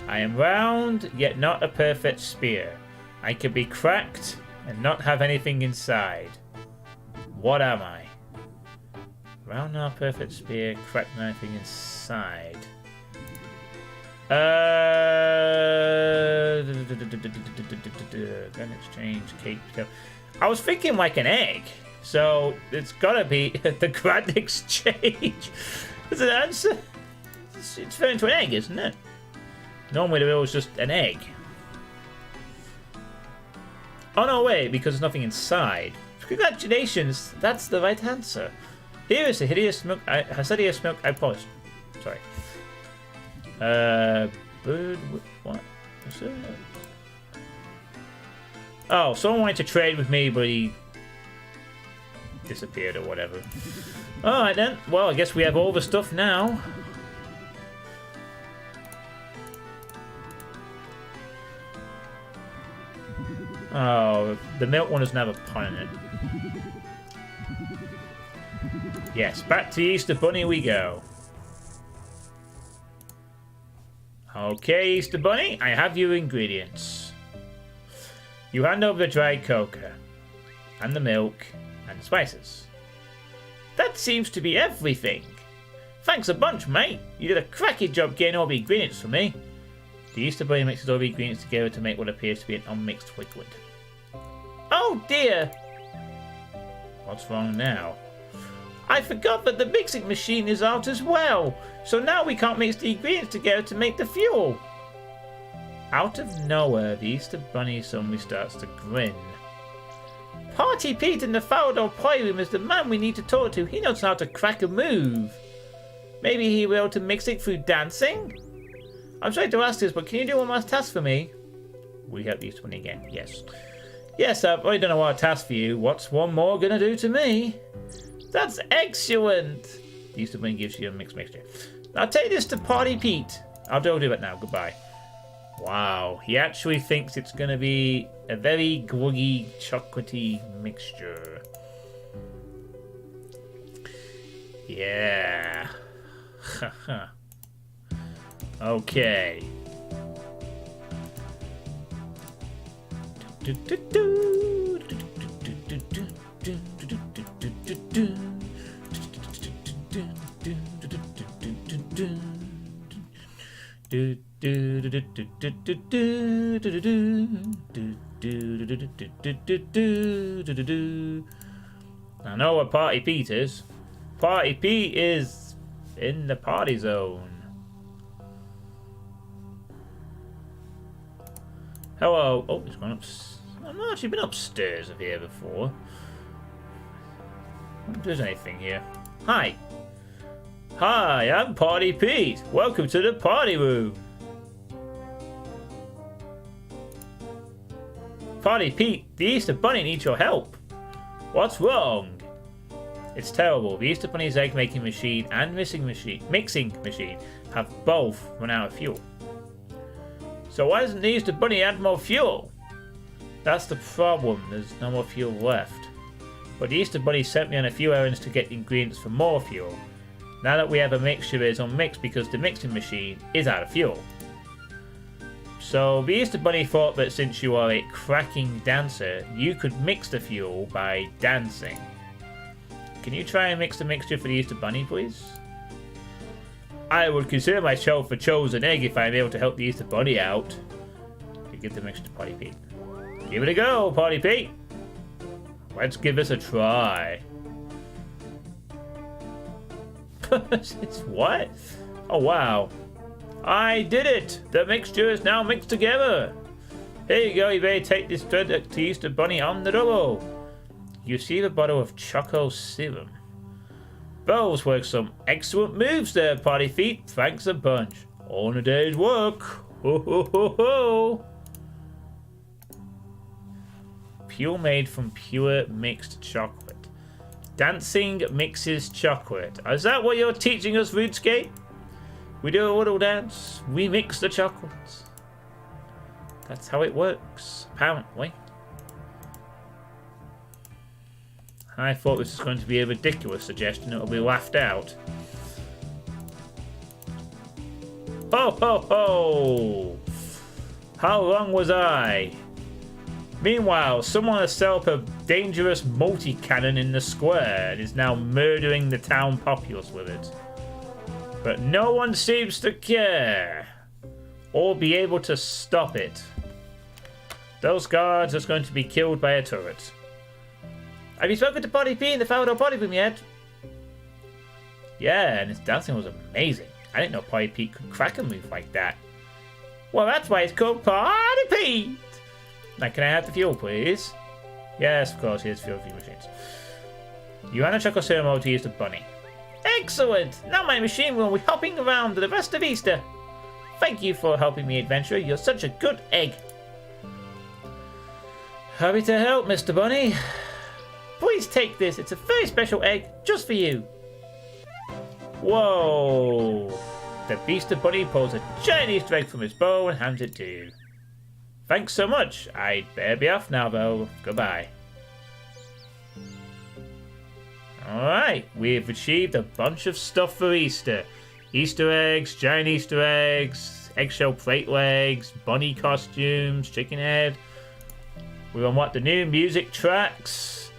I am round, yet not a perfect sphere. I can be cracked and not have anything inside. What am I? Round, not a perfect sphere, cracked, and anything inside. Then exchange, cape. I was thinking like an egg, so it's gotta be the Grand Exchange. Is an answer? It's turned into an egg, isn't it? Normally the riddle is just an egg. Oh no, wait, because there's nothing inside. Congratulations, that's the right answer. Here is the hideous milk. Hosadius milk. I paused. Sorry. Bird. What? What's that? Oh, someone wanted to trade with me, but he disappeared or whatever. Alright then. Well, I guess we have all the stuff now. Oh, the milk one doesn't have a pun in it. Yes, back to the Easter Bunny we go. Okay, Easter Bunny, I have your ingredients. You hand over the dried cocoa, and the milk, and the spices. That seems to be everything. Thanks a bunch, mate. You did a cracking job getting all the ingredients for me. The Easter Bunny mixes all the ingredients together to make what appears to be an unmixed liquid. Oh dear! What's wrong now? I forgot that the mixing machine is out as well, so now we can't mix the ingredients together to make the fuel. Out of nowhere, the Easter Bunny suddenly starts to grin. Party Pete in the Fowler Playroom is the man we need to talk to. He knows how to crack a move. Maybe he will be able to mix it through dancing? I'm sorry to ask this, but can you do one last task for me? Will you help the Easter Bunny again? Yes. Yes, I've already done a lot of tasks for you. What's one more gonna do to me? That's excellent. The Easter Bunny gives you a mixed mixture. I'll take this to Party Pete. I'll do it now. Goodbye. Wow, he actually thinks it's going to be a very gruggy, chocolatey mixture. Yeah. Okay. I know what Party Pete is. Party Pete is in the party zone. Hello. Oh, he's gone up. I've not actually been upstairs of here before. I don't think there's anything here. Hi. Hi, I'm Party Pete. Welcome to the party room. Party Pete, the Easter Bunny needs your help. What's wrong? It's terrible. The Easter Bunny's egg making machine and mixing machine have both run out of fuel. So why doesn't the Easter Bunny add more fuel? That's the problem. There's no more fuel left. But the Easter Bunny sent me on a few errands to get ingredients for more fuel. Now that we have a mixture, it's unmixed because the mixing machine is out of fuel. So the Easter Bunny thought that since you are a cracking dancer, you could mix the fuel by dancing. Can you try and mix the mixture for the Easter Bunny, please? I would consider myself a chosen egg if I'm able to help the Easter Bunny out. You give the mixture to Party Pete. Give it a go, Party Pete. Let's give this a try. It's what? Oh wow. I did it! The mixture is now mixed together. Here you go, you better take this to Easter Bunny on the double. You receive a bottle of Choco Serum. Bells worked some excellent moves there, Party Feet. Thanks a bunch. All in a day's work. Ho ho ho ho. Pure made from pure mixed chocolate. Dancing mixes chocolate. Is that what you're teaching us, Runescape? We do a little dance. We mix the chocolates. That's how it works, apparently. I thought this was going to be a ridiculous suggestion. It'll be laughed out. Ho ho ho! How wrong was I? Meanwhile, someone has set up a dangerous multi-cannon in the square and is now murdering the town populace with it. But no one seems to care or be able to stop it. Those guards are going to be killed by a turret. Have you spoken to Party P in the Fowler Party Room yet? Yeah, and his dancing was amazing. I didn't know Party Pete could crack a move like that. Well, that's why it's called Party Pete. Now, can I have the fuel, please? Yes, of course, here's fuel for your machines. You and a Choco Serum to use the bunny. Excellent! Now my machine will be hopping around the rest of Easter. Thank you for helping me, adventurer. You're such a good egg. Happy to help, Mr. Bunny. Please take this. It's a very special egg just for you. Whoa! The Easter Bunny pulls a giant Easter egg from his bow and hands it to you. Thanks so much. I'd better be off now, though. Goodbye. Alright, we've achieved a bunch of stuff for Easter. Easter eggs, giant Easter eggs, eggshell plate legs, bunny costumes, chicken head. We've unlocked the new music tracks.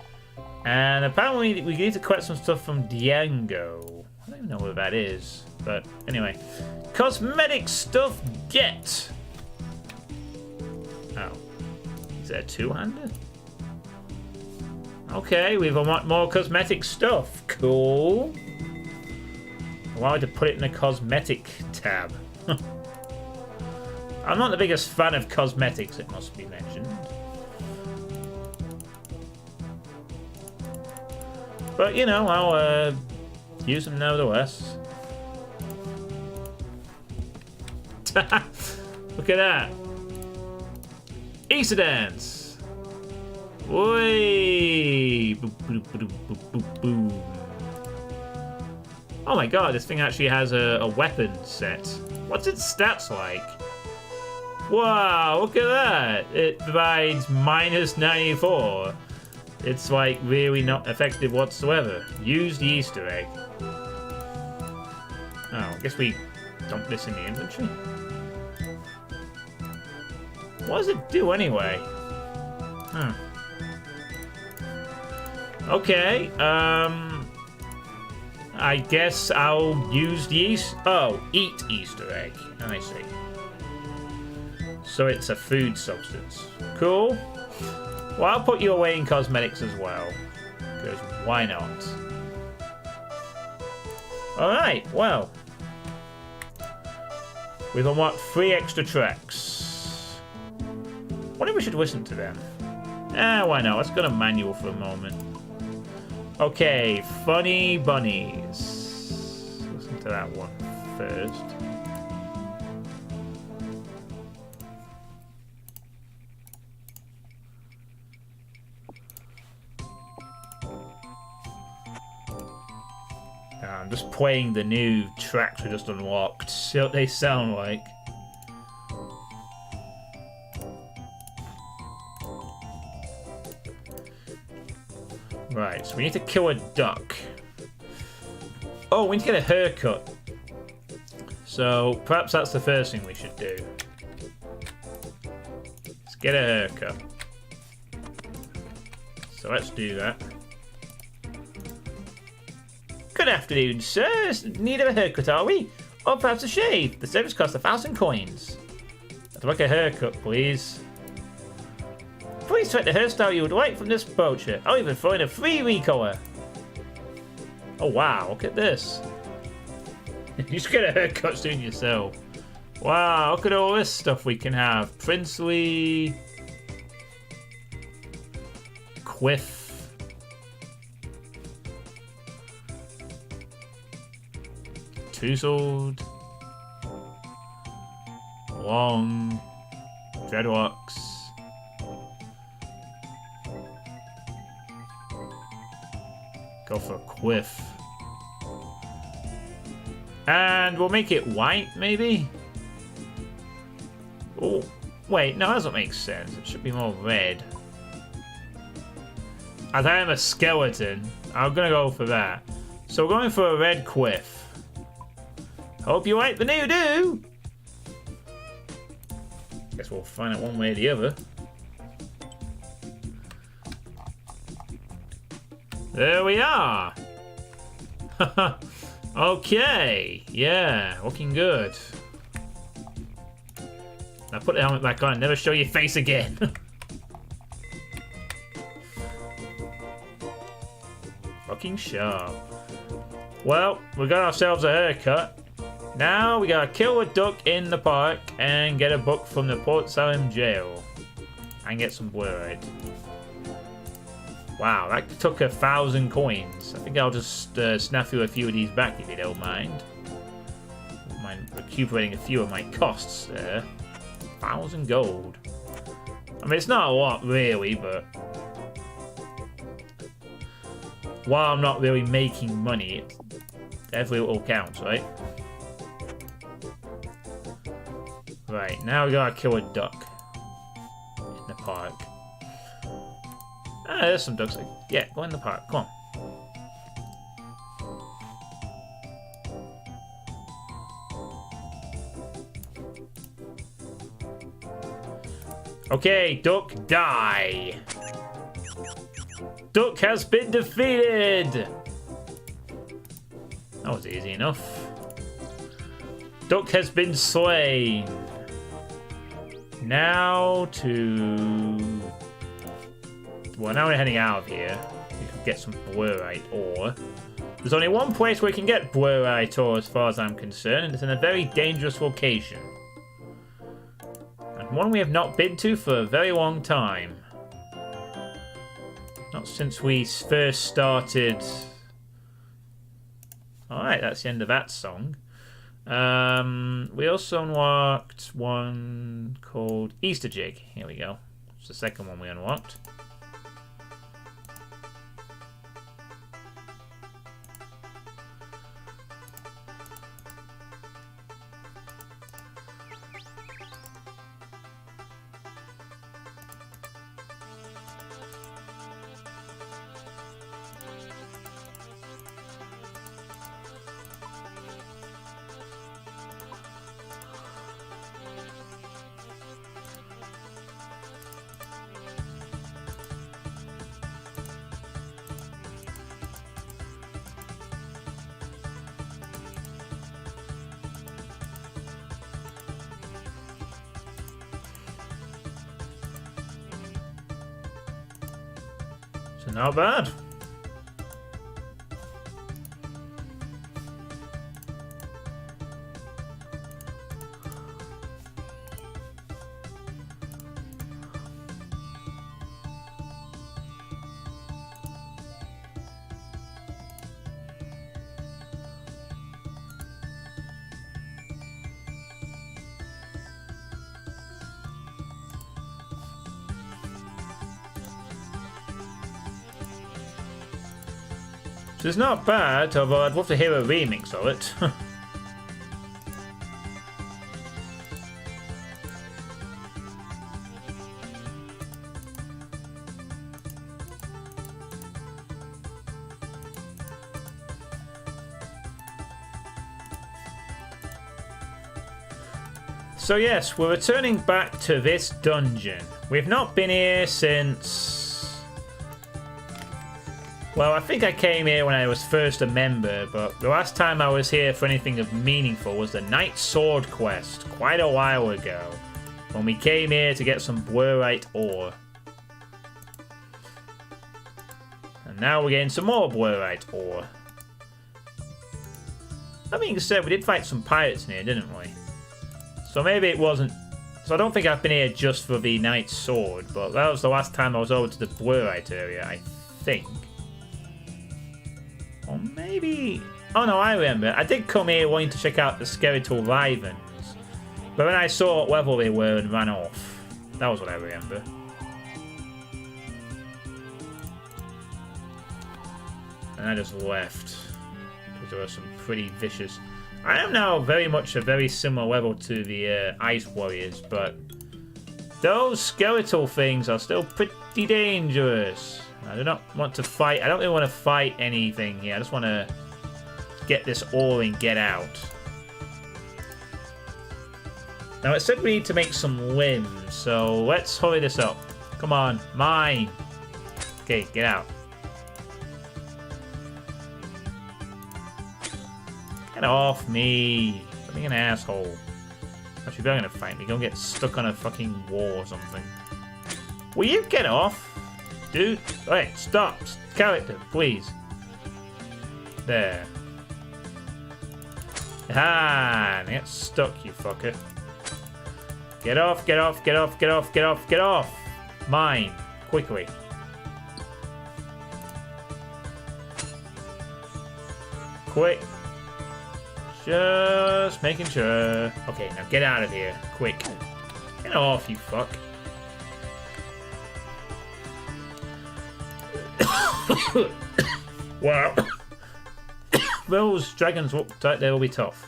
And apparently we need to collect some stuff from Diango. I don't even know what that is. But anyway. Cosmetic stuff get. Oh. Is that a two-hander? Okay, we've unlocked more cosmetic stuff. Cool. I wanted to put it in the cosmetic tab. I'm not the biggest fan of cosmetics, it must be mentioned. But, you know, I'll use them nevertheless. Look at that. Easter dance. Oi! Boom. Oh my god, this thing actually has a weapon set. What's its stats like? Wow, look at that. It provides -94. It's like really not effective whatsoever. Use the Easter egg. Oh, I guess we dump this in the inventory. What does it do anyway? Huh. Okay, I guess I'll use the eat Easter egg. I see. So it's a food substance. Cool. Well, I'll put you away in cosmetics as well. Because why not? Alright, well. We've unlocked 3 extra tracks. Wonder if we should listen to them. Why not? Let's go to manual for a moment. Okay, Funny Bunnies. Listen to that one first. I'm just playing the new tracks we just unlocked. See what they sound like. Right, so we need to kill a duck. Oh, we need to get a haircut. So perhaps that's the first thing we should do. Let's get a haircut. So let's do that. Good afternoon, sir. Need a haircut, are we? Or perhaps a shave? The service costs 1,000 coins. I'd like a haircut, please. Please select the hairstyle you would like from this brochure. I'll even throw in a free recolor. Oh wow, look at this. You should get a haircut soon yourself. Wow, look at all this stuff we can have. Princely. Quiff. Two-sword. Long. Dreadlocks. Go for a quiff. And we'll make it white, maybe? Oh, wait, no, that doesn't make sense. It should be more red. As I am a skeleton, I'm gonna go for that. So we're going for a red quiff. Hope you like the new do. Guess we'll find out one way or the other. There we are. Okay, yeah, looking good. Now put the helmet back on. Never show your face again. Fucking sharp. Well, we got ourselves a haircut. Now we gotta kill a duck in the park and get a book from the Port Salim jail. And get some blue-eyed. Wow, that took 1,000 coins. I think I'll just snafu a few of these back if you don't mind. Don't mind recuperating a few of my costs there. 1,000 gold. I mean, it's not a lot really, but while I'm not really making money, every little counts, right? Right, now we gotta kill a duck in the park. Ah, there's some ducks. Yeah, go in the park. Come on. Okay, duck, die. Duck has been defeated. That was easy enough. Duck has been slain. Now to... Well, now we're heading out of here. We can get some blurite ore. There's only one place where we can get blurite ore as far as I'm concerned, and it's in a very dangerous location. One we have not been to for a very long time. Not since we first started. Alright, that's the end of that song. We also unlocked one called Easter Jig. Here we go. It's the second one we unlocked. So not bad. So it's not bad, although I'd love to hear a remix of it. So yes, we're returning back to this dungeon. We've not been here since... Well, I think I came here when I was first a member, but the last time I was here for anything of meaningful was the Knight Sword quest, quite a while ago, when we came here to get some Blurite ore. And now we're getting some more Blurite ore. That being said, we did fight some pirates in here, didn't we? So maybe it wasn't... So I don't think I've been here just for the Knight Sword, but that was the last time I was over to the Blurite area, I think. Or maybe... Oh no, I remember. I did come here wanting to check out the skeletal Rivens. But then I saw what level they were and ran off. That was what I remember. And I just left. Because there were some pretty vicious... I am now very much a very similar level to the Ice Warriors, but... those skeletal things are still pretty dangerous. I do not want to fight. I don't really want to fight anything here. I just want to get this ore and get out. Now it said we need to make some limbs, so let's hurry this up. Come on, mine. Okay, get out. Get off me. I'm being an asshole. Actually, they're gonna fight me. Gonna get stuck on a fucking wall or something. Will you get off? Dude, wait, stop. Character, please. There. Ah, get stuck, you fucker. Get off, get off, get off, get off, get off, get off. Mine, quickly. Quick. Just making sure. Okay, now get out of here, quick. Get off, you fuck. Wow. Those dragons look like they will be tough.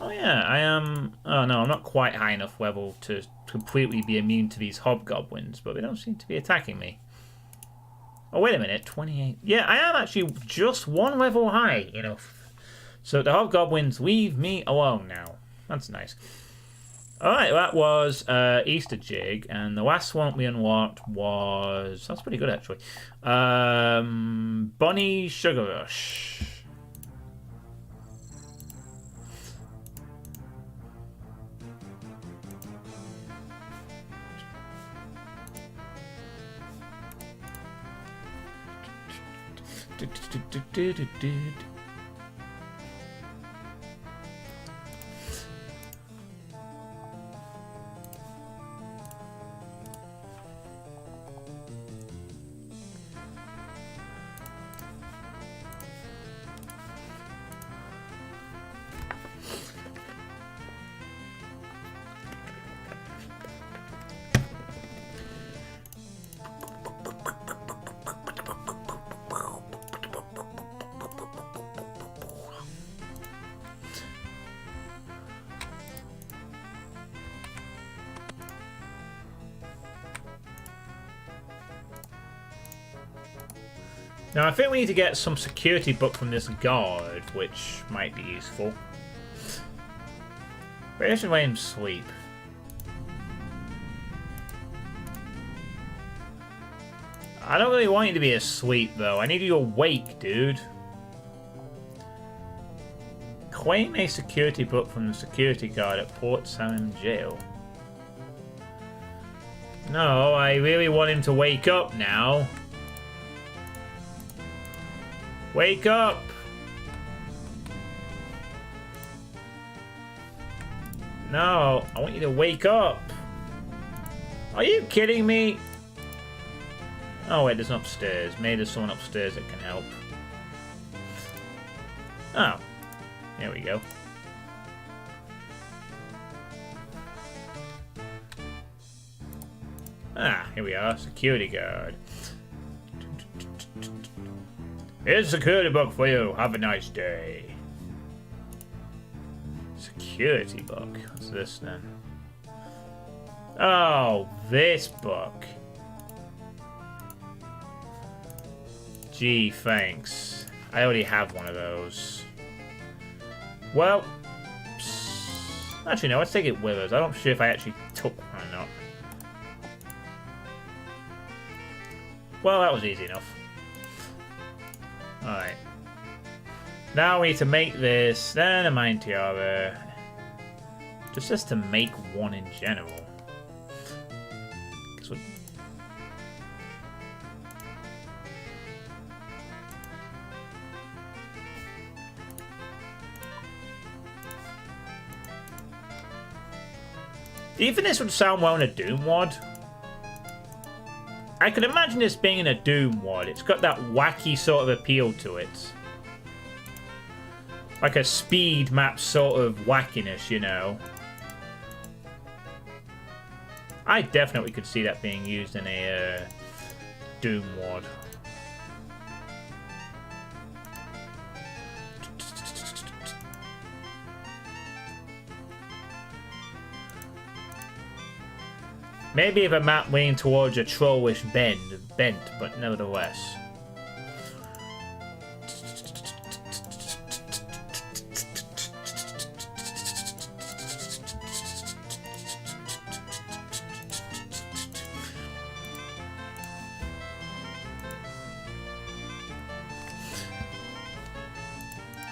Oh yeah, I am... Oh no, I'm not quite high enough level to completely be immune to these hobgoblins, but they don't seem to be attacking me. Oh, wait a minute, 28... Yeah, I am actually just one level high, you know. So the hobgoblins leave me alone now. That's nice. Alright, that was Easter Jig, and the last one we unlocked was... That's pretty good, actually. Bunny Sugar Rush. Now, I think we need to get some security book from this guard, which might be useful. But I should let him sleep. I don't really want you to be asleep, though. I need you awake, dude. Claim a security book from the security guard at Port Sarim Jail. No, I really want him to wake up now. Wake up! No, I want you to wake up. Are you kidding me? Oh wait, there's an upstairs. Maybe there's someone upstairs that can help. Oh, there we go. Ah, here we are. Security guard. Here's a security book for you. Have a nice day. Security book. What's this then? Oh, this book. Gee, thanks. I already have one of those. Well, actually no, let's take it with us. I'm not sure if I actually took one or not. Well, that was easy enough. Alright. Now we need to make this, then a mine tiara. Just to make one in general. Even this would sound well in a Doom WOD. I could imagine this being in a Doom WOD. It's got that wacky sort of appeal to it. Like a speed map sort of wackiness, you know. I definitely could see that being used in a Doom WOD. Maybe if a map leaning towards a trollish bent, but nevertheless.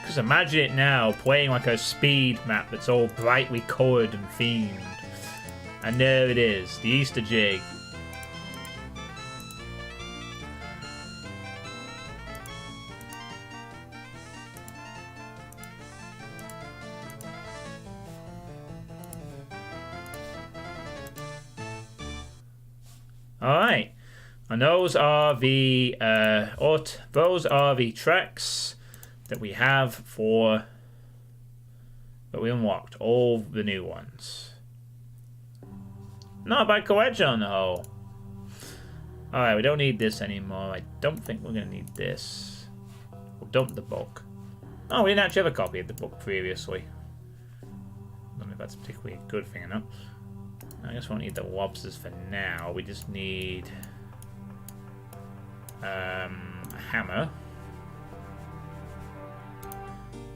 Because imagine it now, playing like a speed map that's all brightly coloured and themed. And there it is, the Easter jig. Alright. And those are the tracks that we have for that we unlocked. All the new ones. Not a bad collection on the whole. Alright, we don't need this anymore. I don't think we're going to need this. We'll dump the book. Oh, we didn't actually have a copy of the book previously. I don't know if that's particularly a good thing or not. I guess we won't need the lobsters for now. We just need a hammer.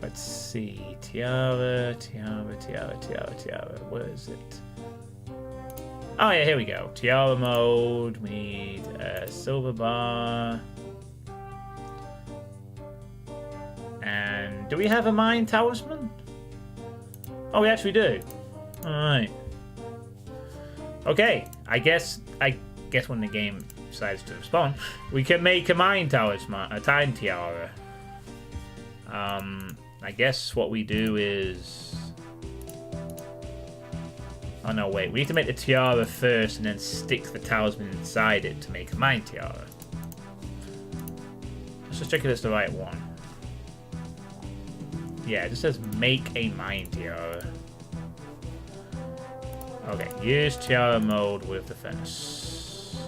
Let's see. Tiara. Where is it? Oh yeah, here we go. Tiara mode. We need a silver bar. And do we have a mine talisman? Oh, we actually do. Alright. Okay, I guess when the game decides to respond, we can make a mine talisman, a time tiara. I guess what we do is... Oh no, wait. We need to make the tiara first and then stick the talisman inside it to make a mine tiara. Let's just check if it's the right one. Yeah, it just says make a mine tiara. Okay, use tiara mode with the furnace.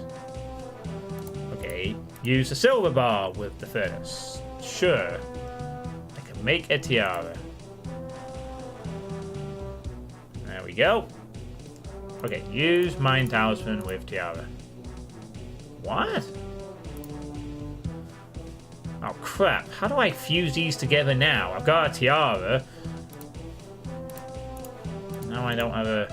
Okay, use the silver bar with the furnace. Sure. I can make a tiara. There we go. Okay, use mine talisman with tiara. What? Oh crap, how do I fuse these together now? I've got a tiara. Now I don't have a...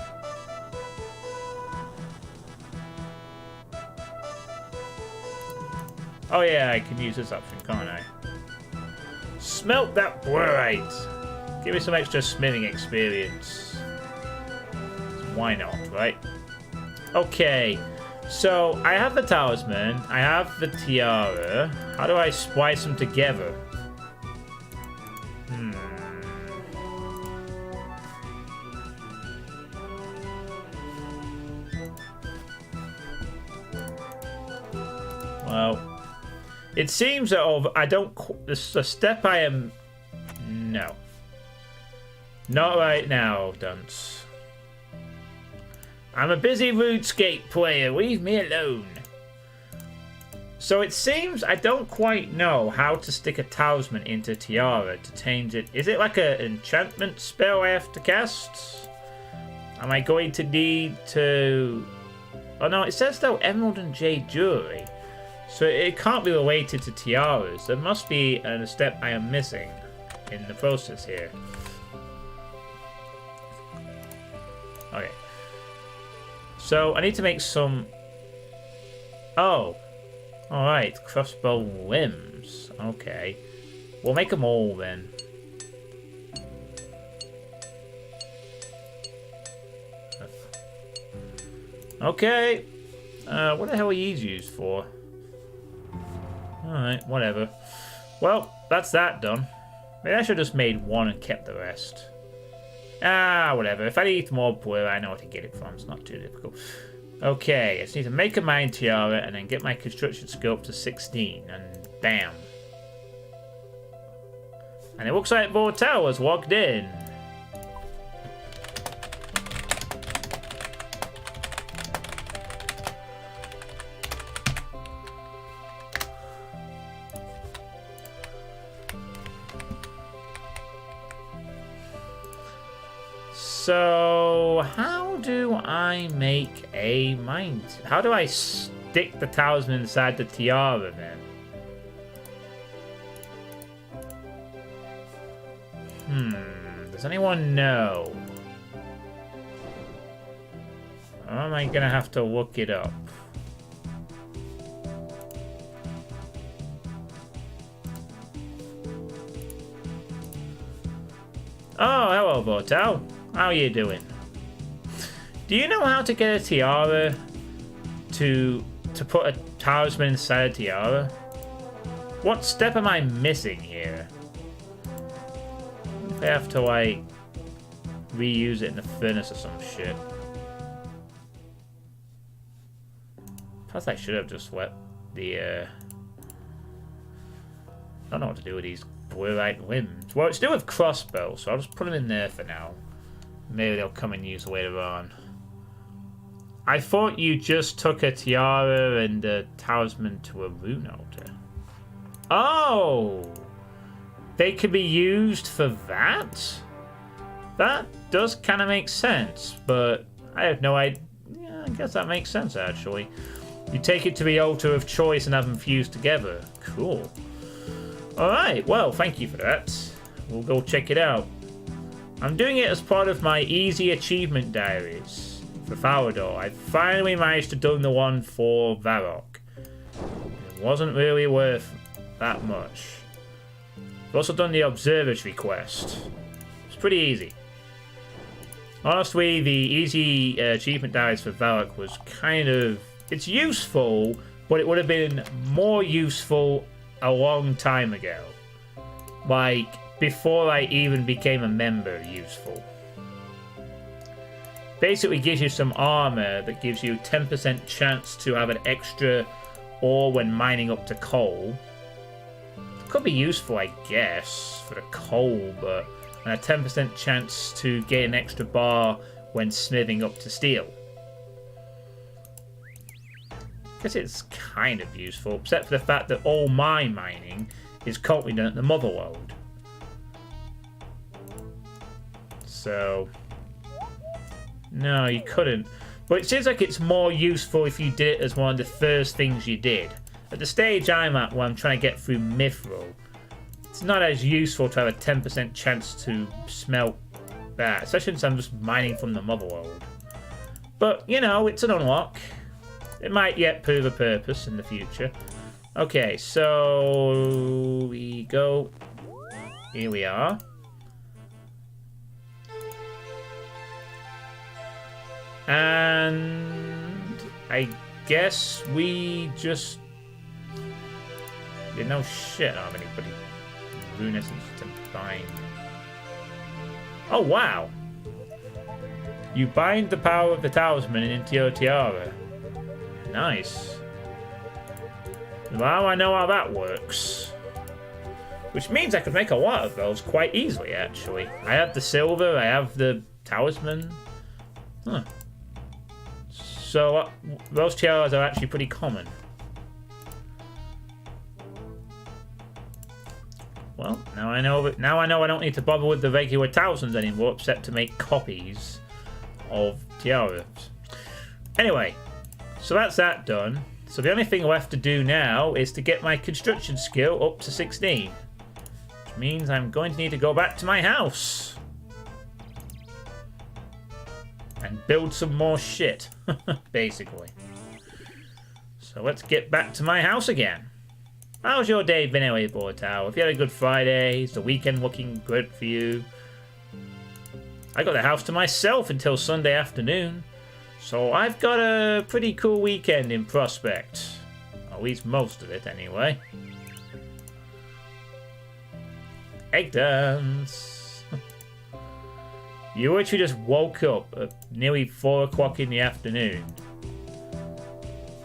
Oh yeah, I can use this option, can't I? Smelt that borate! Give me some extra smithing experience. Why not, right? Okay, so I have the talisman, I have the tiara. How do I splice them together? Well, it seems that I don't... This is a step I am... No. Not right now, dunce. I'm a busy Runescape player. Leave me alone. So it seems I don't quite know how to stick a talisman into tiara to change it. Is it like an enchantment spell I have to cast? Am I going to need to... Oh no, it says though emerald and jade jewelry. So it can't be related to tiaras. There must be a step I am missing in the process here. Okay. So I need to make some... Oh. Alright, crossbow limbs. Okay. We'll make them all then. Okay. What the hell are these used for? Alright, whatever. Well, that's that done. Maybe I should have just made one and kept the rest. Ah, whatever. If I need more blue, I know where to get it from. It's not too difficult. Okay, I just need to make a mine tiara and then get my construction scope to 16. And bam. And it looks like Vortal was logged in. So, how do I make a mine? How do I stick the talisman inside the tiara then? Does anyone know? Or am I gonna have to look it up? Oh, hello, Vortal. How are you doing? Do you know how to get a tiara to put a talisman inside a tiara? What step am I missing here? I have to like reuse it in the furnace or some shit. Plus I should have just let the I don't know what to do with these blue-light limbs. Well, it's to do with crossbow, so I'll just put them in there for now. Maybe they'll come in use later on. I thought you just took a tiara and a talisman to a rune altar. Oh! They could be used for that? That does kind of make sense, but I have no idea. Yeah, I guess that makes sense, actually. You take it to the altar of choice and have them fused together. Cool. Alright, well, thank you for that. We'll go check it out. I'm doing it as part of my easy achievement diaries for Farador. I finally managed to do the one for Varrock. It wasn't really worth that much. I've also done the Observatory quest. It's pretty easy. Honestly, the easy achievement diaries for Varrock was kind of... It's useful, but it would have been more useful a long time ago. Like... before I even became a member, useful. Basically gives you some armor that gives you 10% chance to have an extra ore when mining up to coal. Could be useful, I guess, for the coal, but... and a 10% chance to get an extra bar when smithing up to steel. I guess it's kind of useful, except for the fact that all my mining is currently done at the Motherworld. So, no, you couldn't. But it seems like it's more useful if you did it as one of the first things you did. At the stage I'm at where I'm trying to get through Mithril, it's not as useful to have a 10% chance to smelt that, especially since I'm just mining from the motherworld. But, you know, it's an unlock. It might yet prove a purpose in the future. Okay, so we go. Here we are. And I guess we just... no shit, I don't have anybody rune essence to bind. Oh, wow. You bind the power of the talisman into your tiara. Nice. Well, I know how that works. Which means I could make a lot of those quite easily, actually. I have the silver, I have the talisman. Huh. So, those tiaras are actually pretty common. Well, now I know I don't need to bother with the regular talismans anymore, except to make copies of tiaras. Anyway, so that's that done. So the only thing left to do now is to get my construction skill up to 16. Which means I'm going to need to go back to my house. And build some more shit, basically. So let's get back to my house again. How's your day been anyway, Bortao? If you had a good Friday, is the weekend looking good for you? I got the house to myself until Sunday afternoon. So I've got a pretty cool weekend in prospect. At least most of it, anyway. Egg dance. You literally just woke up at nearly 4 o'clock in the afternoon.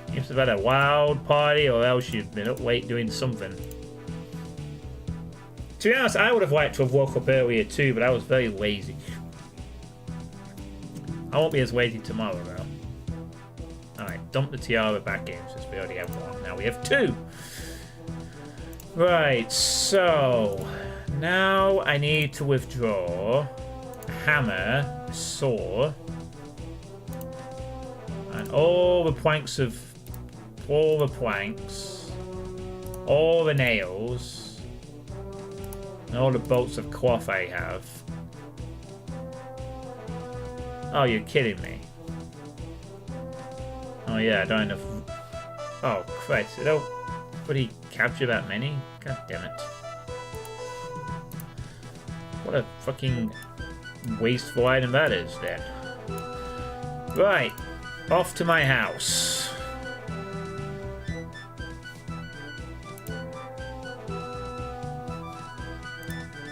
You must have had a wild party, or else you've been up late doing something. To be honest, I would have liked to have woke up earlier too, but I was very lazy. I won't be as lazy tomorrow, though. Alright, dump the tiara back in, since we already have one. Now we have 2. Right, so... now I need to withdraw a hammer, a saw, and all the planks, all the nails, and all the bolts of cloth I have. Oh, you're kidding me. Oh yeah, I don't have enough. Oh Christ, I don't really capture that many? God damn it. What a fucking wasteful item that is then. Right, off to my house.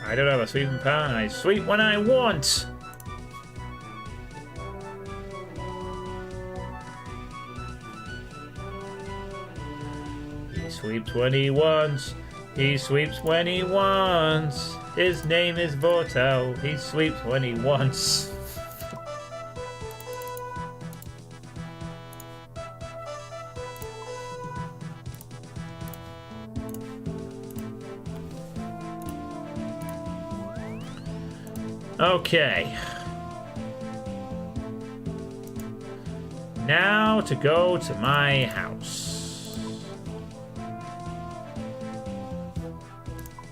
I don't have a sweeping pan, I sweep when I want! He sweeps when he wants. He sweeps when he wants. His name is Vortal. He sweeps when he wants. Okay. Now to go to my house.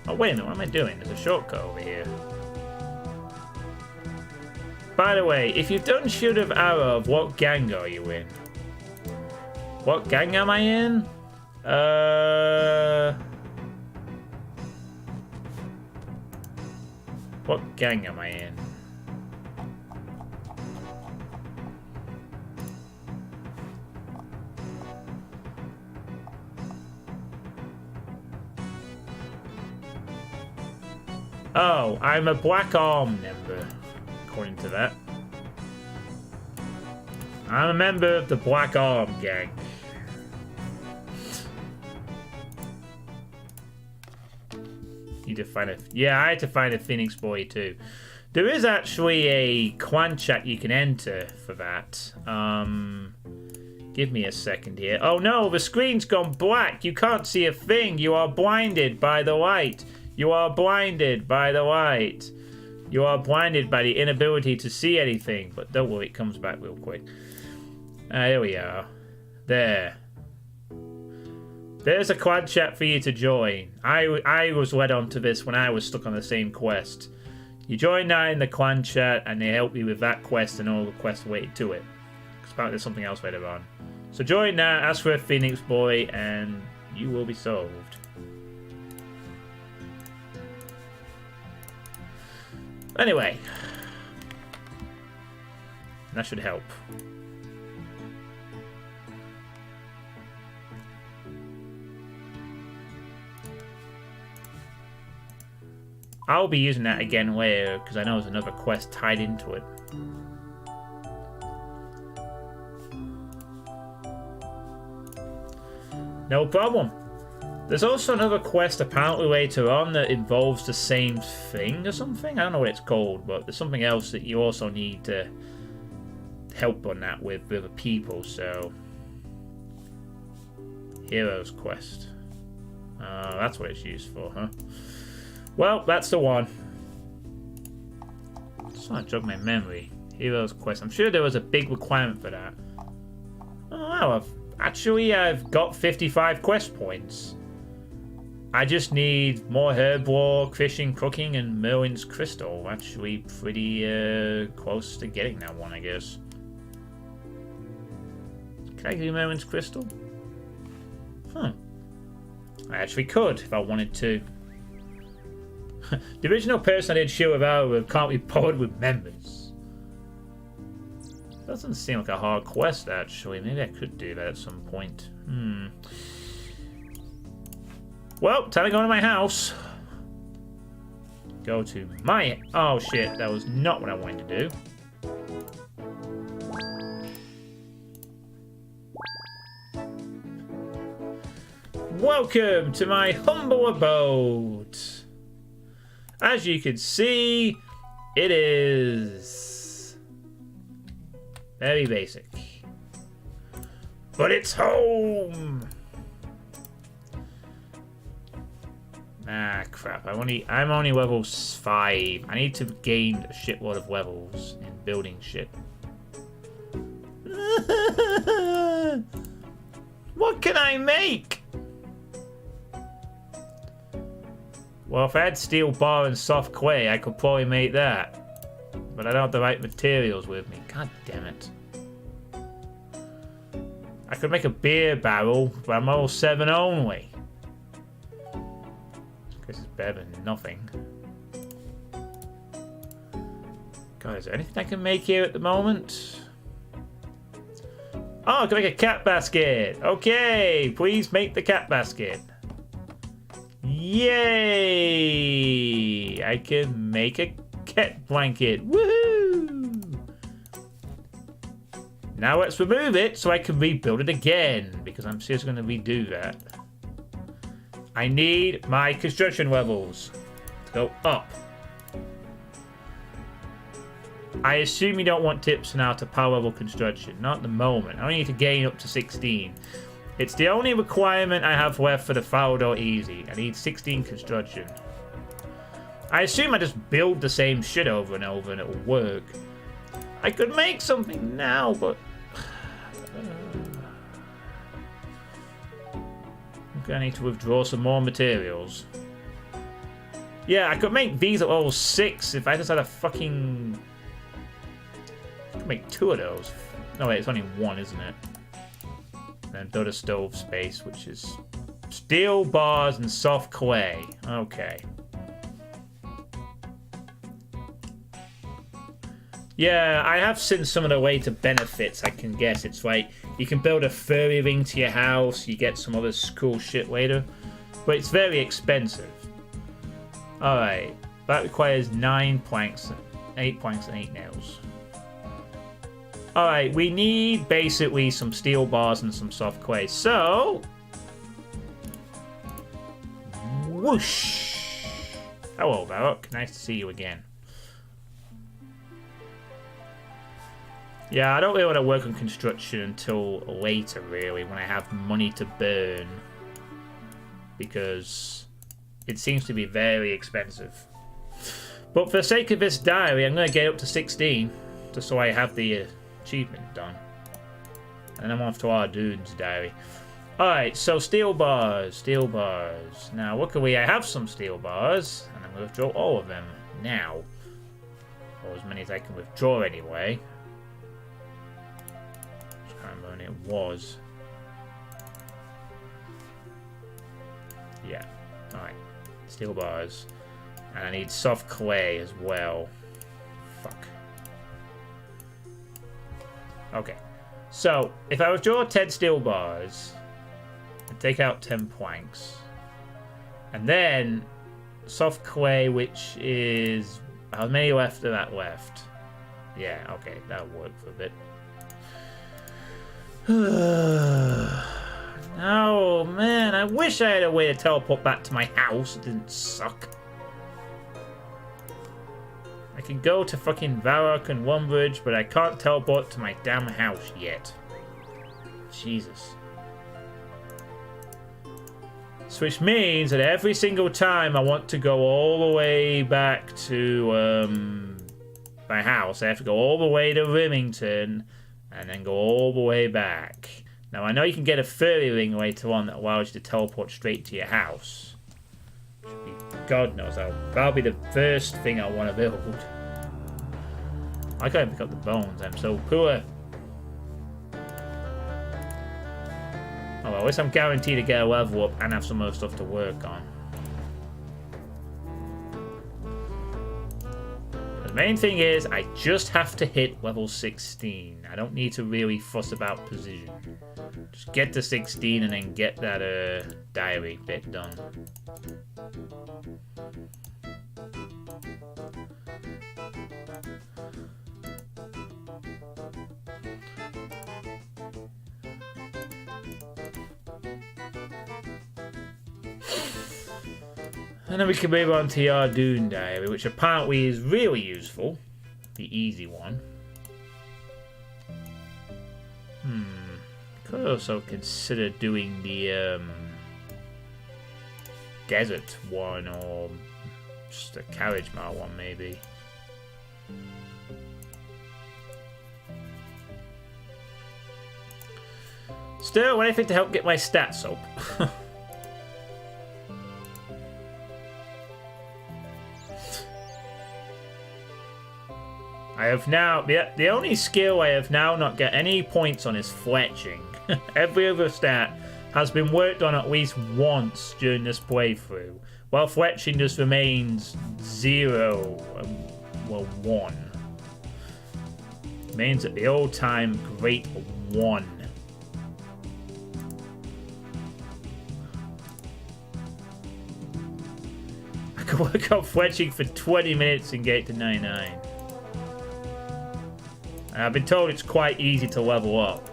Oh, wait a minute, what am I doing? There's a shortcut over here. By the way, if you've done Shield of Arrow, what gang are you in? What gang am I in? What gang am I in? Oh, I'm a Black Arm member, according to that. I'm a member of the Black Arm gang. Need to find a... yeah, I had to find a Phoenix Boy too. There is actually a clan chat you can enter for that. Give me a second here. Oh no, the screen's gone black. You can't see a thing. You are blinded by the light. You are blinded by the light. You are blinded by the inability to see anything. But don't worry, it comes back real quick. Here we are. There. There's a quad chat for you to join. I was led onto this when I was stuck on the same quest. You join that in the clan chat and they help you with that quest and all the quests related to it. Because apparently there's something else later on. So join that, ask for a Phoenix Boy, and you will be solved. Anyway. That should help. I'll be using that again later, because I know there's another quest tied into it. No problem. There's also another quest apparently later on that involves the same thing or something. I don't know what it's called, but there's something else that you also need to help on that with other people, so... Heroes quest. That's what it's used for, huh? Well, that's the one. Just want to jog my memory. Heroes quest. I'm sure there was a big requirement for that. Oh wow, I've got 55 quest points. I just need more herb walk, fishing, cooking, and Merlin's crystal. Actually, pretty close to getting that one, I guess. Can I do Merlin's crystal? Huh. I actually could if I wanted to. The original person I did show about with can't be bothered with members. Doesn't seem like a hard quest, actually. Maybe I could do that at some point. Well, time to go to my house. Go to my... Oh, shit. That was not what I wanted to do. Welcome to my humble abode. As you can see, it is very basic. But it's home! Ah, crap. I'm only level 5. I need to gain a shitload of levels in building shit. What can I make? Well, if I had steel bar and soft clay, I could probably make that. But I don't have the right materials with me. God damn it. I could make a beer barrel, but I'm level 7 only. This is better than nothing. God, is there anything I can make here at the moment? Oh, I can make a cat basket. Okay, please make the cat basket. Yay! I can make a cat blanket. Woohoo! Now let's remove it so I can rebuild it again, because I'm seriously going to redo that. I need my construction levels to go up. I assume you don't want tips on how to power level construction. Not at the moment. I only need to gain up to 16. It's the only requirement I have left for the Fowler Easy. I need 16 construction. I assume I just build the same shit over and over and it'll work. I could make something now, but... I need to withdraw some more materials. Yeah, I could make these at level 6 if I just had a fucking... I could make 2 of those. No, wait, it's only 1, isn't it? And then build a stove space, which is steel bars and soft clay. Okay. Yeah, I have seen some of the later benefits, I can guess. It's like, you can build a furry ring to your house, you get some other cool shit later. But it's very expensive. Alright, that requires 9 planks, 8 planks and 8 nails. Alright, we need basically some steel bars and some soft clay. So... whoosh! Hello, Varrock. Nice to see you again. Yeah, I don't really want to work on construction until later, really, when I have money to burn. Because it seems to be very expensive. But for the sake of this diary, I'm going to get up to 16, just so I have the achievement done. And then I'm off to our dude's diary. Alright, so steel bars. Steel bars. Now, what can we... I have some steel bars. And I'm going to withdraw all of them now. Or as many as I can withdraw anyway. Just can't remember when it was. Yeah. Alright. Steel bars. And I need soft clay as well. Fuck. Okay. So, if I withdraw 10 steel bars... and take out 10 planks. And then soft clay, which is... how many left are that left? Yeah, okay, that'll work for a bit. Oh, man, I wish I had a way to teleport back to my house. It didn't suck. I can go to fucking Varrock and Wombridge, but I can't teleport to my damn house yet. Jesus. Which means that every single time I want to go all the way back to my house, I have to go all the way to Remington and then go all the way back. Now, I know you can get a fairy ring later on that allows you to teleport straight to your house. God knows, that'll be the first thing I want to build. I can't pick up the bones, I'm so poor. Oh, well, at least I'm guaranteed to get a level up and have some other stuff to work on. The main thing is, I just have to hit level 16. I don't need to really fuss about precision. Just get to 16 and then get that diary bit done. And then we can move on to your Dune diary, which apparently is really useful. The easy one. Could also consider doing the desert one, or just a carriage mart one maybe. Still, anything to help get my stats up. I have now... The only skill I have now not got any points on is fletching. Every other stat has been worked on at least once during this playthrough, while fletching just remains 0 and, well, 1. Remains at the all-time great 1. I could work on fletching for 20 minutes and get to 99. I've been told it's quite easy to level up.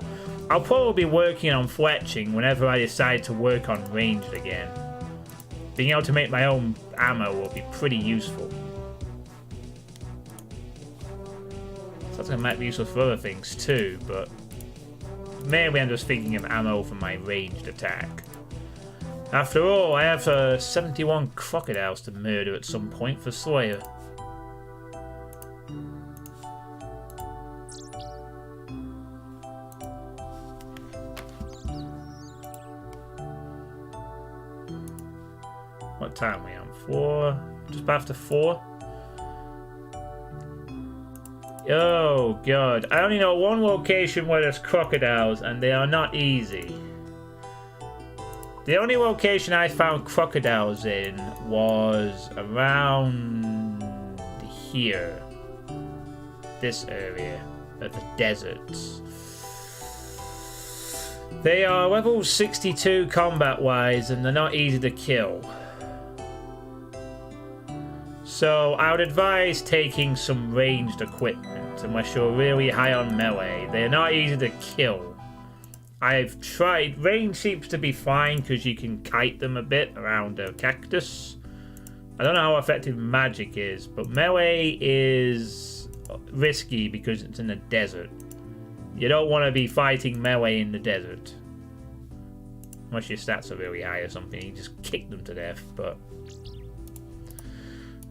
I'll probably be working on fletching whenever I decide to work on ranged again. Being able to make my own ammo will be pretty useful. Something that might be useful for other things too, but mainly I'm just thinking of ammo for my ranged attack. After all, I have 71 crocodiles to murder at some point for Slayer. What time are we on? 4? Just after 4? Oh god, I only know one location where there's crocodiles and they are not easy. The only location I found crocodiles in was around here. This area of the deserts. They are level 62 combat wise and they're not easy to kill. So I would advise taking some ranged equipment unless you're really high on melee. They're not easy to kill. I've tried. Range seems to be fine because you can kite them a bit around a cactus. I don't know how effective magic is, but melee is risky because it's in the desert. You don't want to be fighting melee in the desert. Unless your stats are really high or something, you just kick them to death, but...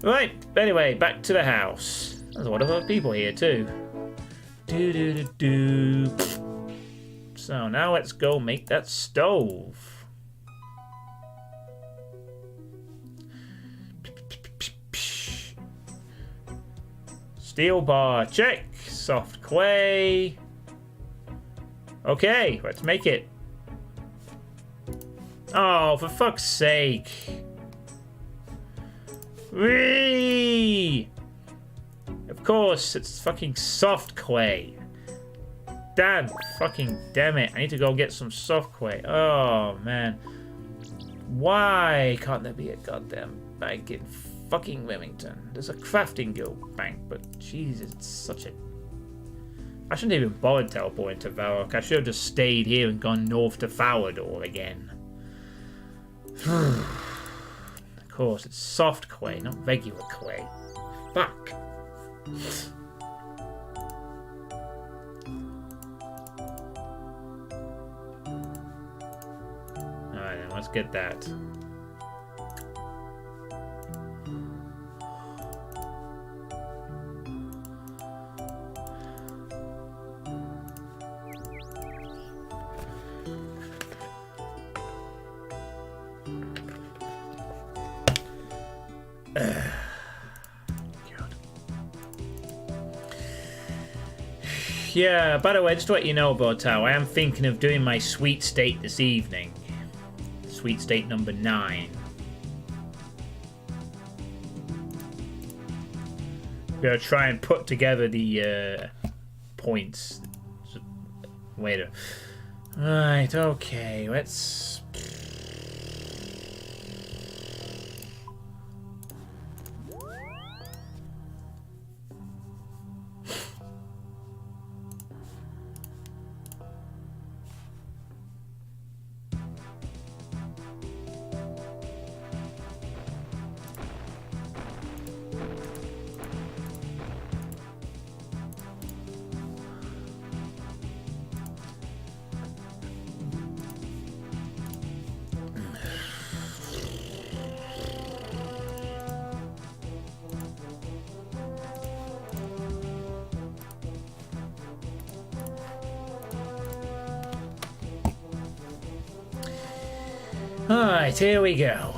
Right, anyway, back to the house. There's a lot of other people here too. So now let's go make that stove. Steel bar, check. Soft clay. Okay, let's make it. Oh, for fuck's sake. Whee! Of course, it's fucking soft clay. Damn, fucking damn it. I need to go get some soft clay. Oh, man. Why can't there be a goddamn bank in fucking Remington? There's a crafting guild bank, but Jesus, it's such a... I shouldn't even bother teleporting to Varrock. I should have just stayed here and gone north to Falador again. Of course, it's soft clay, not regular clay. Fuck. Alright then, let's get that. Yeah, by the way, just to let you know about how I am thinking of doing my sweet state this evening. Sweet state number 9. I'm gonna try and put together the points. Wait a... Right, okay, let's... Alright, here we go.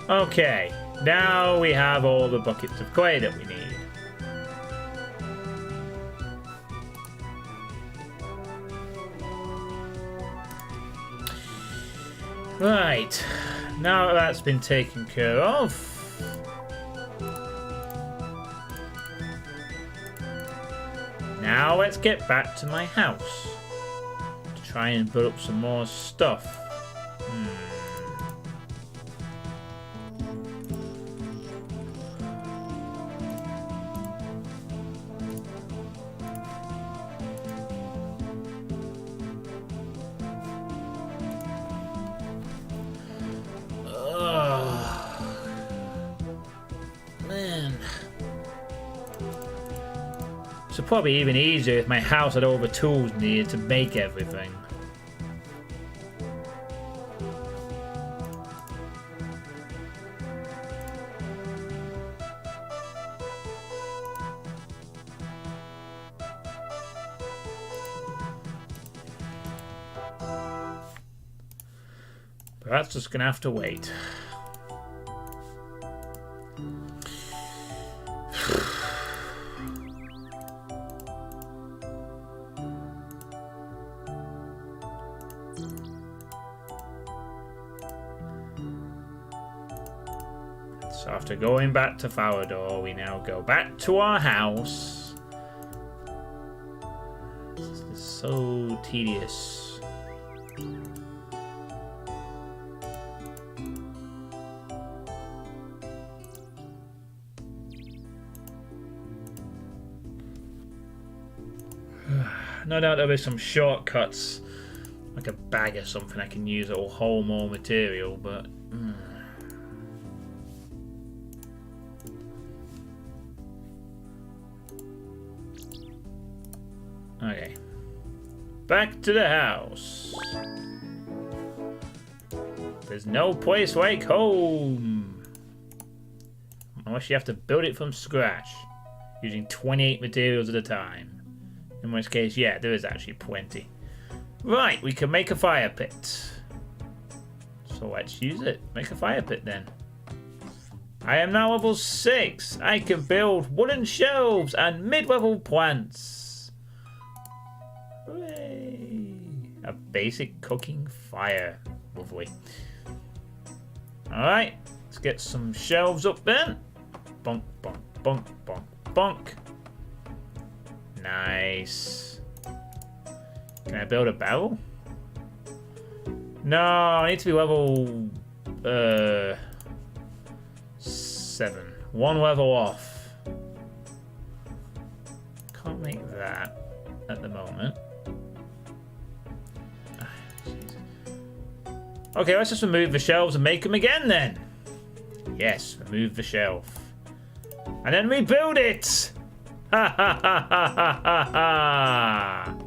Okay, now we have all the buckets of clay that we need. Right, now that that's been taken care of, now let's get back to my house to try and put up some more stuff. So probably even easier if my house had all the tools needed to make everything. But that's just gonna have to wait. So after going back to Falador, we now go back to our house. This is so tedious. No doubt there'll be some shortcuts, like a bag or something I can use that will hold more material, but... Okay. Back to the house. There's no place like home. Unless you have to build it from scratch, using 28 materials at a time. In which case, yeah, there is actually plenty. Right, we can make a fire pit. So let's use it. Make a fire pit then. I am now level 6. I can build wooden shelves and mid-level plants. Hooray! A basic cooking fire. Lovely. Alright, let's get some shelves up then. Bonk, bonk, bonk, bonk, bonk. Nice. Can I build a barrel? No, I need to be level 7. 1 level off. Can't make that at the moment. Okay, let's just remove the shelves and make them again then. Yes, remove the shelf. And then rebuild it! Ha ha ha ha ha ha ha!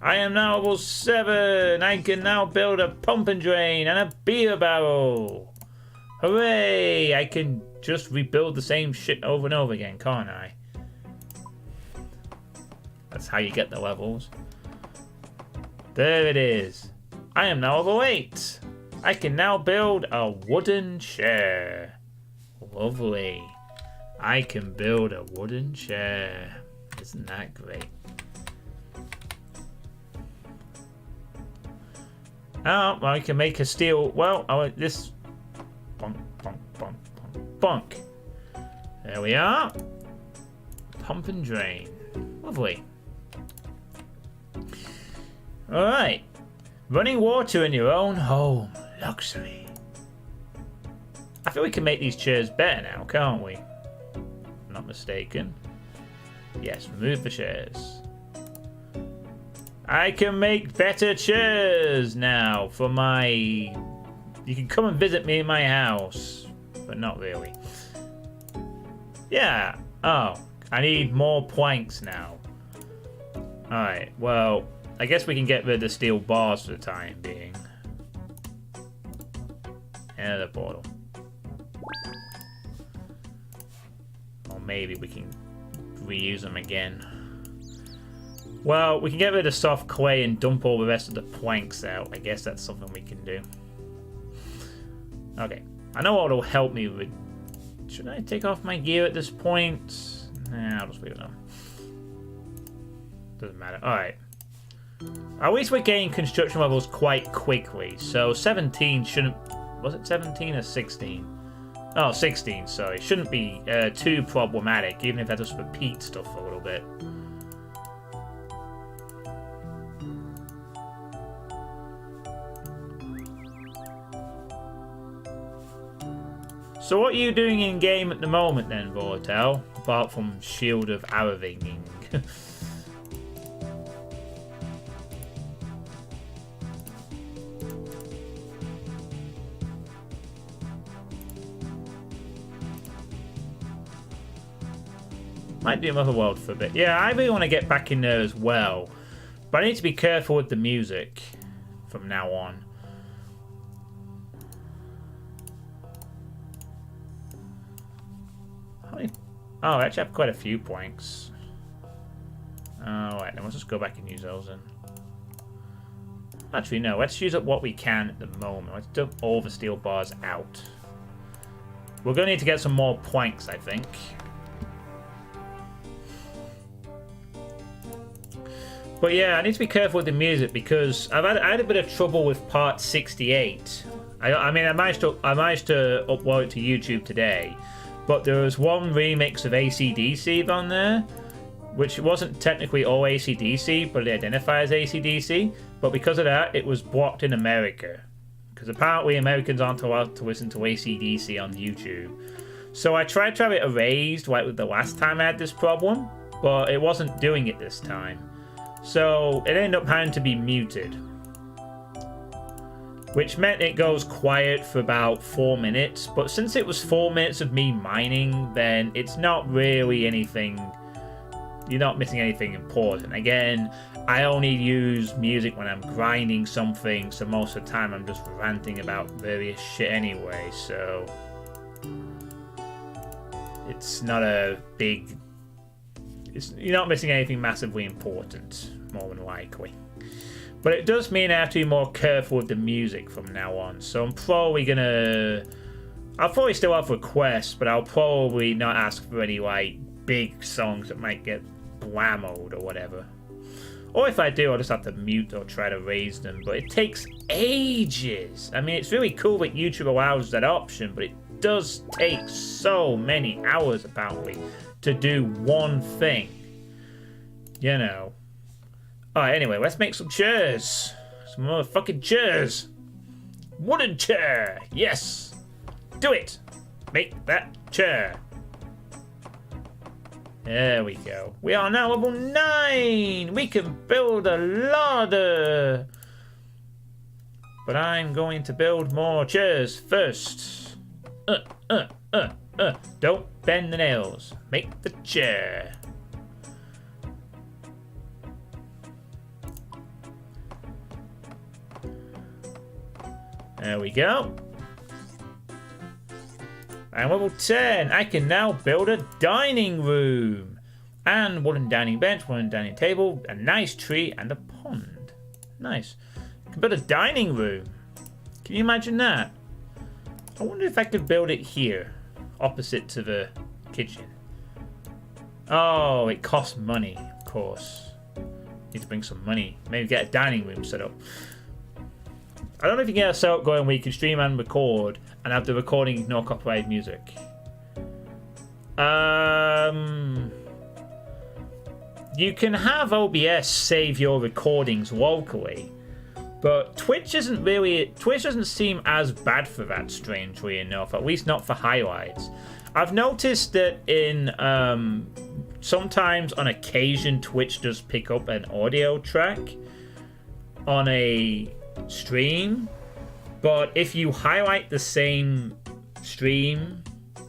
I am now level 7. I can now build a pump and drain and a beer barrel. Hooray! I can just rebuild the same shit over and over again, can't I? That's how you get the levels. There it is. I am now level 8. I can now build a wooden chair. Lovely. I can build a wooden chair. Isn't that great? Oh, well, I can make a steel... Well, I want this... Bonk, bonk, bonk, bonk, bonk. There we are. Pump and drain. Lovely. Alright. Running water in your own home. Luxury. I feel we can make these chairs better now, can't we? If I'm not mistaken. Yes, remove the chairs. I can make better chairs now for my... You can come and visit me in my house. But not really. Yeah. Oh, I need more planks now. Alright, well... I guess we can get rid of the steel bars for the time being. And the portal. Or maybe we can reuse them again. Well, we can get rid of the soft clay and dump all the rest of the planks out. I guess that's something we can do. Okay. I know what'll help me with... Should I take off my gear at this point? Nah, I'll just leave it on. Doesn't matter. Alright. At least we're getting construction levels quite quickly. So 17 shouldn't... Was it 17 or 16? Oh, 16, sorry. Shouldn't be too problematic, even if I just repeat stuff a little bit. So what are you doing in game at the moment then, Vortel? Apart from Shield of Aravinging. Might be another world for a bit. Yeah, I really want to get back in there as well. But I need to be careful with the music from now on. Oh, I actually have quite a few planks. Oh, wait, then let's just go back and use those then. Actually, no, let's use up what we can at the moment. Let's dump all the steel bars out. We're going to need to get some more planks, I think. But yeah, I need to be careful with the music because I had a bit of trouble with part 68. I mean, I managed to upload it to YouTube today, but there was one remix of AC/DC on there, which wasn't technically all AC/DC, but it identifies AC/DC. But because of that, it was blocked in America, because apparently Americans aren't allowed to listen to AC/DC on YouTube. So I tried to have it erased, like with the last time I had this problem, but it wasn't doing it this time. So it ended up having to be muted, which meant it goes quiet for about 4 minutes. But since it was 4 minutes of me mining, then it's not really anything. You're not missing anything important. Again, I only use music when I'm grinding something, so most of the time I'm just ranting about various shit anyway, so it's not a big... you're not missing anything massively important, more than likely. But it does mean I have to be more careful with the music from now on, so I'm probably gonna... I'll probably still have requests, but I'll probably not ask for any, like, big songs that might get blammoed or whatever. Or if I do, I'll just have to mute or try to raise them. But it takes ages. I mean, it's really cool that YouTube allows that option, but it does take so many hours, apparently, to do one thing. You know. Alright, anyway, let's make some chairs. Some motherfucking chairs. Wooden chair. Yes. Do it. Make that chair. There we go. We are now level 9! We can build a ladder! But I'm going to build more chairs first. Don't bend the nails. Make the chair. There we go. And level 10, I can now build a dining room. And wooden dining bench, wooden dining table, a nice tree, and a pond. Nice. I can build a dining room. Can you imagine that? I wonder if I could build it here, opposite to the kitchen. Oh, it costs money, of course. Need to bring some money. Maybe get a dining room set up. I don't know if you can get a setup going where you can stream and record and have the recording ignore copyrighted music. You can have OBS save your recordings locally, but Twitch doesn't seem as bad for that, strangely enough, at least not for highlights. I've noticed that in sometimes on occasion Twitch does pick up an audio track on a stream, but if you highlight the same stream,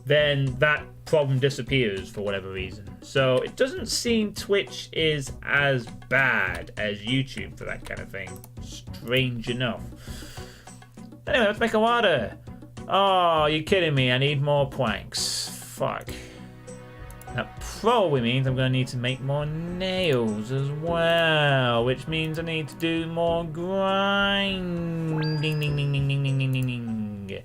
then that problem disappears for whatever reason. So it doesn't seem Twitch is as bad as YouTube for that kind of thing, strange enough. Anyway, let's make a ladder. Oh, you're kidding me, I need more planks. Fuck. That probably means I'm going to need to make more nails as well, which means I need to do more grinding. Ding, ding, ding, ding, ding, ding, ding, ding.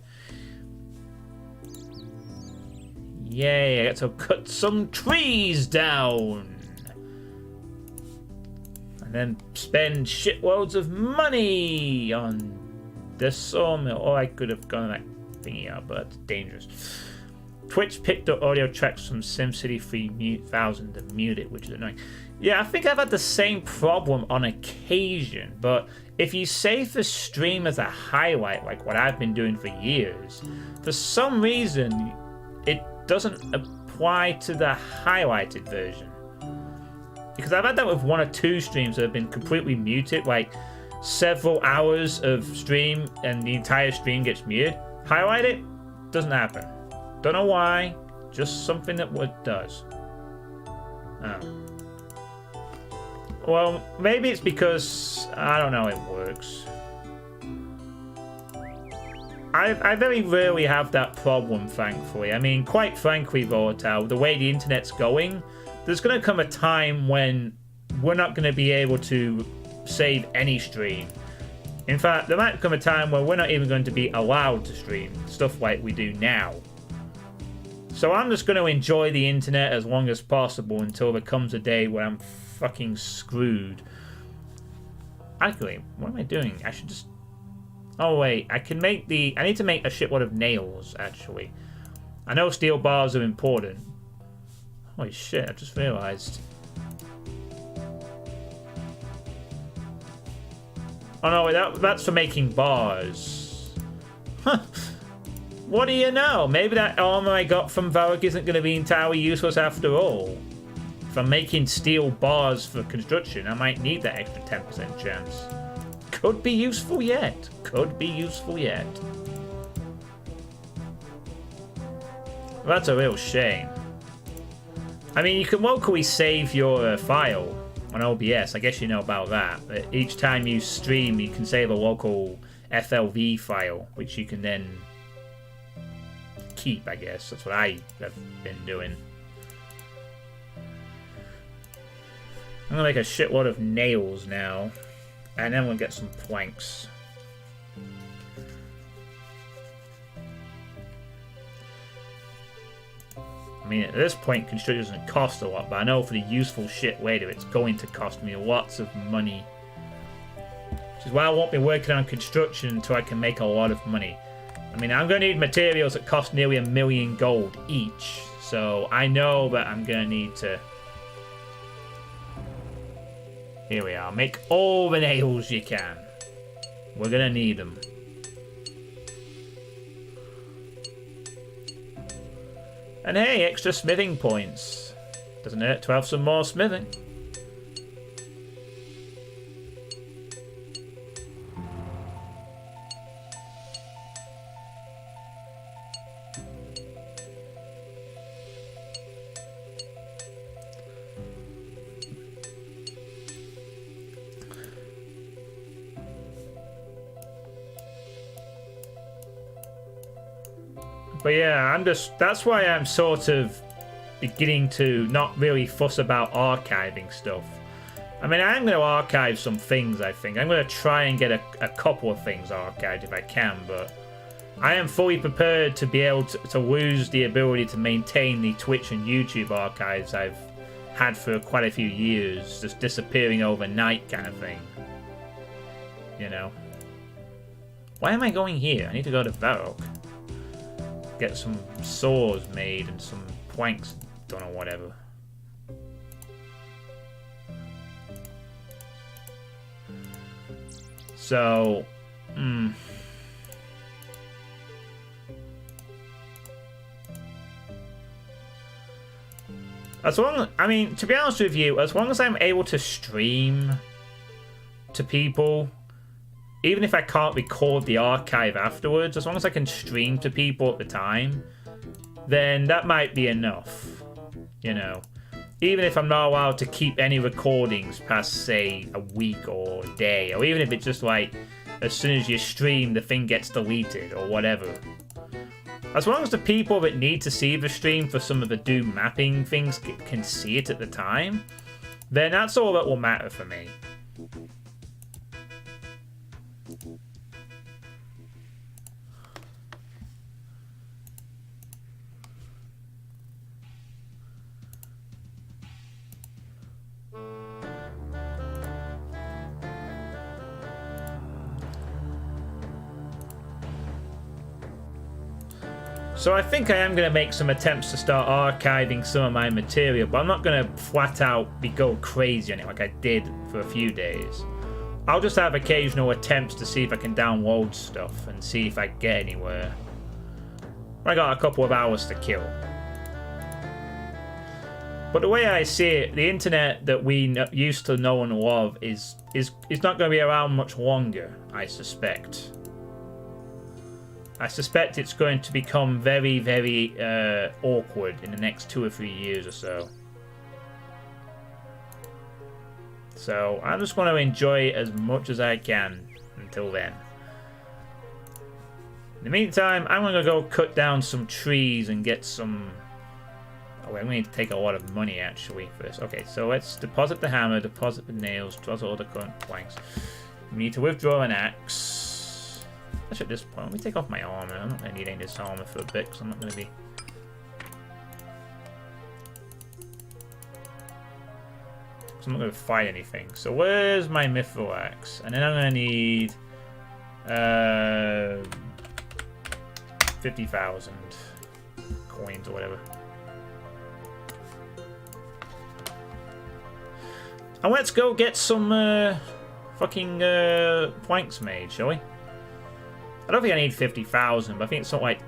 Yay, I get to cut some trees down. And then spend shitloads of money on the sawmill. Or I could have gone that thingy out, but that's dangerous. Twitch picked up audio tracks from SimCity 3000 and muted it, which is annoying. Yeah, I think I've had the same problem on occasion, but if you save the stream as a highlight, like what I've been doing for years, for some reason, it doesn't apply to the highlighted version. Because I've had that with 1 or 2 streams that have been completely muted, like several hours of stream and the entire stream gets muted. Highlight it, doesn't happen. Don't know why, just something that does. Oh. Well, maybe it's because, I don't know, it works. I very rarely have that problem, thankfully. I mean, quite frankly, Volatile, the way the internet's going, there's going to come a time when we're not going to be able to save any stream. In fact, there might come a time where we're not even going to be allowed to stream stuff like we do now. So I'm just going to enjoy the internet as long as possible until there comes a day where I'm fucking screwed. Actually, what am I doing? I should just... Oh wait, I can make the... I need to make a shitload of nails, actually. I know steel bars are important. Holy shit, I just realised. Oh no, that's for making bars. Huh. What do you know? Maybe that armor I got from Varric isn't going to be entirely useless after all. if I'm making steel bars for construction, I might need that extra 10% chance. Could be useful yet. Could be useful yet. Well, that's a real shame. I mean, you can locally save your file on OBS. I guess you know about that. But each time you stream, you can save a local FLV file, which you can then keep, I guess. That's what I have been doing. I'm gonna make a shitload of nails now, and then we'll get some planks. I mean, at this point, construction doesn't cost a lot, but I know for the useful shit later, it's going to cost me lots of money. Which is why I won't be working on construction until I can make a lot of money. I mean, I'm going to need materials that cost nearly 1 million gold each. So I know that I'm going to need to... Here we are. Make all the nails you can. We're going to need them. And hey, extra smithing points. Doesn't hurt to have some more smithing. But yeah, that's why I'm sort of beginning to not really fuss about archiving stuff. I mean, I'm going to archive some things, I think. I'm going to try and get a couple of things archived if I can, but I am fully prepared to be able to lose the ability to maintain the Twitch and YouTube archives I've had for quite a few years, just disappearing overnight kind of thing. You know? Why am I going here? I need to go to Varrock. Get some saws made and some planks done or whatever. So, as long, I mean, to be honest with you, as long as I'm able to stream to people, even if I can't record the archive afterwards, as long as I can stream to people at the time, then that might be enough, you know. Even if I'm not allowed to keep any recordings past, say, a week or a day, or even if it's just like, as soon as you stream, the thing gets deleted or whatever. As long as the people that need to see the stream for some of the Doom mapping things can see it at the time, then that's all that will matter for me. So I think I am going to make some attempts to start archiving some of my material, but I'm not going to flat out go crazy on it like I did for a few days. I'll just have occasional attempts to see if I can download stuff and see if I get anywhere. I got a couple of hours to kill. But the way I see it, the internet that we used to know and love is not going to be around much longer, I suspect. I suspect it's going to become very, very awkward in the next 2 or 3 years or so. So I'm just going to enjoy it as much as I can until then. In the meantime, I'm going to go cut down some trees and get some... Oh, I'm going to need to take a lot of money actually for this. Okay, so let's deposit the hammer, deposit the nails, deposit all the current planks. We need to withdraw an axe. Actually, at this point, let me take off my armor. I'm not going to need any of this armor for a bit because I'm not going to be... I'm not going to fight anything. So where's my mithril axe? And then I'm going to need 50,000 coins or whatever. And let's go get some fucking planks made, shall we? I don't think I need 50,000, but I think it's not like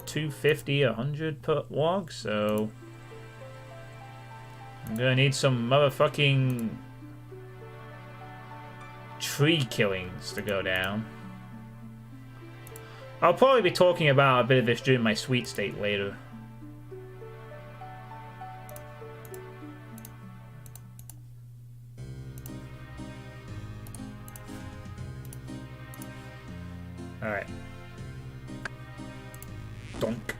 250, 100 per log, so... I'm gonna need some motherfucking tree killings to go down. I'll probably be talking about a bit of this during my sweet state later. Alright. Donk.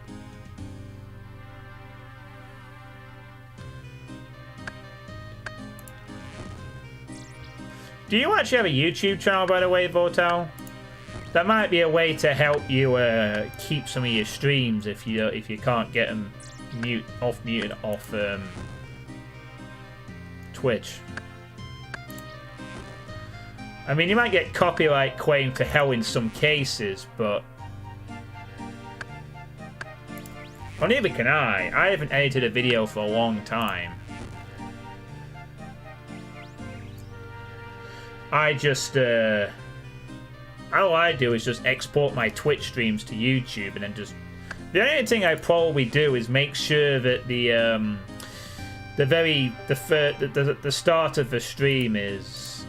Do you actually have a YouTube channel, by the way, Votel? That might be a way to help you keep some of your streams if you can't get them muted off Twitch. I mean, you might get copyright claim to hell in some cases, but well, neither can I. I haven't edited a video for a long time. I just all I do is just export my Twitch streams to YouTube, and then just the only thing I probably do is make sure that the start of the stream is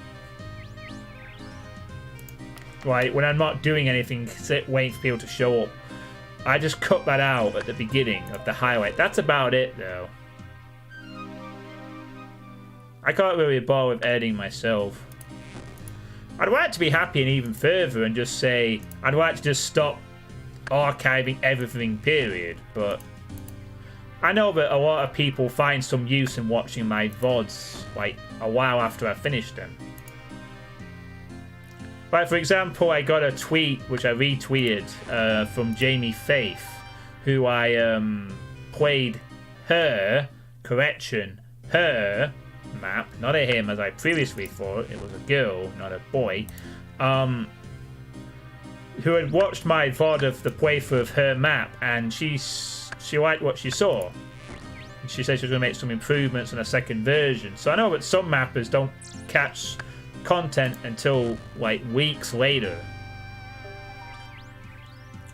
right when I'm not doing anything, waiting for people to show up. I just cut that out at the beginning of the highlight. That's about it, though. I can't really bother with editing myself. I'd like to be happy and even further and just say I'd like to just stop archiving everything, period. But I know that a lot of people find some use in watching my VODs like a while after I finish them. Like, for example, I got a tweet which I retweeted from Jamie Faith, who I played her map, not a him as I previously thought. It was a girl, not a boy, who had watched my VOD of the playthrough of her map, and she liked what she saw. And she said she was going to make some improvements in a second version. So I know that some mappers don't catch content until like weeks later.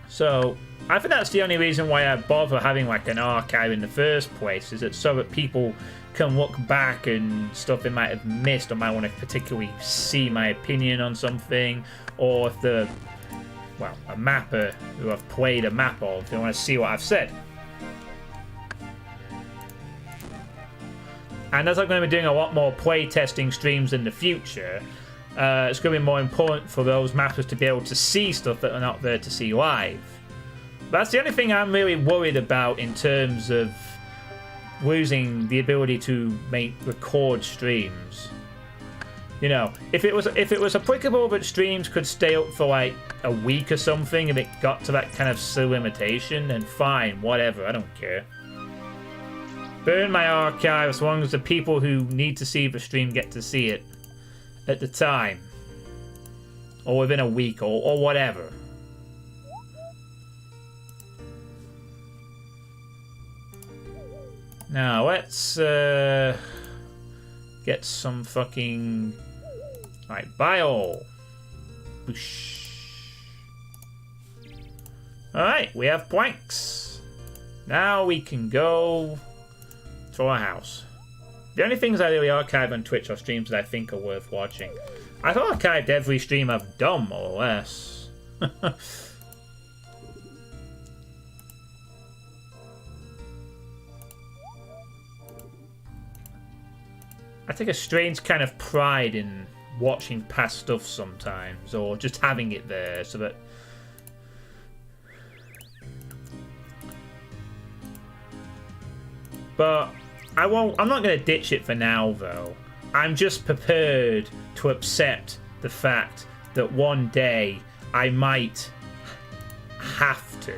So I think that's the only reason why I bother having like an archive in the first place, is it so that people can look back and stuff they might have missed, or might want to particularly see my opinion on something, or if a mapper who I've played a map of, they want to see what I've said. And as I'm going to be doing a lot more play testing streams in the future, it's going to be more important for those mappers to be able to see stuff that are not there to see live. That's the only thing I'm really worried about in terms of losing the ability to record streams. You know, if it was applicable that streams could stay up for like a week or something, and it got to that kind of limitation, then fine, whatever, I don't care. Burn my archive as long as the people who need to see the stream get to see it at the time, or within a week, or whatever. Now let's get some fucking bile. Boosh. Alright, we have planks. Now we can go to our house. The only things I really archive on Twitch are streams that I think are worth watching. I've archived every stream I've done, more or less. I take a strange kind of pride in watching past stuff sometimes, or just having it there so that but I'm not going to ditch it for now, though. I'm just prepared to accept the fact that one day I might have to.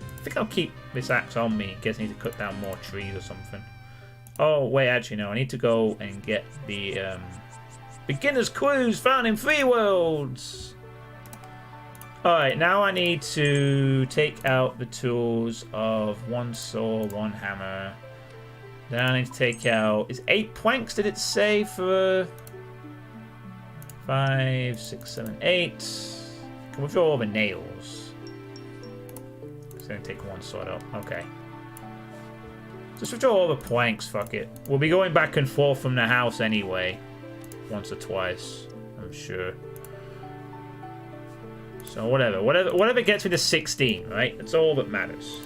I think I'll keep this axe on me in case I need to cut down more trees or something. Oh, wait, actually, no. I need to go and get the beginner's clues found in Free Worlds. Alright, now I need to take out the tools of one saw, one hammer. Then I need to take out... Is 8 planks, did it say, for 5, 6, 7, 8? Can we throw all the nails? It's going to take one sword up. Okay. Just withdraw all the planks, fuck it. We'll be going back and forth from the house anyway. Once or twice, I'm sure. So whatever gets me to 16, right? That's all that matters.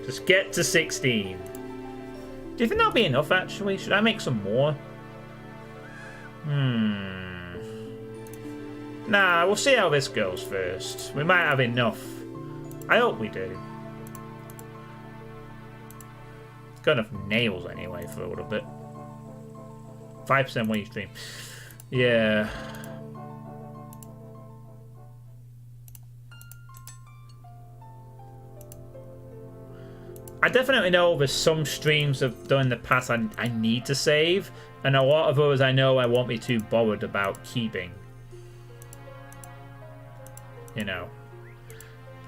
Just get to 16. Do you think that'll be enough, actually? Should I make some more? Nah, we'll see how this goes first. We might have enough. I hope we do. Got enough nails anyway for a little bit. 5% when you stream. Yeah. I definitely know there's some streams I've done in the past I need to save, and a lot of others I know I won't be too bothered about keeping. You know.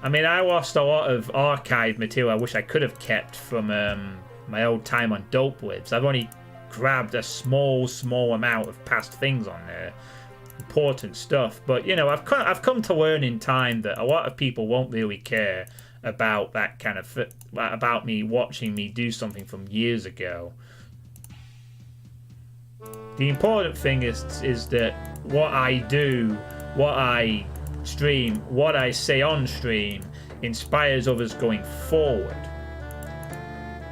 I mean, I lost a lot of archive material I wish I could have kept from my old time on Dope Lives. I've only grabbed a small amount of past things on there. Important stuff. But, you know, I've come to learn in time that a lot of people won't really care about that kind of... about me watching me do something from years ago. The important thing is that what I do, what I stream, what I say on stream inspires others going forward.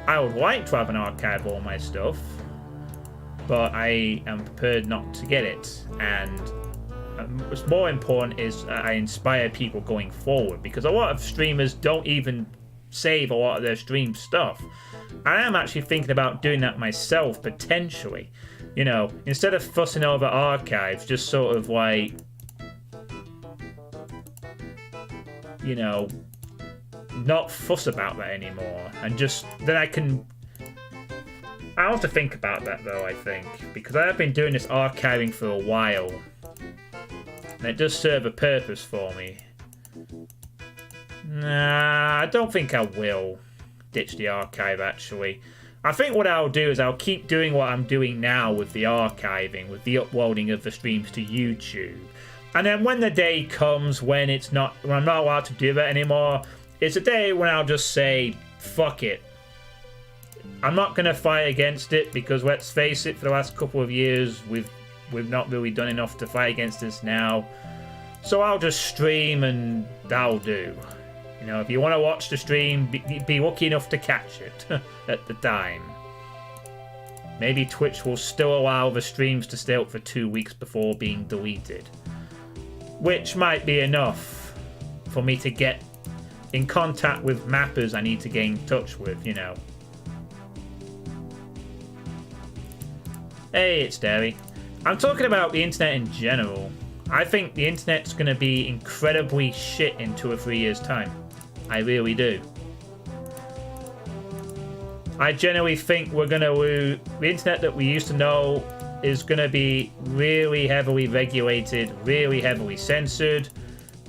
I would like to have an archive of all my stuff, but I am prepared not to get it. And what's more important is I inspire people going forward, because a lot of streamers don't even save a lot of their stream stuff. I am actually thinking about doing that myself, potentially. You know, instead of fussing over archives, just sort of like, you know, not fuss about that anymore, and just then I'll have to think about that though, I think, because I have been doing this archiving for a while, and it does serve a purpose for me. Nah, I don't think I will ditch the archive, actually. I think what I'll do is I'll keep doing what I'm doing now with the archiving, with the uploading of the streams to YouTube. And then when the day comes when I'm not allowed to do that anymore, it's a day when I'll just say, fuck it. I'm not going to fight against it, because let's face it, for the last couple of years, we've not really done enough to fight against this now. So I'll just stream and that'll do. You know, if you want to watch the stream, be lucky enough to catch it at the time. Maybe Twitch will still allow the streams to stay up for 2 weeks before being deleted. Which might be enough for me to get in contact with mappers I need to get in touch with, you know. Hey, it's Derry. I'm talking about the internet in general. I think the internet's going to be incredibly shit in 2 or 3 years' time. I really do. I generally think we're going to lose... The internet that we used to know is going to be really heavily regulated, really heavily censored,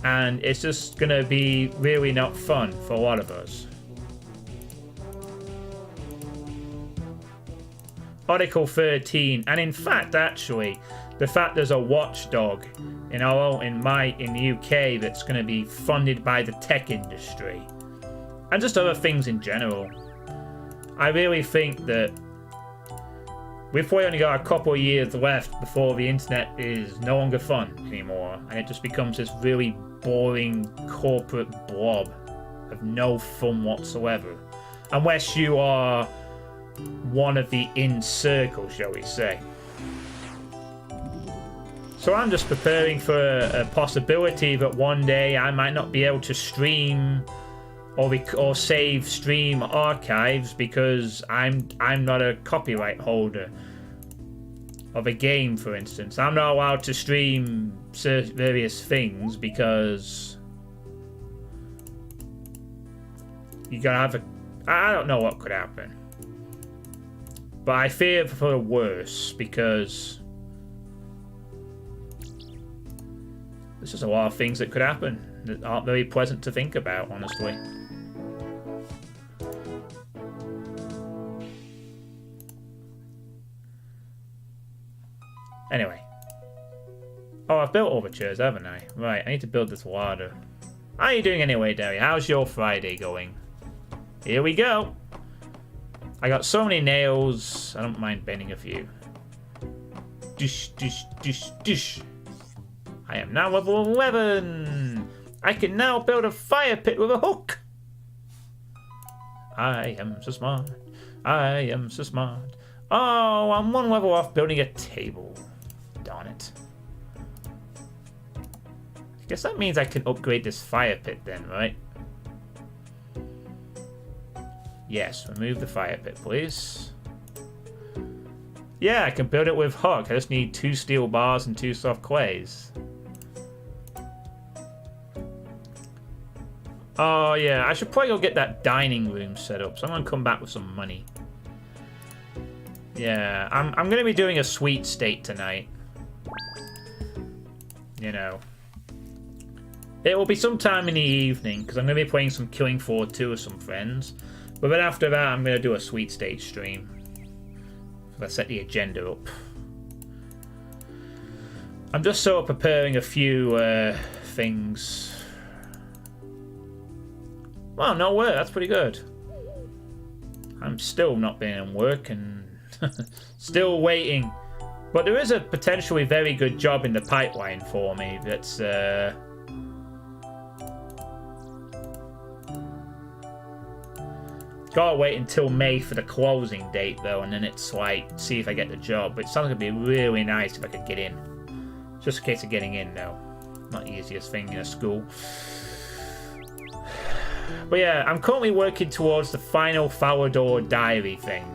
and it's just going to be really not fun for a lot of us. Article 13, and in fact, actually, the fact there's a watchdog in the UK that's going to be funded by the tech industry, and just other things in general. I really think that we've probably only got a couple of years left before the internet is no longer fun anymore, and it just becomes this really boring corporate blob of no fun whatsoever, unless you are one of the in circle, shall we say. So I'm just preparing for a possibility that one day I might not be able to stream or save stream archives because I'm not a copyright holder of a game, for instance. I'm not allowed to stream various things because you gotta have I don't know what could happen. But I fear for the worse, because there's just a lot of things that could happen that aren't very pleasant to think about, honestly. Anyway. Oh, I've built all the chairs, haven't I? Right, I need to build this larder. How are you doing anyway, Derry? How's your Friday going? Here we go. I got so many nails, I don't mind bending a few. Dish, dish, dish, dish. I am now level 11. I can now build a fire pit with a hook. I am so smart. I am so smart. Oh, I'm one level off building a table. Darn it. I guess that means I can upgrade this fire pit then, right? Yes, remove the fire pit, please. Yeah, I can build it with hook. I just need 2 steel bars and 2 soft clays. Oh, yeah, I should probably go get that dining room set up. So I'm going to come back with some money. Yeah, I'm going to be doing a sweet steak tonight. You know. It will be sometime in the evening, because I'm going to be playing some Killing Floor 2 with some friends. But then after that, I'm going to do a sweet stage stream. Let's set the agenda up. I'm just sort of preparing a few things. Well, no way, that's pretty good. I'm still not being in work and still waiting. But there is a potentially very good job in the pipeline for me that's... Gotta wait until May for the closing date though, and then it's like, see if I get the job. But it sounds like it'd be really nice if I could get in. Just a case of getting in though. Not the easiest thing in a school. But yeah, I'm currently working towards the final Falador diary thing.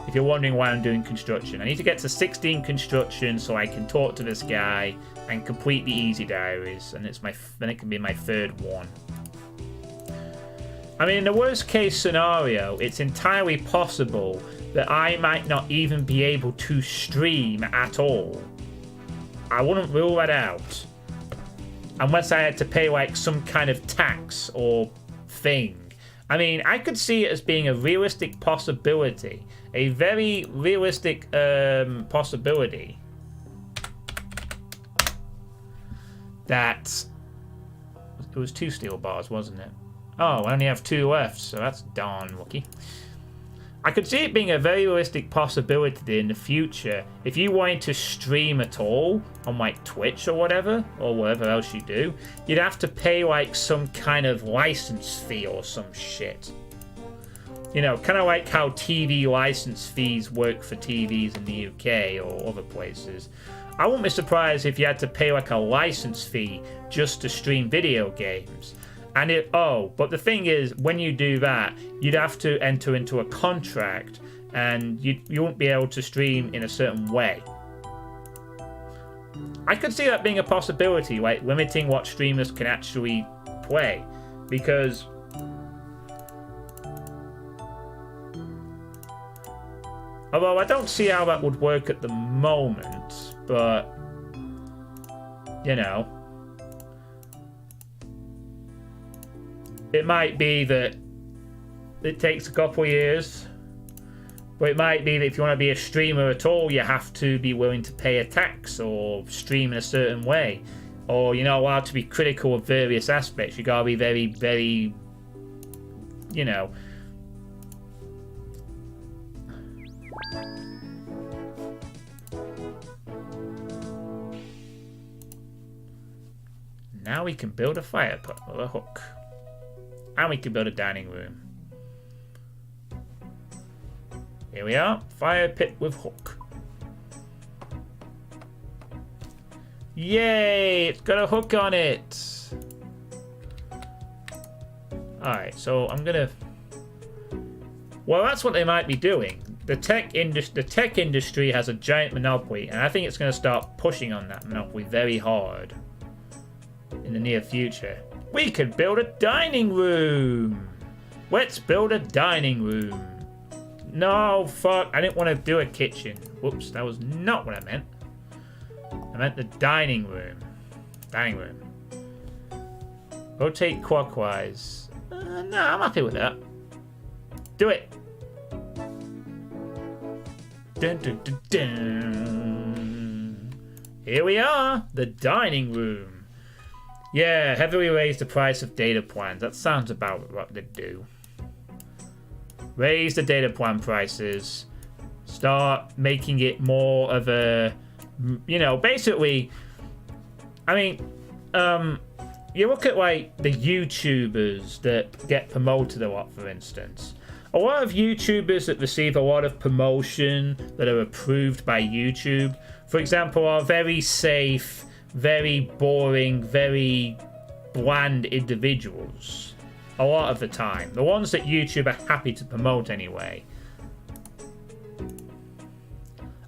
If you're wondering why I'm doing construction. I need to get to 16 construction so I can talk to this guy and complete the easy diaries. And then it can be my 3rd one. I mean, in the worst case scenario, it's entirely possible that I might not even be able to stream at all. I wouldn't rule that out. Unless I had to pay like some kind of tax or thing. I mean, I could see it as being a realistic possibility. A very realistic possibility. That... It was 2 steel bars, wasn't it? Oh, I only have 2 left, so that's darn lucky. I could see it being a very realistic possibility in the future. If you wanted to stream at all on like Twitch or whatever else you do, you'd have to pay like some kind of license fee or some shit. You know, kind of like how TV license fees work for TVs in the UK or other places. I wouldn't be surprised if you had to pay like a license fee just to stream video games. And but the thing is, when you do that, you'd have to enter into a contract and you won't be able to stream in a certain way. I could see that being a possibility, like limiting what streamers can actually play. Because although I don't see how that would work at the moment, but you know, it might be that it takes a couple of years, but it might be that if you want to be a streamer at all, you have to be willing to pay a tax or stream in a certain way, or you're not allowed to be critical of various aspects. You gotta be very, very, you know. Now we can build a fire pit with a hook. And we can build a dining room. Here we are. Fire pit with hook. Yay! It's got a hook on it. Alright, so I'm gonna... Well, that's what they might be doing. The tech industry has a giant monopoly, and I think it's going to start pushing on that monopoly very hard in the near future. We could build a dining room. Let's build a dining room. No, fuck. I didn't want to do a kitchen. Whoops, that was not what I meant. I meant the dining room. Dining room. Rotate clockwise. No, I'm happy with that. Do it. Dun, dun, dun, dun. Here we are. The dining room. Yeah, heavily raise the price of data plans. That sounds about what they do. Raise the data plan prices. Start making it more of a, you know, basically, I mean, you look at like the YouTubers that get promoted a lot, for instance. A lot of YouTubers that receive a lot of promotion that are approved by YouTube, for example, are very safe, very boring, very bland individuals. A lot of the time. The ones that YouTube are happy to promote anyway.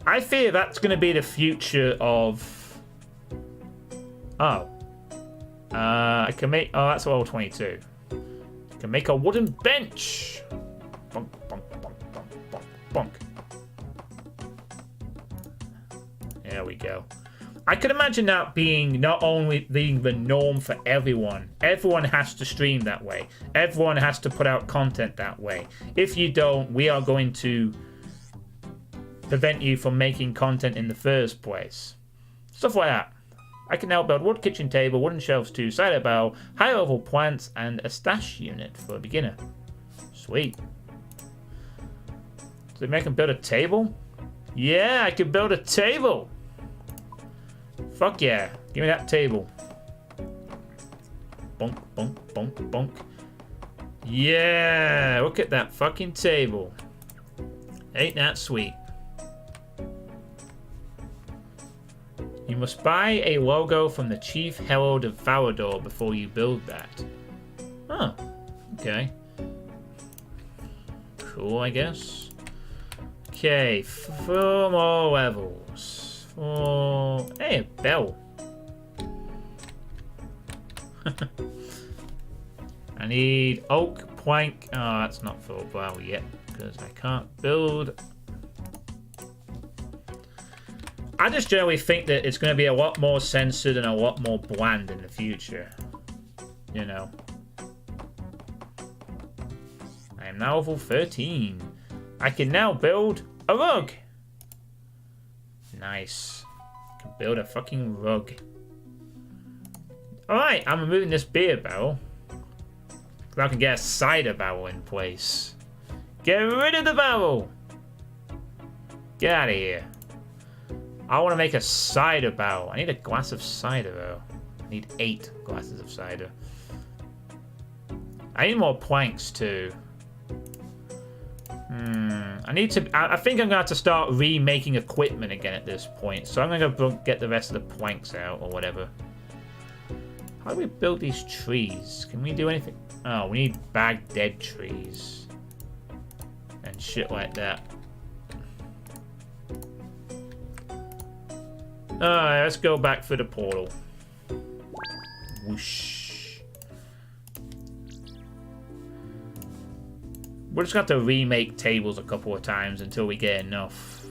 I fear that's going to be the future of... Oh. I can make... Oh, that's level 22. I can make a wooden bench. Bonk, bonk, bonk, bonk, bonk, bonk. There we go. I could imagine that being not only being the norm for everyone. Everyone has to stream that way. Everyone has to put out content that way. If you don't, we are going to prevent you from making content in the first place. Stuff like that. I can now build wood kitchen table, wooden shelves too, cider barrel, high level plants, and a stash unit for a beginner. Sweet. Does it make him build a table? Yeah, I can build a table. Fuck yeah. Give me that table. Bonk, bonk, bonk, bonk. Yeah, look at that fucking table. Ain't that sweet? You must buy a logo from the Chief Herald of Varador before you build that. Huh. Okay. Cool, I guess. Okay, 4 more levels. Hey, a bell. I need oak, plank. Oh, that's not full bow yet because I can't build. I just generally think that it's going to be a lot more censored and a lot more bland in the future. You know. I am now level 13. I can now build a rug. Nice. I can build a fucking rug. Alright, I'm removing this beer barrel. So I can get a cider barrel in place. Get rid of the barrel! Get out of here. I want to make a cider barrel. I need a glass of cider though. I need 8 glasses of cider. I need more planks too. I need to... I think I'm going to have to start remaking equipment again at this point. So I'm going to go get the rest of the planks out or whatever. How do we build these trees? Can we do anything? Oh, we need bag dead trees. And shit like that. Alright, let's go back for the portal. Whoosh. We're just going to have to remake tables a couple of times until we get enough.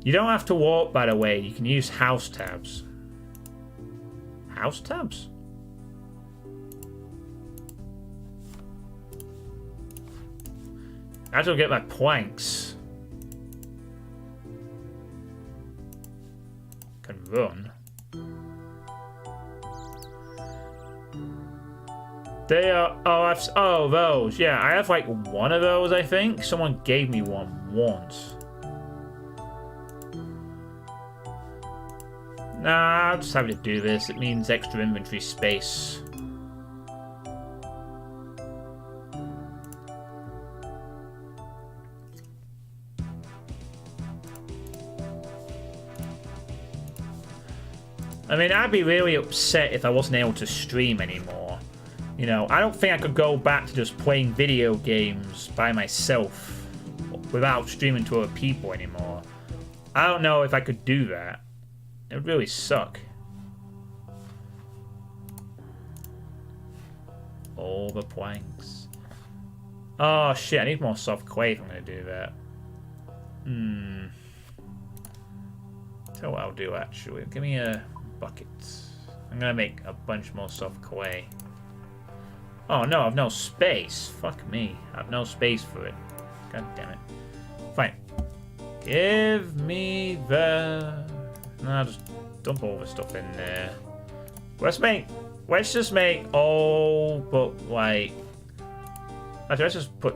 You don't have to walk, by the way. You can use house tabs. House tabs? I have to get my planks. Can run. They are... Oh, those. Yeah, I have like one of those, I think. Someone gave me one once. Nah, I'll just have to do this. It means extra inventory space. I mean, I'd be really upset if I wasn't able to stream anymore. You know, I don't think I could go back to just playing video games by myself without streaming to other people anymore. I don't know if I could do that. It would really suck. All the planks. Oh shit, I need more soft clay if I'm going to do that. Tell what I'll do actually. Give me a bucket. I'm going to make a bunch more soft clay. Oh no, I've no space. Fuck me. I have no space for it. God damn it. Fine. Give me the... No, I'll just dump all the stuff in there. Let's make let's just make all but like... Actually, let's just put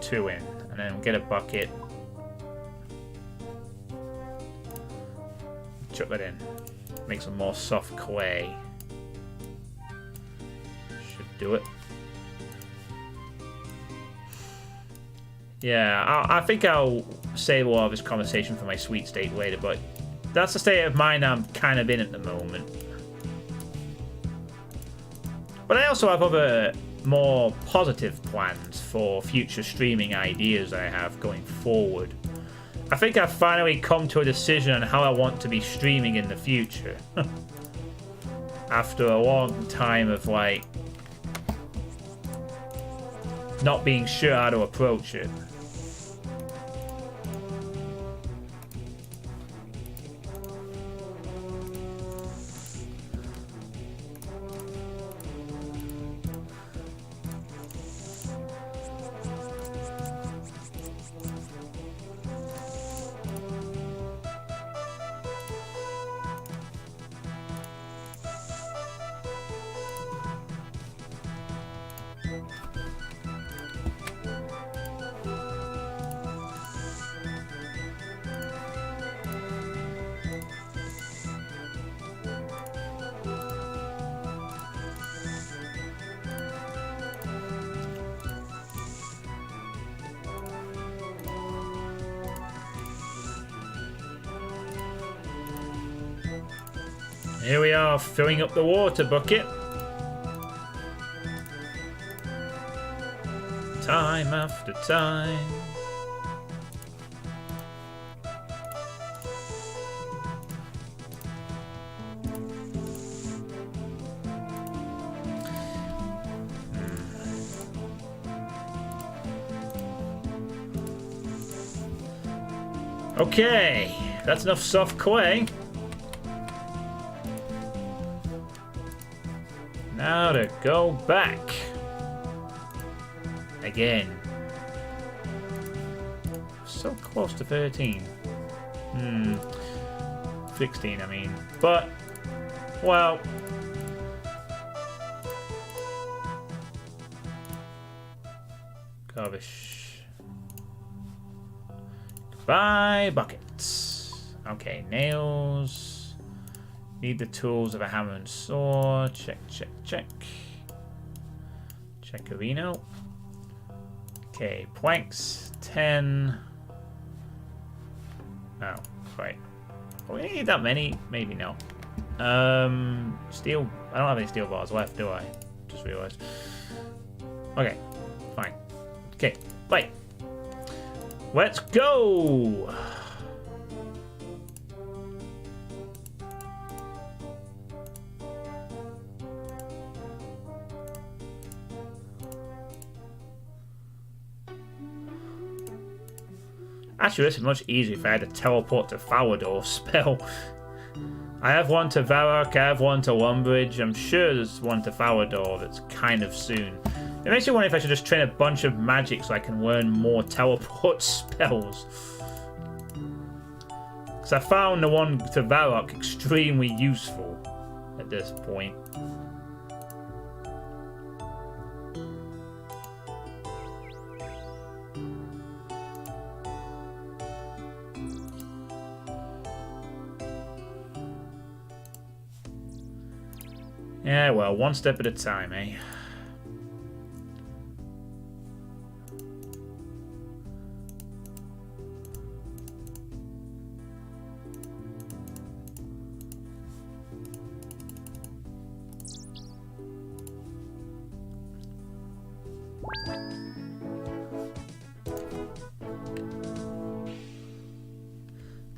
2 in and then get a bucket. Chuck that in. Make some more soft clay. Should do it. Yeah, I think I'll save a lot of this conversation for my sweet state later, but that's the state of mind I'm kind of in at the moment. But I also have other more positive plans for future streaming ideas I have going forward. I think I've finally come to a decision on how I want to be streaming in the future. After a long time of like not being sure how to approach it. Here we are, filling up the water bucket. Time after time. Okay, that's enough soft clay. Now to go back. Again. So close to 13. 16, I mean. But, well. Garbage. Goodbye, buckets. Okay, nails. Need the tools of a hammer and sword. Check, check, check. Checkerino. Okay, planks. 10. Oh, right. Oh, we need that many? Maybe no. Steel. I don't have any steel bars left, do I? Just realized. Okay, fine. Okay, right. Let's go! Actually, this is much easier if I had a teleport to Falador spell. I have one to Varrock, I have one to Lumbridge. I'm sure there's one to Falador that's kind of soon. It makes me wonder if I should just train a bunch of magic so I can learn more teleport spells. Because I found the one to Varrock extremely useful at this point. Yeah, well, one step at a time, eh?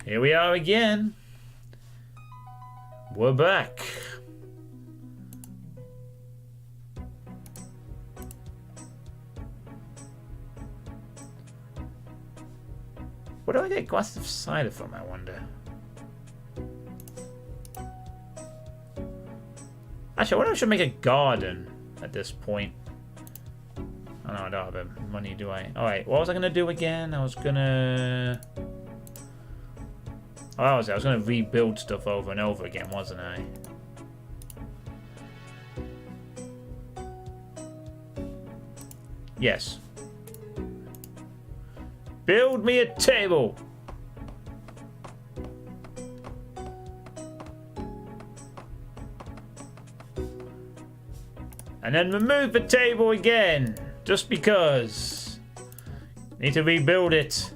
Here we are again. We're back. Where do I get glasses of cider from, I wonder? Actually, I wonder if I should make a garden at this point. Oh no, I don't have money, do I? Alright, what was I going to do again? I was going to... Oh, I was going to rebuild stuff over and over again, wasn't I? Yes. Build me a table. And then remove the table again. Just because. Need to rebuild it.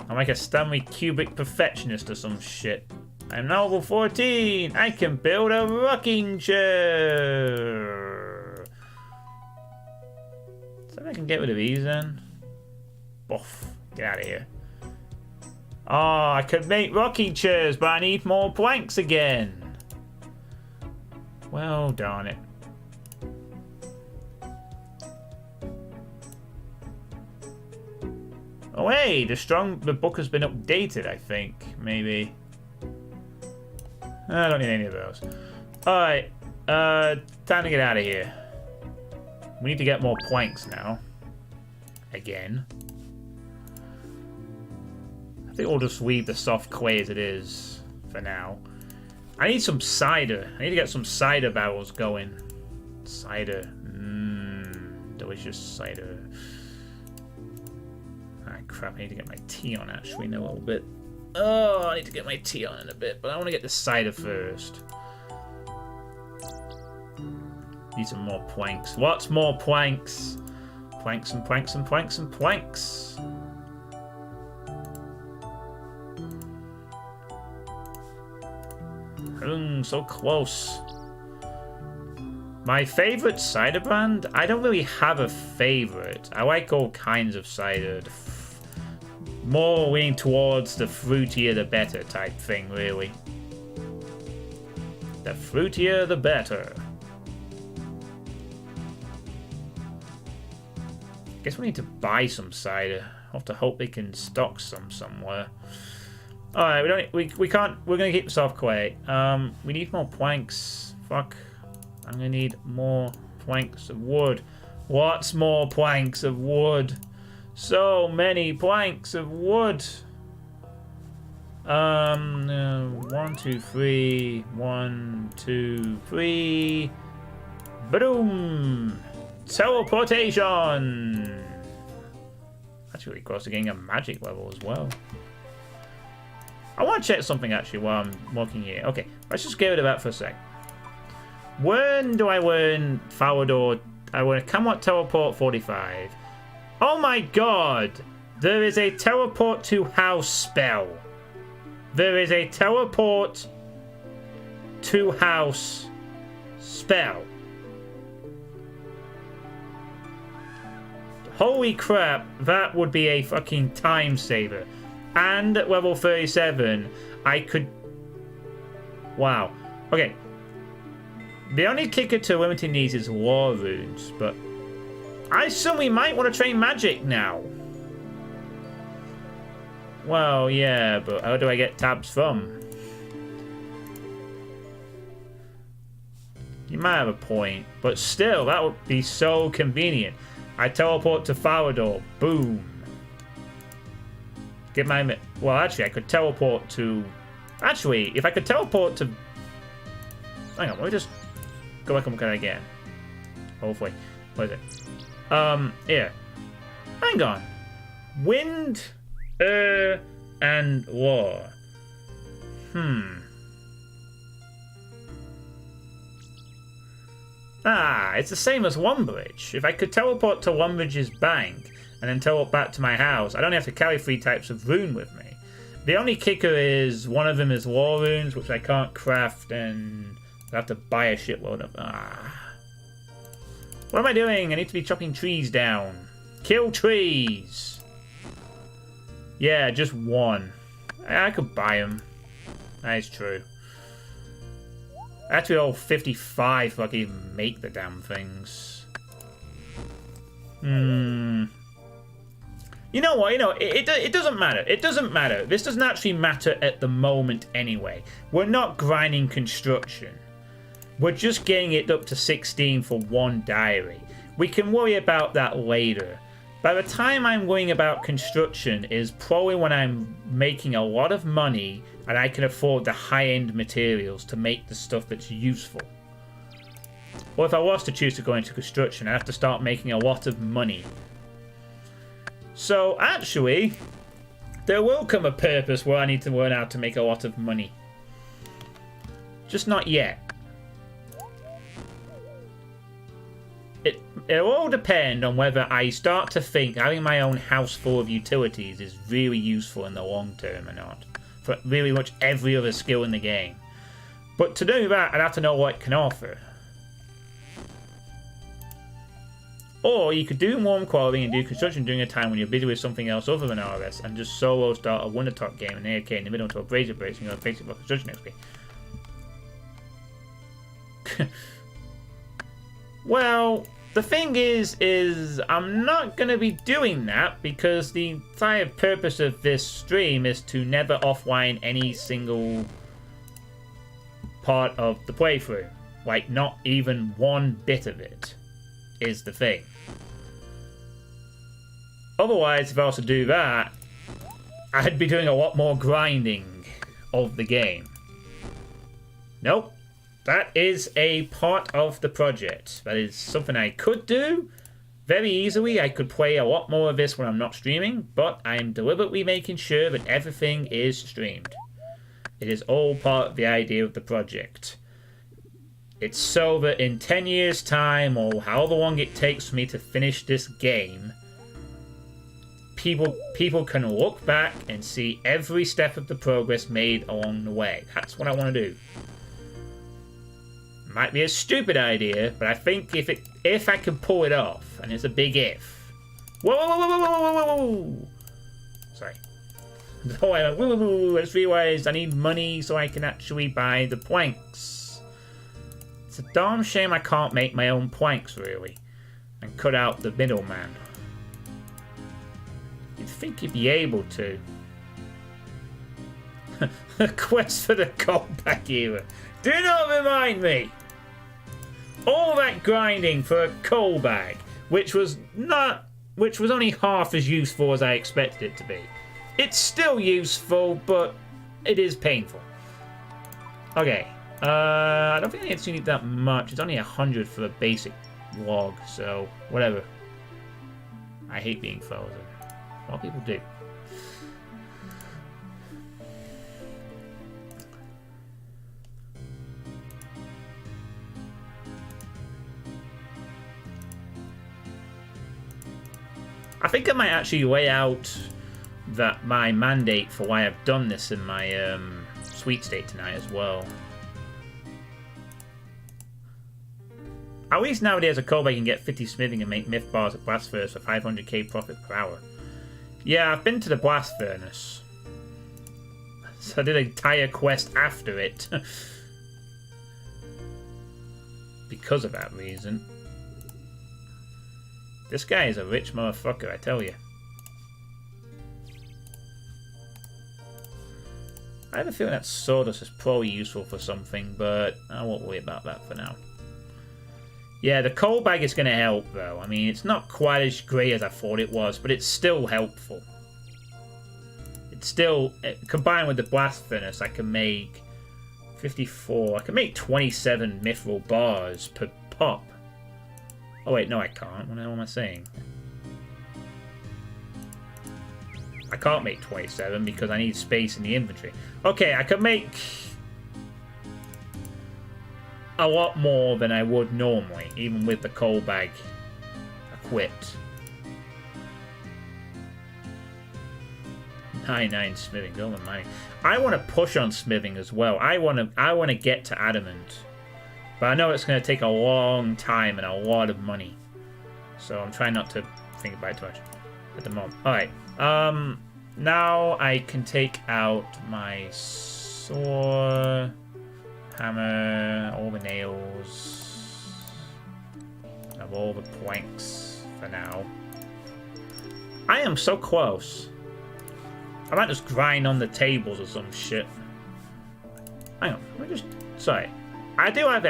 I'm like a Stanley Kubrick perfectionist or some shit. I'm now level 14. I can build a rocking chair. So I can get rid of these then. Boff. Get out of here. Oh, I could make rocking chairs, but I need more planks again. Well, darn it. Oh, hey, the book has been updated, I think. Maybe. I don't need any of those. Alright, time to get out of here. We need to get more planks now. Again. I think we'll just leave the soft clay as it is for now. I need some cider. I need to get some cider barrels going. Cider. Delicious cider. Ah, crap. I need to get my tea on actually in a little bit. Oh, I need to get my tea on in a bit, but I want to get the cider first. Need some more planks. What's more planks? Planks and planks and planks and planks. So close. My favorite cider brand? I don't really have a favorite. I like all kinds of cider. More leaning towards the fruitier the better type thing, really. The fruitier the better. Guess we need to buy some cider. I'll have to hope they can stock some somewhere. Alright, we can't, we're gonna keep soft clay. We need more planks. Fuck. I'm gonna need more planks of wood. What's more planks of wood? So many planks of wood. 1, 2, 3. 1, 2, 3. Boom! Teleportation! That's really close to getting a magic level as well. I want to check something actually while I'm walking here. Okay, let's just get rid of that for a sec. When do I learn Falador? I want to Camelot Teleport 45. Oh my god! There is a teleport to house spell. There is a teleport to house spell. Holy crap, that would be a fucking time saver. And at level 37, I could... Wow. Okay. The only kicker to limiting these is war runes, but I assume we might want to train magic now. Well, yeah, but how do I get tabs from? You might have a point, but still, that would be so convenient. I teleport to Falador. Boom. Get my... Well, actually, I could teleport to... Actually, if I could teleport to... Hang on, let me just go back and look at it again. Hopefully. What is it? Here. Hang on. Wind, air, and war. Ah, it's the same as Lumbridge. If I could teleport to Lumbridge's bank and then teleport back to my house, I don't have to carry 3 types of rune with me. The only kicker is one of them is war runes, which I can't craft, and I have to buy a shitload of... What am I doing? I need to be chopping trees down. Kill trees! Yeah, just 1. I could buy them. That is true. Actually, all 55 if I can even make the damn things. You know what? You know, it doesn't matter. It doesn't matter. This doesn't actually matter at the moment anyway. We're not grinding construction. We're just getting it up to 16 for 1 diary. We can worry about that later. By the time I'm worrying about construction is probably when I'm making a lot of money and I can afford the high-end materials to make the stuff that's useful. Or if I was to choose to go into construction, I'd have to start making a lot of money. So, actually, there will come a purpose where I need to learn how to make a lot of money. Just not yet. It'll all depend on whether I start to think having my own house full of utilities is really useful in the long term or not. For really much every other skill in the game. But to do that, I'd have to know what it can offer. Or you could do warm quality and do construction during a time when you're busy with something else other than RS and just solo start a Wondertop game and AFK in the middle until a Brazier breaks and you're basic for construction XP. Well, the thing is I'm not going to be doing that because the entire purpose of this stream is to never offline any single part of the playthrough. Like, not even one bit of it is the thing. Otherwise, if I was to do that, I'd be doing a lot more grinding of the game. Nope. That is a part of the project. That is something I could do very easily. I could play a lot more of this when I'm not streaming, but I'm deliberately making sure that everything is streamed. It is all part of the idea of the project. It's so that in 10 years' time, or however long it takes me to finish this game, people can look back and see every step of the progress made along the way. That's what I want to do. Might be a stupid idea, but I think if I can pull it off, and it's a big if. Whoa, whoa, whoa, whoa, whoa, whoa, whoa. Sorry. Oh, I just realized I need money so I can actually buy the planks. It's a darn shame I can't make my own planks, really, and cut out the middleman. You'd think you'd be able to. A quest for the callback era. Do not remind me! All that grinding for a coal bag, which was only half as useful as I expected it to be. It's still useful, but it is painful. Okay, I don't think I actually need that much. It's only 100 for a basic log, so whatever. I hate being frozen. A lot of people do. I think I might actually lay out my mandate for why I've done this in my sweet state tonight as well. At least nowadays a callback can get 50 smithing and make myth bars at blast furnace for 500k profit per hour. Yeah, I've been to the blast furnace. So I did an entire quest after it. Because of that reason. This guy is a rich motherfucker, I tell you. I have a feeling that sawdust is probably useful for something, but I won't worry about that for now. Yeah, the coal bag is going to help, though. I mean, it's not quite as great as I thought it was, but it's still helpful. It's still, combined with the blast furnace, I can make 54. I can make 27 mithril bars per pop. Oh wait, no I can't. What the hell am I saying? I can't make 27 because I need space in the inventory. Okay, I can make a lot more than I would normally, even with the coal bag equipped. 99 smithing, go on mining. I want to push on smithing as well. I want to get to adamant. But I know it's going to take a long time and a lot of money. So I'm trying not to think about it too much at the moment. Alright. Now I can take out my saw, hammer, all the nails. I have all the planks for now. I am so close. I might just grind on the tables or some shit. Hang on. Let me just... Sorry. I do have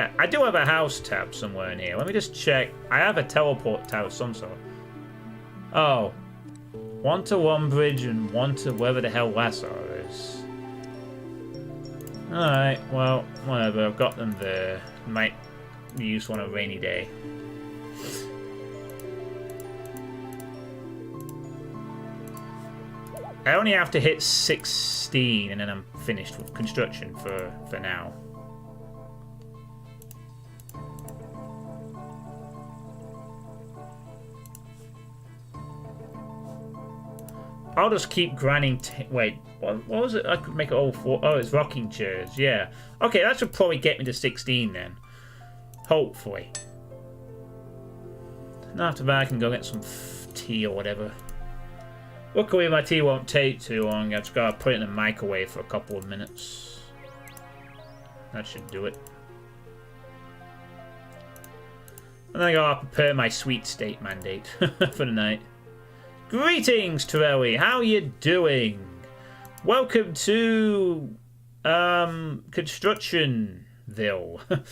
a house tab somewhere in here. Let me just check. I have a teleport tab of some sort. Oh. One to Lumbridge and one to wherever the hell Lassar is. Alright, well, whatever. I've got them there. Might use on a rainy day. I only have to hit 16 and then I'm finished with construction for now. I'll just keep grinding. Wait, what was it? I could make it all 4. Oh, it's rocking chairs. Yeah. Okay, that should probably get me to 16 then. Hopefully. And after that, I can go get some tea or whatever. Luckily, my tea won't take too long. I've just got to put it in the microwave for a couple of minutes. That should do it. And then I gotta prepare my sweet state mandate for the night. Greetings, Torelli. How you doing? Welcome to Constructionville. I'm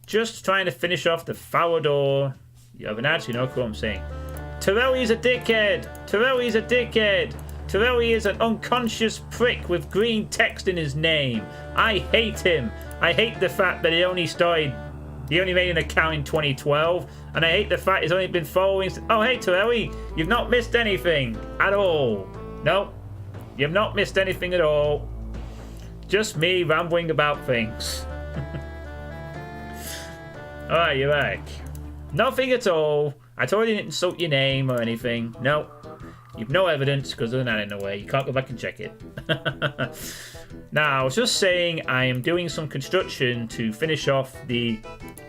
just trying to finish off the Falador. You haven't actually know what I'm saying. Torelli's a dickhead. Torelli's a dickhead. Torelli is an unconscious prick with green text in his name. I hate him. I hate the fact that he only made an account in 2012, and I hate the fact he's only been following. Oh, hey, Torelli, you've not missed anything at all. No, you've not missed anything at all. Just me rambling about things. Alright, you're back. Nothing at all. I told you didn't insult your name or anything. No, you've no evidence because of that in the way. You can't go back and check it. Now, I was just saying I am doing some construction to finish off the...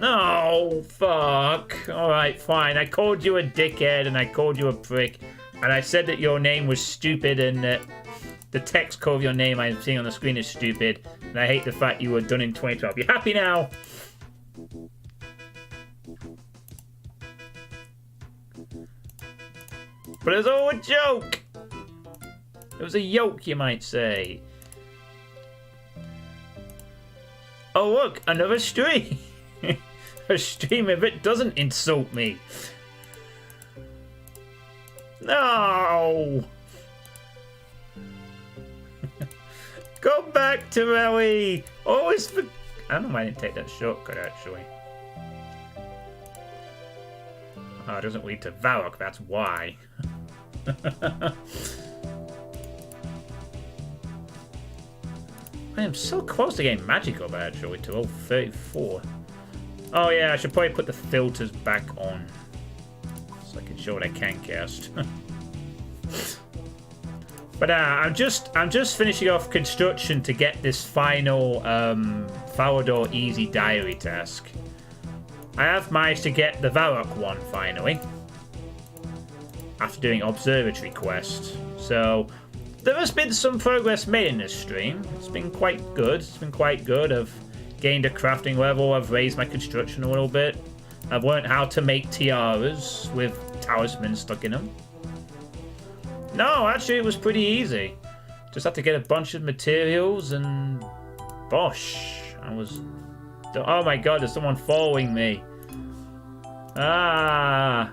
Oh, fuck. Alright, fine. I called you a dickhead and I called you a prick. And I said that your name was stupid and that the text code of your name I'm seeing on the screen is stupid. And I hate the fact you were done in 2012. You happy now? But it was all a joke. It was a yoke, you might say. Oh, look, another stream. A stream if it doesn't insult me. No. Go back to Ellie. Always for... I don't know why I didn't take that shortcut, actually. Oh, it doesn't lead to Varrock, that's why. I am so close to getting magical, actually, to level 34. Oh yeah, I should probably put the filters back on, so I can show what I can cast. But I'm just finishing off construction to get this final Falador Easy Diary task. I have managed to get the Varrock one finally, after doing Observatory quest. So there has been some progress made in this stream. It's been quite good. It's been quite good. I've gained a crafting level. I've raised my construction a little bit. I've learned how to make tiaras with talismans stuck in them. No, actually it was pretty easy. Just had to get a bunch of materials and... Bosh. I was... Oh my god, there's someone following me. Ah.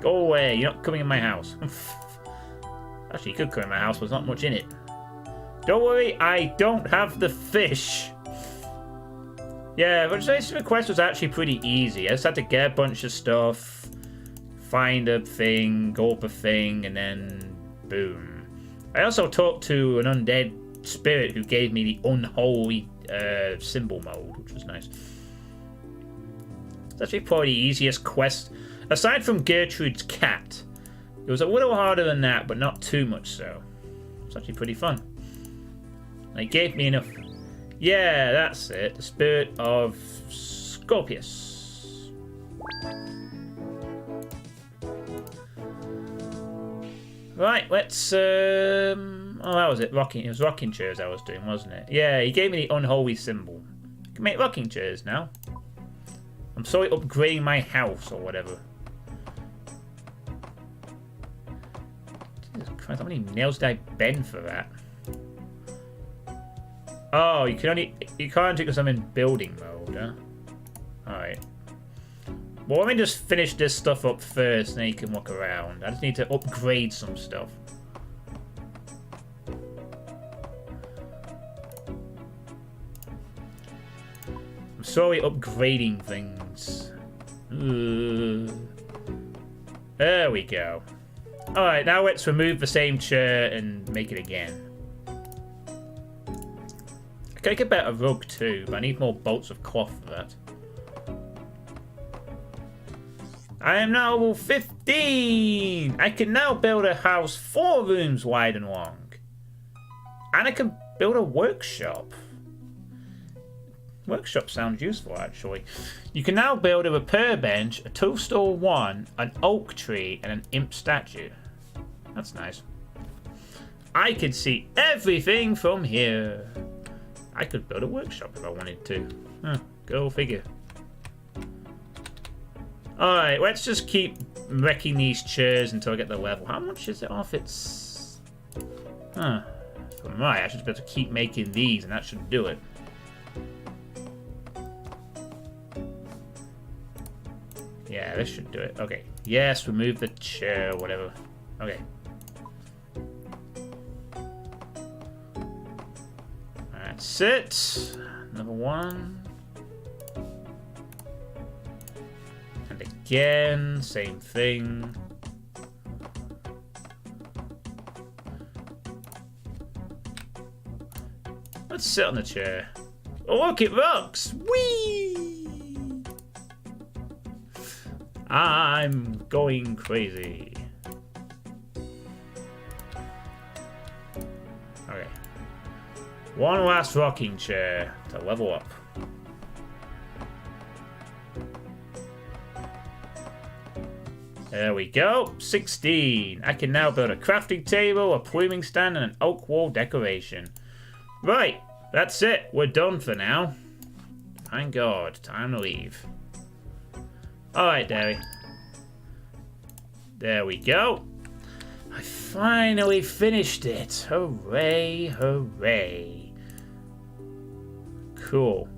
Go away. You're not coming in my house. Actually, you could come in my house, but there's not much in it. Don't worry, I don't have the fish. Yeah, but this request was actually pretty easy. I just had to get a bunch of stuff, find a thing, go up a thing, and then boom. I also talked to an undead spirit who gave me the unholy symbol mode, which was nice. It's actually probably the easiest quest, aside from Gertrude's cat. It was a little harder than that, but not too much so. It's actually pretty fun. They gave me enough. Yeah, that's it. The spirit of Scorpius. Right, let's oh, that was it. It was rocking chairs I was doing, wasn't it? Yeah, he gave me the unholy symbol. I can make rocking chairs now. I'm sorry, upgrading my house or whatever. Jesus Christ, how many nails did I bend for that? Oh, you can't do it because I'm in building mode, huh? Alright. Well, let me just finish this stuff up first, and then you can walk around. I just need to upgrade some stuff. slowly upgrading things. There we go. Alright, now let's remove the same chair and make it again. I could make a better rug too, but I need more bolts of cloth for that. I am now level 15! I can now build a house 4 rooms wide and long. And I can build a workshop. Workshop sounds useful, actually. You can now build a repair bench, a toadstool 1, an oak tree, and an imp statue. That's nice. I can see everything from here. I could build a workshop if I wanted to. Huh, go figure. Alright, let's just keep wrecking these chairs until I get the level. How much is it off? It's... Huh. Right, I should be able to keep making these and that should do it. Yeah, this should do it. Okay. Yes, remove the chair, whatever. Okay. That's it. Another one. And again, same thing. Let's sit on the chair. Oh, look, it rocks! Whee! I'm going crazy. Okay. One last rocking chair to level up. There we go. 16. I can now build a crafting table, a pluming stand, and an oak wall decoration. Right. That's it. We're done for now. Thank God. Time to leave. Alright, Derry. There we go. I finally finished it. Hooray, hooray. Cool.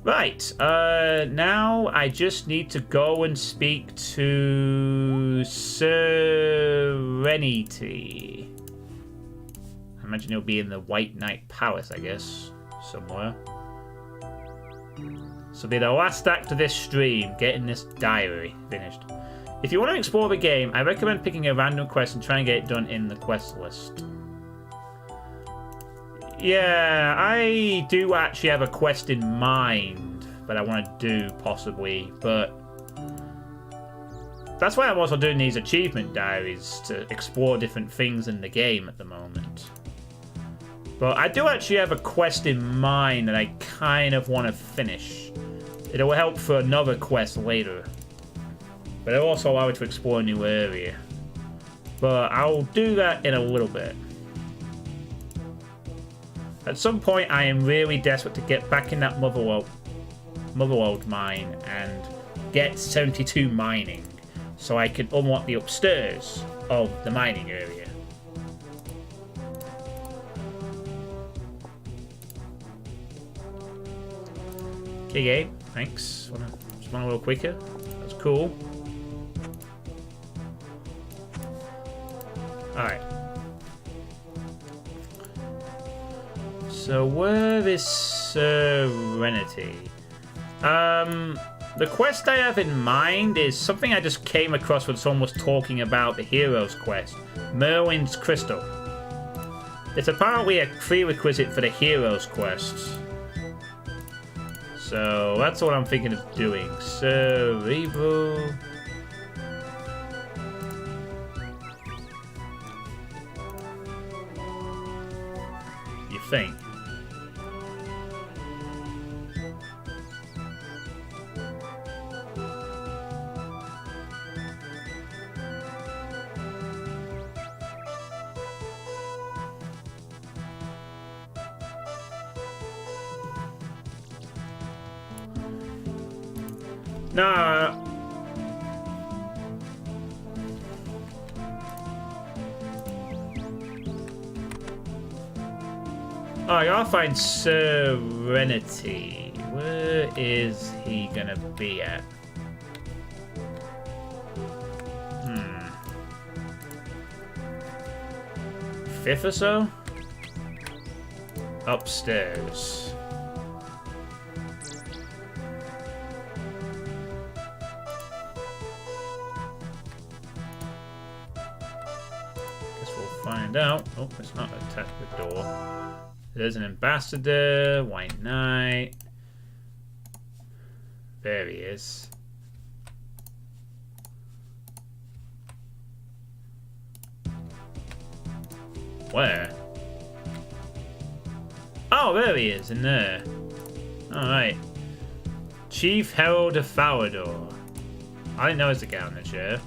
Right, now I just need to go and speak to Serenity. I imagine he'll be in the White Knight Palace, I guess, somewhere. So be the last act of this stream, getting this diary finished. If you want to explore the game, I recommend picking a random quest and trying to get it done in the quest list. Yeah, I do actually have a quest in mind that I want to do, possibly, but that's why I'm also doing these achievement diaries, to explore different things in the game at the moment. But I do actually have a quest in mind that I kind of want to finish. It'll help for another quest later. But it'll also allow me to explore a new area. But I'll do that in a little bit. At some point, I am really desperate to get back in that Motherworld mine and get 72 mining, so I can unlock the upstairs of the mining area. Okay, Gabe, thanks. Just went a little quicker. That's cool. Alright. So where is Serenity? The quest I have in mind is something I just came across when someone was talking about the Heroes quest, Merlin's Crystal. It's apparently a prerequisite for the Heroes quest. So that's what I'm thinking of doing. Cerebral. You think? Nah. I gotta find Serenity. Where is he gonna be at? Fifth or so? we'll find out. Oh, it's not attack the door. There's an ambassador, white knight. There he is. Where? Oh, there he is, in there. Alright. Chief Herald of Falador. I didn't know it's a guy on the chair.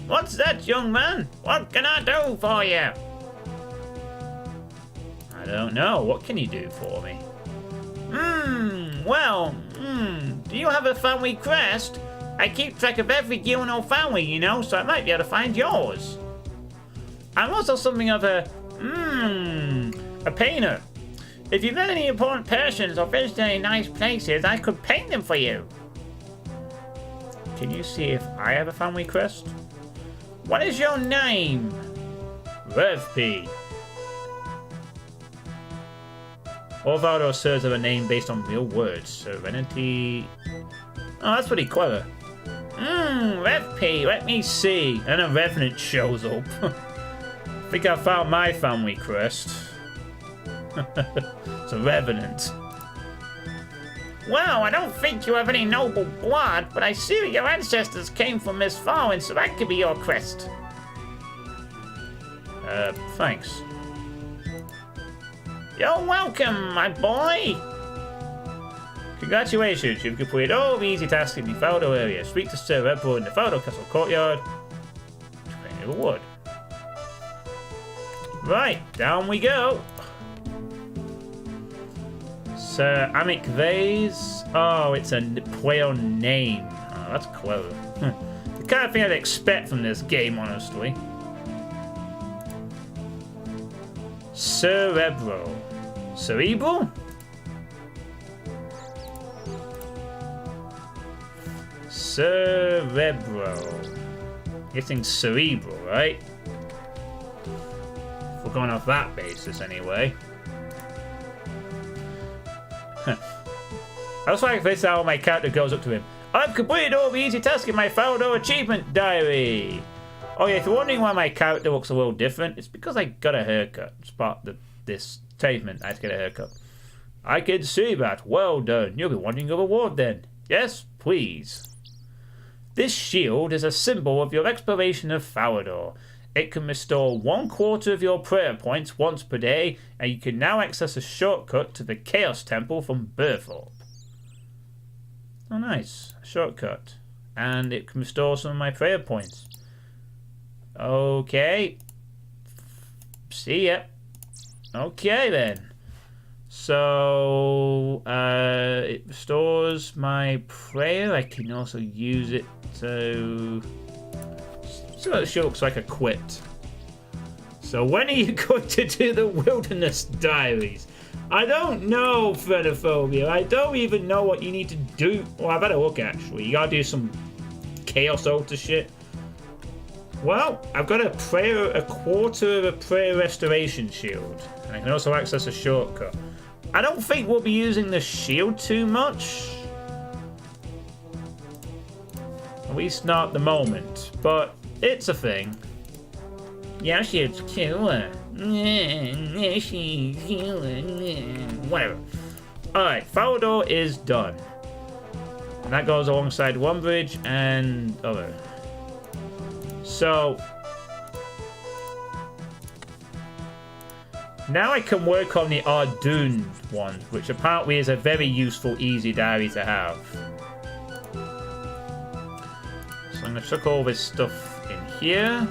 What's that, young man? What can I do for you? I don't know. What can you do for me? Do you have a family crest? I keep track of every Guilno family, you know, so I might be able to find yours. I'm also something of a painter. If you've had any important persons or visited any nice places, I could paint them for you. Can you see if I have a family crest? What is your name? Suitepee. Observatory serves as a name based on real words. Serenity. Oh, that's pretty clever. Suitepee, let me see. And a revenant shows up. I think I found my family crest. It's a revenant. Well, I don't think you have any noble blood, but I see that your ancestors came from this fallen, so that could be your crest. Thanks. You're welcome, my boy! Congratulations, you've completed all the easy tasks in the Falador area. Speak to Suitepee in the Falador Castle Courtyard. Train of the Wood. Right, down we go. Sir Amic Vase. Oh, it's a player name. Oh, that's clever. The kind of thing I'd expect from this game, honestly. Cerebral. Cerebral? Cerebral. Getting cerebral, right? If we're going off that basis, anyway. I was like this how my character goes up to him. I've completed all the easy tasks in my Falador achievement diary. Oh yeah, if you're wondering why my character looks a little different, it's because I got a haircut. It's part of this achievement. I had to get a haircut. I can see that. Well done. You'll be wanting a reward then. Yes, please. This shield is a symbol of your exploration of Falador. It can restore 1/4 of your prayer points once per day, and you can now access a shortcut to the Chaos Temple from Burthorpe. Oh nice, a shortcut. And it can restore some of my prayer points. Okay. See ya. Okay then. So, it restores my prayer. I can also use it to... So it looks like a quit. So when are you going to do the Wilderness Diaries? I don't know, Phenophobia. I don't even know what you need to do. Well, I better look, actually. You gotta do some Chaos Altar shit. Well, I've got a 1/4 of a prayer restoration shield. And I can also access a shortcut. I don't think we'll be using the shield too much. At least not at the moment. But it's a thing. Yeah, shield's killer. Whatever. Alright, Falador is done. And that goes alongside one bridge and other. So now I can work on the Ardoon one, which apparently is a very useful, easy diary to have. So I'm going to chuck all this stuff in here.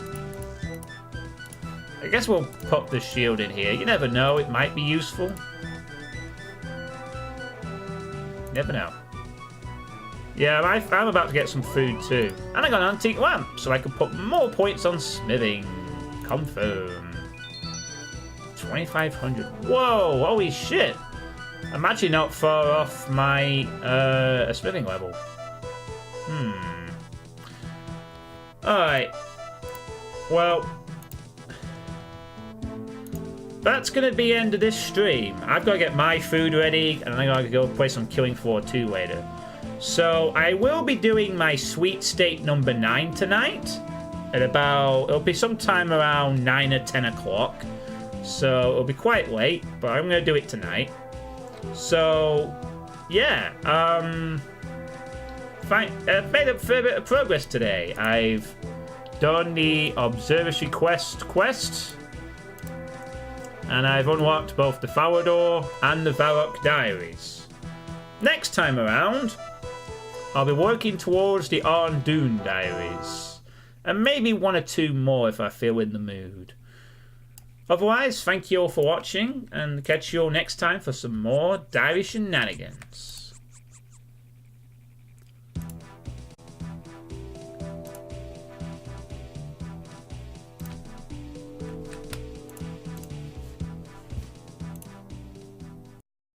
I guess we'll put the shield in here. You never know, it might be useful. Never know. Yeah, I'm about to get some food too. And I got an antique lamp, so I can put more points on smithing. Confirm. 2,500. Whoa, holy shit. I'm actually not far off my smithing level. Alright. Well, that's going to be the end of this stream. I've got to get my food ready, and I got to go play some Killing Floor 2 later. So I will be doing my Sweet State number 9 tonight. it'll be sometime around 9 or 10 o'clock. So it'll be quite late, but I'm going to do it tonight. So, yeah, I've made a fair bit of progress today. I've done the Observatory quest, and I've unlocked both the Falador and the Varrock diaries. Next time around, I'll be working towards the Arndoon diaries, and maybe 1 or 2 more if I feel in the mood. Otherwise, thank you all for watching, and catch you all next time for some more diary shenanigans.